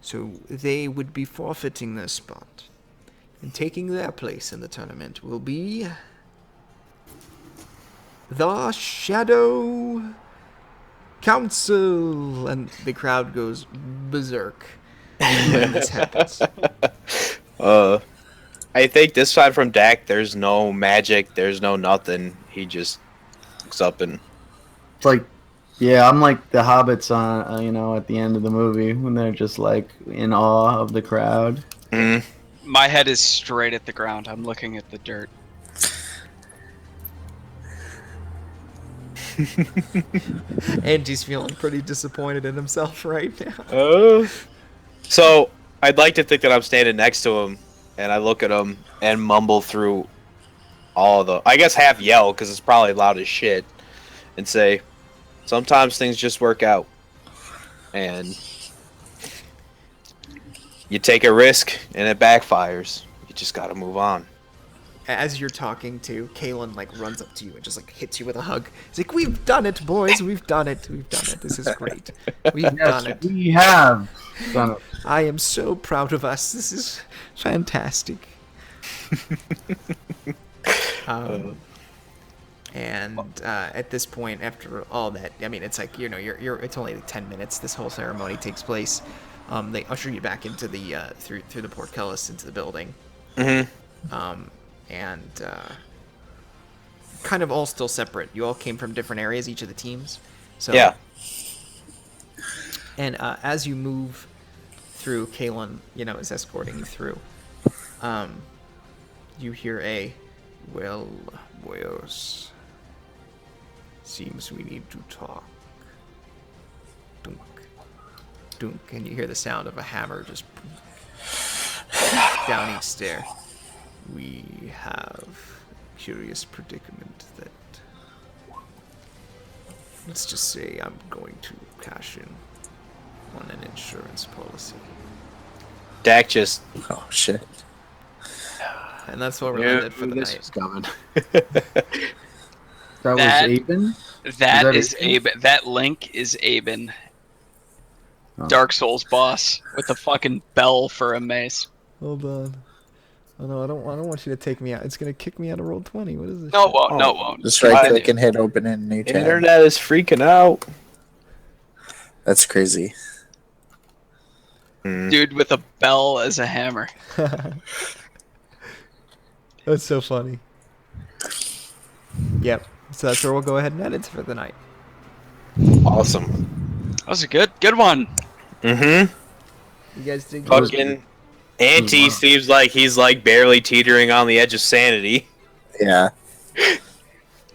So they would be forfeiting their spot. And taking their place in the tournament will be the Shadow Council. And the crowd goes berserk when this happens. I think this side from Dak, there's no magic, there's no nothing. He just looks up and... It's like, yeah, I'm like the hobbits on, at the end of the movie when they're just like in awe of the crowd. My head is straight at the ground. I'm looking at the dirt. Angie's feeling pretty disappointed in himself right now. So, I'd like to think that I'm standing next to him, and I look at him and mumble through all the... I guess half yell, because it's probably loud as shit, and say, sometimes things just work out. And you take a risk, and it backfires. You just gotta move on. As you're talking to, Kalen like runs up to you and just like hits you with a hug. He's like, "We've done it, boys. We've done it. We've done it. This is great. We've done it. We have done it." I am so proud of us. This is fantastic." And at this point, after all that, I mean, it's like you're it's only like 10 minutes. This whole ceremony takes place. They usher you back into the through the portcullis into the building. And kind of all still separate. You all came from different areas, each of the teams. So Yeah. And as you move through, Kalen, is escorting you through. You hear a, "Well, boyos, seems we need to talk." Dunk, dunk, and you hear the sound of a hammer just down each stair. "We have a curious predicament that, let's just say I'm going to cash in on an insurance policy. Dak just Oh shit. And that's what we're Knew landed for the this night. was coming. That That- was Aben. That Is is that Aben. That Link is Aben. Oh. Dark Souls boss with a fucking bell for a mace. Hold on. Oh no, I don't want you to take me out. It's gonna kick me out of roll 20. What is this? No, it shit? won't. No, it won't. Just right click and hit open in a new tab. internet is freaking out. That's crazy. Dude with a bell as a hammer. That's so funny. Yep. So that's where we'll go ahead and end it for the night. Awesome. That was a good one. Mm-hmm. You guys did good. Fucking Auntie seems like he's like barely teetering on the edge of sanity. Yeah.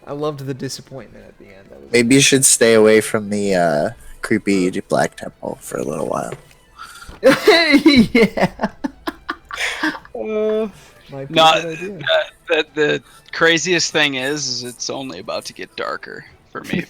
I loved the disappointment at the end. That was Maybe you should stay away from the creepy Black Temple for a little while. Yeah. might be Not- a good idea. The craziest thing is it's only about to get darker for me.